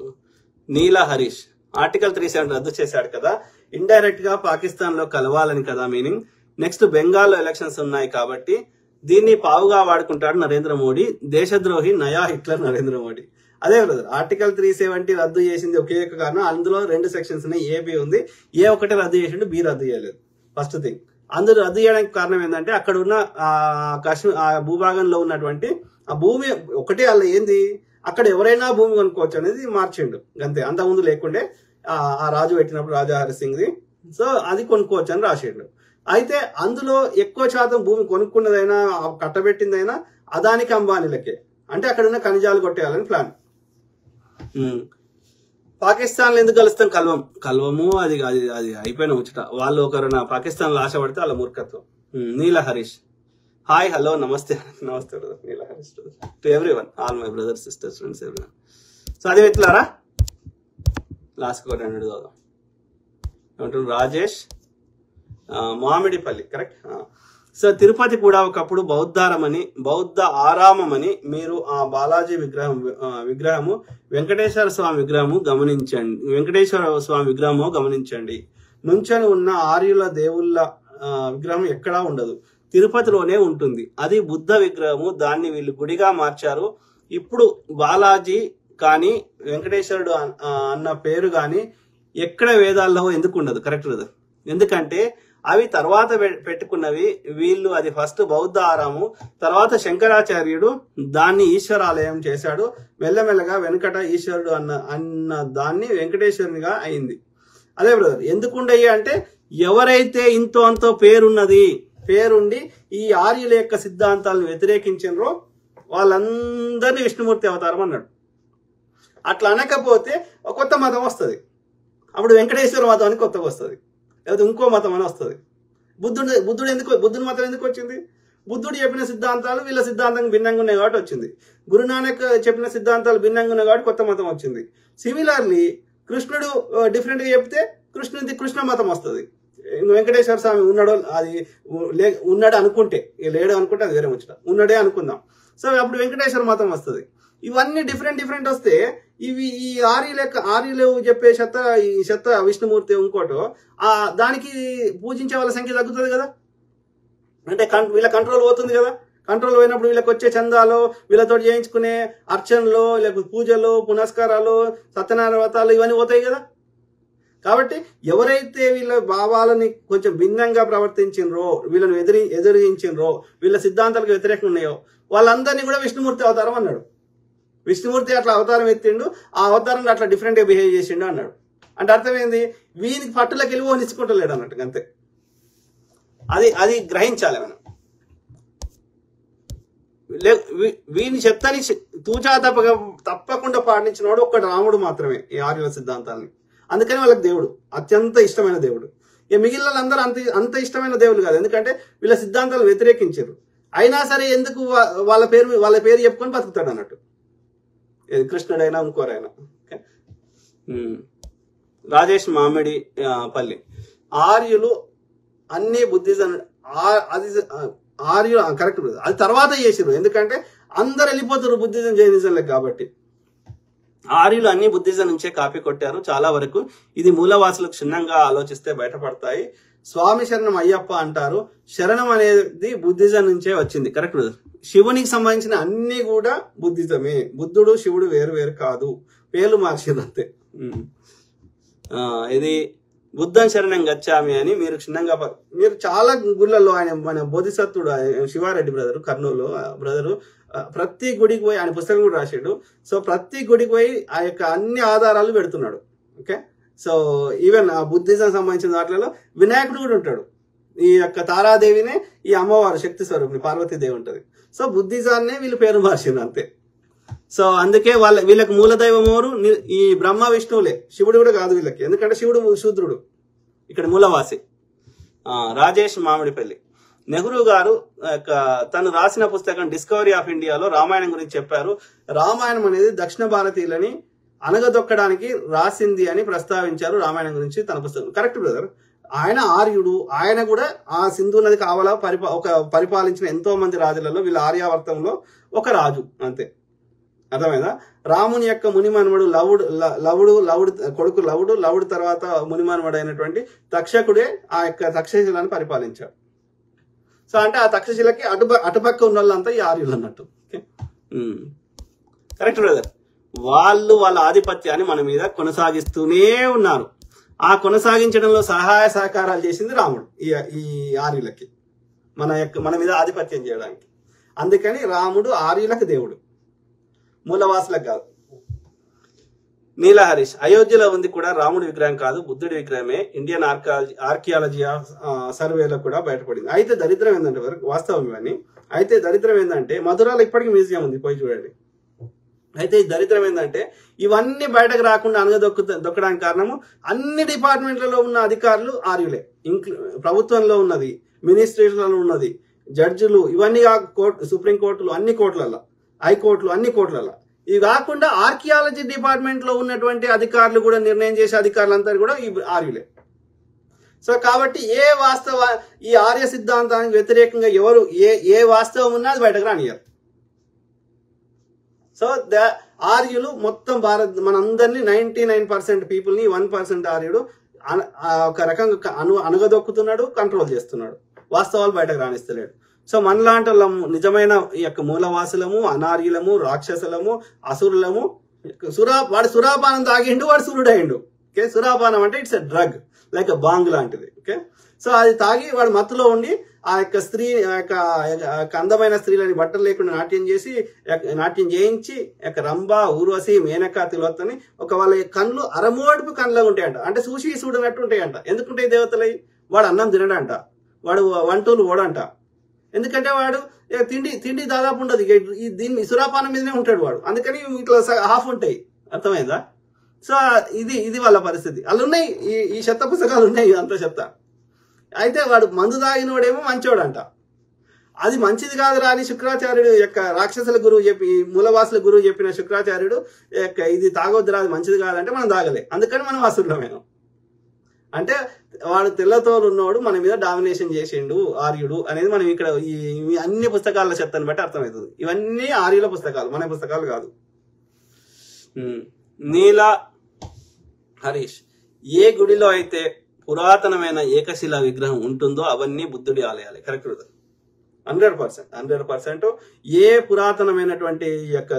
నీలా హరీష్ ఆర్టికల్ 370 రద్దు చేశాడు కదా, ఇండైరెక్ట్ గా పాకిస్తాన్ లో కలవాలని కదా మీనింగ్. నెక్స్ట్ బెంగాల్లో ఎలక్షన్స్ ఉన్నాయి కాబట్టి దీన్ని పావుగా వాడుకుంటాడు నరేంద్ర మోడీ. దేశద్రోహి నయా హిట్లర్ నరేంద్ర మోడీ. అదే బ్రదర్, ఆర్టికల్ 370 రద్దు చేసింది ఒకే ఒక కారణం. అందులో 2 సెక్షన్స్ ఉన్నాయి. ఏ బి ఉంది. ఏ ఒకటి రద్దు చేసిండు, బి రద్దు చేయలేదు. First thing. అందులో రద్దు చేయడానికి కారణం ఏంటంటే అక్కడ ఉన్న ఆ భూభాగంలో ఉన్నటువంటి ఆ భూమి ఒకటే అలా ఏంది, అక్కడ ఎవరైనా భూమి కొనుక్కోవచ్చు అనేది మార్చిండు అంతే. అంతకుముందు లేకుండే ఆ రాజు పెట్టినప్పుడు రాజా హరి సింగ్ది. సో అది కొనుక్కోవచ్చు అని రాసిండు. అయితే అందులో ఎక్కువ శాతం భూమి కొనుక్కున్నదైనా కట్టబెట్టిందైనా అదానికి అంబానీలకే. అంటే అక్కడ ఉన్న ఖనిజాలు కొట్టేయాలని ప్లాన్. పాకిస్తాన్ లో ఎందుకు కలుస్తాం? కలవము. అది అయిపోయిన ముచ్చట. వాళ్ళు ఒకరు పాకిస్తాన్ లో ఆశపడితే వాళ్ళ మూర్ఖత్వం. నీల హరీష్ హాయ్, హలో, నమస్తే brother. Neela Harish to everyone, all my brothers, sisters, friends, everyone. So అది మిత్రులారా, లాస్ట్ కోట్ 100 చదువు ఏమంటారు? రాజేష్ మామిడిపల్లి, కరెక్ట్. సో తిరుపతి కూడా ఒకప్పుడు బౌద్ధ ఆరామమని మీరు ఆ బాలాజీ విగ్రహము వెంకటేశ్వర స్వామి విగ్రహము గమనించండి. నుంచని ఉన్న ఆర్యుల దేవుళ్ళ విగ్రహం ఎక్కడా ఉండదు, తిరుపతిలోనే ఉంటుంది. అది బుద్ధ విగ్రహము. దాన్ని వీళ్ళు గుడిగా మార్చారు. ఇప్పుడు బాలాజీ కానీ వెంకటేశ్వరుడు అన్న పేరు కానీ ఎక్కడ వేదాల్లో ఎందుకు ఉండదు? కరెక్ట్ కదా. ఎందుకంటే అవి తర్వాత పెట్టుకున్నవి వీళ్ళు. అది ఫస్ట్ బౌద్ధ ఆరాము, తర్వాత శంకరాచార్యుడు దాన్ని ఈశ్వరాలయం చేశాడు. మెల్లమెల్లగా వెంకట ఈశ్వరుడు అన్న దాన్ని వెంకటేశ్వరునిగా అయింది. అదే బ్రదర్, ఎందుకుండయి అంటే ఎవరైతే ఇంతో అంతో పేరుండి ఈ ఆర్యుల యొక్క సిద్ధాంతాలను వ్యతిరేకించినరో వాళ్ళందరినీ విష్ణుమూర్తి అవతారం అన్నాడు. అట్లా అనకపోతే కొత్త మతం వస్తుంది. అప్పుడు వెంకటేశ్వర మతం అని కొత్తగా వస్తుంది, లేదా ఇంకో మతం అని వస్తుంది. బుద్ధుడి మతం ఎందుకు వచ్చింది? బుద్ధుడు చెప్పిన సిద్ధాంతాలు వీళ్ళ సిద్ధాంతం భిన్నంగా ఉన్నాయి కాబట్టి వచ్చింది. గురునానక్ చెప్పిన సిద్ధాంతాలు భిన్నంగా ఉన్నాయి కాబట్టి కొత్త మతం వచ్చింది. సిమిలర్లీ కృష్ణుడు డిఫరెంట్ గా చెప్తే కృష్ణ మతం వస్తుంది. వెంకటేశ్వర స్వామి ఉన్నాడు అనుకుంటే, లేడు అనుకుంటే అది వేరే ముచ్చట, ఉన్నాడే అనుకుందాం. సో అప్పుడు వెంకటేశ్వర మతం వస్తుంది. ఇవన్నీ డిఫరెంట్ వస్తే ఇవి ఈ ఆర్యులు చెప్పే చెత్త విష్ణుమూర్తి ఇంకోటో దానికి పూజించే వాళ్ళ సంఖ్య తగ్గుతుంది కదా. అంటే వీళ్ళ కంట్రోల్ పోతుంది కదా. కంట్రోల్ పోయినప్పుడు వీళ్ళకి వచ్చే చందాలు, వీళ్ళతో చేయించుకునే అర్చనలు, లేకపోతే పూజలు, పునస్కారాలు, సత్యనారాయణ వ్రతాలు ఇవన్నీ పోతాయి కదా. కాబట్టి ఎవరైతే వీళ్ళ భావాలని కొంచెం భిన్నంగా ప్రవర్తించినరో, వీళ్ళని ఎదిరించినరో, వీళ్ళ సిద్ధాంతాలకు వ్యతిరేకంగా ఉన్నాయో వాళ్ళందరినీ కూడా విష్ణుమూర్తి అవతారం అన్నాడు. విష్ణుమూర్తి అట్లా అవతారం ఎత్తిండు, ఆ అవతారంలో అట్లా డిఫరెంట్ గా బిహేవ్ చేసిండు అన్నాడు. అంటే అర్థమైంది, వీనికి పట్టులకు వెళ్ళి నిచ్చుకుంటలేడు అన్నట్టు అంతే. అది గ్రహించాలి మనం. వీని చెత్తని తూచా తప్పకుండా పాటించినవాడు ఒక్క రాముడు మాత్రమే ఈ ఆర్యుల సిద్ధాంతాన్ని. అందుకని వాళ్ళకి దేవుడు అత్యంత ఇష్టమైన దేవుడు. ఇక మిగిలిన వాళ్ళందరూ అంత ఇష్టమైన దేవుడు కాదు, ఎందుకంటే వీళ్ళ సిద్ధాంతాలు వ్యతిరేకించారు. అయినా సరే ఎందుకు వాళ్ళ పేరు చెప్పుకొని బతుకుతాడు అన్నట్టు. కృష్ణుడైనా ఇంకోరైనా. రాజేష్ మామిడి పల్లి, ఆర్యులు అన్ని బుద్ధిజం అది ఆర్యులు కరెక్ట్, అది తర్వాత చేసిరు, ఎందుకంటే అందరు వెళ్ళిపోతారు బుద్ధిజం జైనిజంలకు కాబట్టి. ఆర్యులు అన్ని బుద్ధిజం నుంచే కాపీ కొట్టారు చాలా వరకు. ఇది మూలవాసులకు క్షుణ్ణంగా ఆలోచిస్తే బయటపడతాయి. స్వామి శరణం అయ్యప్ప అంటారు. శరణం అనేది బుద్ధిజం నుంచే వచ్చింది. కరెక్ట్. శివునికి సంబంధించిన అన్ని కూడా బుద్ధిజమే. బుద్ధుడు శివుడు వేరు వేరు కాదు, పేర్లు మార్చింది అంతే. ఇది బుద్ధం శరణం గచ్చామి అని మీరు క్షుణ్ణంగా మీరు చాలా గుళ్ళల్లో ఆయన మన బోధిసత్వుడు శివారెడ్డి బ్రదరు, కర్నూలు బ్రదరు, ప్రతి గుడికి పోయి ఆయన పుస్తకం కూడా రాశాడు. సో ప్రతి గుడికి పోయి ఆ యొక్క అన్ని ఆధారాలు పెడుతున్నాడు. ఓకే. సో ఈవెన్ ఆ బుద్ధిజం సంబంధించిన వాటిలో వినాయకుడు కూడా ఉంటాడు. ఈ యొక్క తారాదేవినే ఈ అమ్మవారు శక్తి స్వరూపిణి పార్వతీదేవి ఉంటది. సో బుద్ధిజాన్నే వీళ్ళు పేరు మార్చింది అంతే. సో అందుకే వీళ్ళకి మూలదైవం ఎవరు? ఈ బ్రహ్మ విష్ణువులే, శివుడు కూడా కాదు వీళ్ళకి, ఎందుకంటే శివుడు శూద్రుడు, ఇక్కడ మూలవాసి. రాజేష్ మామిడిపల్లి, నెహ్రూ గారు తను రాసిన పుస్తకం డిస్కవరీ ఆఫ్ ఇండియాలో రామాయణం గురించి చెప్పారు. రామాయణం అనేది దక్షిణ భారతీయులని అనగదొక్కడానికి రాసింది అని ప్రస్తావించారు రామాయణం గురించి తన పుస్తకం. Correct brother. ఆయన ఆర్యుడు, ఆయన కూడా ఆ సింధు నది కావాలా పరిపాలించిన ఎంతో మంది రాజులలో వీళ్ళ ఆర్యావర్తంలో ఒక రాజు అంతే. అర్థమైందా? రాముని యొక్క మునిమనుమడు లవుడు కొడుకు లవుడు తర్వాత మునిమనుమడు అయినటువంటి తక్షకుడే ఆ యొక్క తక్షశిలను పరిపాలించాడు. సో అంటే ఆ తక్షశిలకి అటుపక్క ఉన్న వాళ్ళంతా ఈ ఆర్యులు అన్నట్టు. Correct brother. వాళ్ళ ఆధిపత్యాన్ని మన మీద కొనసాగిస్తూనే ఉన్నారు. ఆ కొనసాగించడంలో సహాయ సహకారాలు చేసింది రాముడు ఈ ఆర్యులకి, మన మీద ఆధిపత్యం చేయడానికి. అందుకని రాముడు ఆర్యులకు దేవుడు, మూలవాసులకు కాదు. నీల హరీష్, అయోధ్యలో ఉంది కూడా రాముడి విగ్రహం కాదు, బుద్ధుడి విగ్రహమే. ఇండియన్ ఆర్కియాలజీ సర్వేలో కూడా బయటపడింది. అయితే దరిద్రం ఏంటంటే వాస్తవం ఇవన్నీ. అయితే దరిద్రం ఏంటంటే మధురాలో ఇప్పటికీ మ్యూజియం ఉంది, పోయి చూడండి. అయితే ఈ దరిద్రం ఏంటంటే ఇవన్నీ బయటకు రాకుండా దొక్కడానికి కారణము అన్ని డిపార్ట్మెంట్లలో ఉన్న అధికారులు ఆర్యులే. ప్రభుత్వంలో ఉన్నది, మినిస్ట్రీలలో ఉన్నది, జడ్జిలు, ఇవన్నీ సుప్రీంకోర్టులు, అన్ని కోర్టులలో, హైకోర్టులు, అన్ని కోర్టులలో. ఇవి కాకుండా ఆర్కియాలజీ డిపార్ట్మెంట్ లో ఉన్నటువంటి అధికారులు కూడా, నిర్ణయం చేసే అధికారులంతా కూడా ఈ ఆర్యులే. సో కాబట్టి ఈ ఆర్య సిద్ధాంతానికి వ్యతిరేకంగా ఎవరు ఏ వాస్తవం ఉన్నా అది బయటకు రానియారు. సో ఆర్యులు మొత్తం మనందరినీ 99% పీపుల్ని 1% ఆర్యుడు ఒక రకంగా అణగదొక్కుతున్నాడు, కంట్రోల్ చేస్తున్నాడు, వాస్తవాలు బయటకు రాణిస్తలేడు. సో మనలాంటి నిజమైన ఈ యొక్క మూలవాసులము, అనార్యులము, రాక్షసులము, అసురులము. వాడు సురాపానం తాగిండు, వాడు సురుడు అయిండు. ఓకే. సురాపానం అంటే ఇట్స్ ఎ డ్రగ్, లైక్ బాంగ్ లాంటిది. ఓకే. సో అది తాగి వాడు మత్తులో ఉండి ఆ యొక్క అందమైన స్త్రీలని బట్టలు లేకుండా నాట్యం చేయించి రంభ, ఊర్వశి, మేనక, తిలోత్తని వాళ్ళ కళ్ళు అరమోడుపు కళ్ళ ఉంటాయంట. అంటే చూసి చూడనట్టు ఉంటాయంట. ఎందుకుంటాయి దేవతలై? వాడు అన్నం తినడంట, వాడు వంటలు ఓడంట. ఎందుకంటే వాడు తిండి దాదాపు ఉండదు, దీన్ని సురాపానం మీదనే ఉంటాడు వాడు. అందుకని ఇట్లా హాఫ్ ఉంటాయి. అర్థమైందా? సో ఇది వాళ్ళ పరిస్థితి. అలా ఉన్నాయి, ఈ చెత్త పుస్తకాలు ఉన్నాయి, అంత చెత్త. అయితే వాడు మందు తాగినోడేమో మంచోడంట. అది మంచిది కాదురా అని శుక్రాచార్యుడు యొక్క రాక్షసుల గురువు చెప్పి, మూలవాసుల గురువు చెప్పిన శుక్రాచార్యుడు ఇది తాగొద్దురా, అది మంచిది కాదంటే మనం తాగలే. అందుకని మనం అసురులమైనాం. అంటే వాడు తెల్లతోలు ఉన్నవాడు మన మీద డామినేషన్ చేసిండు ఆర్యుడు అనేది మనం ఇక్కడ ఈ అన్ని పుస్తకాల చెత్తని బట్టి అర్థమవుతుంది. ఇవన్నీ ఆర్యుల పుస్తకాలు, మన పుస్తకాలు కాదు. నీల హరీష్, ఏ గుడిలో అయితే పురాతనమైన ఏకశిలా విగ్రహం ఉంటుందో అవన్నీ బుద్ధుడి ఆలయాలే. కరెక్ట్ 100%. ఏ పురాతనమైనటువంటి యొక్క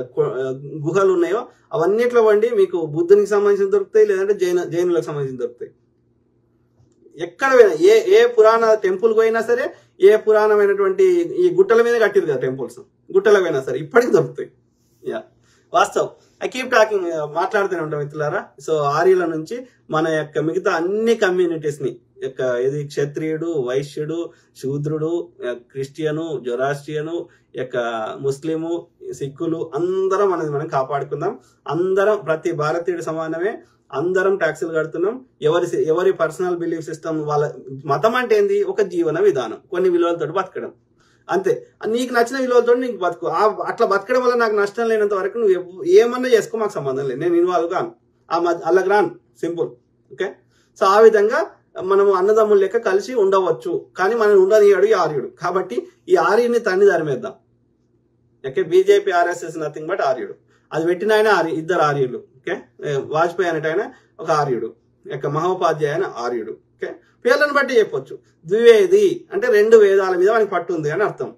గుహలు ఉన్నాయో అవన్నిట్లో వండి మీకు బుద్ధునికి సంబంధించిన దొరుకుతాయి, లేదంటే జైనులకు సంబంధించిన దొరుకుతాయి. ఎక్కడ పోయినా ఏ పురాణ టెంపుల్ పోయినా సరే, ఏ పురాణమైనటువంటి ఈ గుట్టల మీద కట్టిరు కదా టెంపుల్స్, గుట్టల పోయినా సరే ఇప్పటికి దొరుకుతాయి. వాస్తవం. ఐ కీప్ టాకింగ్, మాట్లాడుతూనే ఉంటాం మిత్రులారా. సో ఆర్యుల నుంచి మన యొక్క మిగతా అన్ని కమ్యూనిటీస్ ని ఇది క్షత్రియుడు, వైశ్యుడు, శూద్రుడు, క్రిస్టియను, జొరాస్ట్రియను, ముస్లిము, సిక్కులు అందరం అనేది మనం కాపాడుకుందాం. అందరం ప్రతి భారతీయుడు సమానమే. అందరం ట్యాక్సులు కడుతున్నాం. ఎవరి పర్సనల్ బిలీఫ్ సిస్టమ్, వాళ్ళ మతం అంటే ఏంది? ఒక జీవన విధానం, కొన్ని విలువలతో బతకడం. అంతే. నీకు నచ్చిన విలువలతో నీకు బతుకు. అట్లా బతకడం వల్ల నాకు నష్టం లేనంత వరకు నువ్వు ఏమన్నా చేసుకో, మాకు సంబంధం లేదు, నేను ఇన్వాల్వ్ కాను, అల్లకి రాను, సింపుల్. ఓకే, సో ఆ విధంగా మనము అన్నదమ్ముల లెక్క కలిసి ఉండవచ్చు. కానీ మనం ఉండనియాడు ఈ ఆర్యుడు. కాబట్టి ఈ ఆర్యుడిని తన్ని ధర్మేద్దాం. Okay, BJP RSS nothing but ఆర్యుడు. అది పెట్టిన ఆయన ఇద్దరు ఆర్యులు. ఓకే, వాజ్పేయి అనేట ఆయన ఒక ఆర్యుడు, మహోపాధ్యాయ ఆయన ఆర్యుడు. ఓకే, పేర్లను బట్టి చెప్పొచ్చు. ద్వివేది అంటే 2 వేదాల మీద వానికి పట్టుంది అని అర్థం.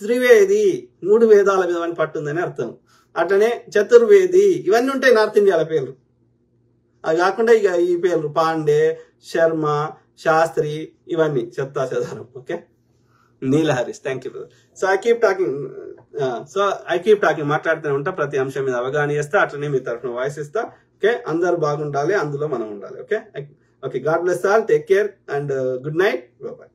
త్రివేది 3 వేదాల మీద వానికి పట్టుంది అని అర్థం. అట్లనే చతుర్వేది ఇవన్నీ ఉంటాయి నార్త్ ఇండియాల పేర్లు. అది కాకుండా ఇక ఈ పేర్లు పాండే, శర్మ, శాస్త్రి ఇవన్నీ చెత్తా చెదారం. Okay, Neil Harris, thank you. So I keep talking మాట్లాడుతూనే ఉంటా. ప్రతి అంశం మీద అవగాహన చేస్తా, అట్లనే మీ తరఫున వాయిస్ ఇస్తా. ఓకే, అందరు బాగుండాలి, అందులో మనం ఉండాలి. Okay, God bless all, take care and good night, bye.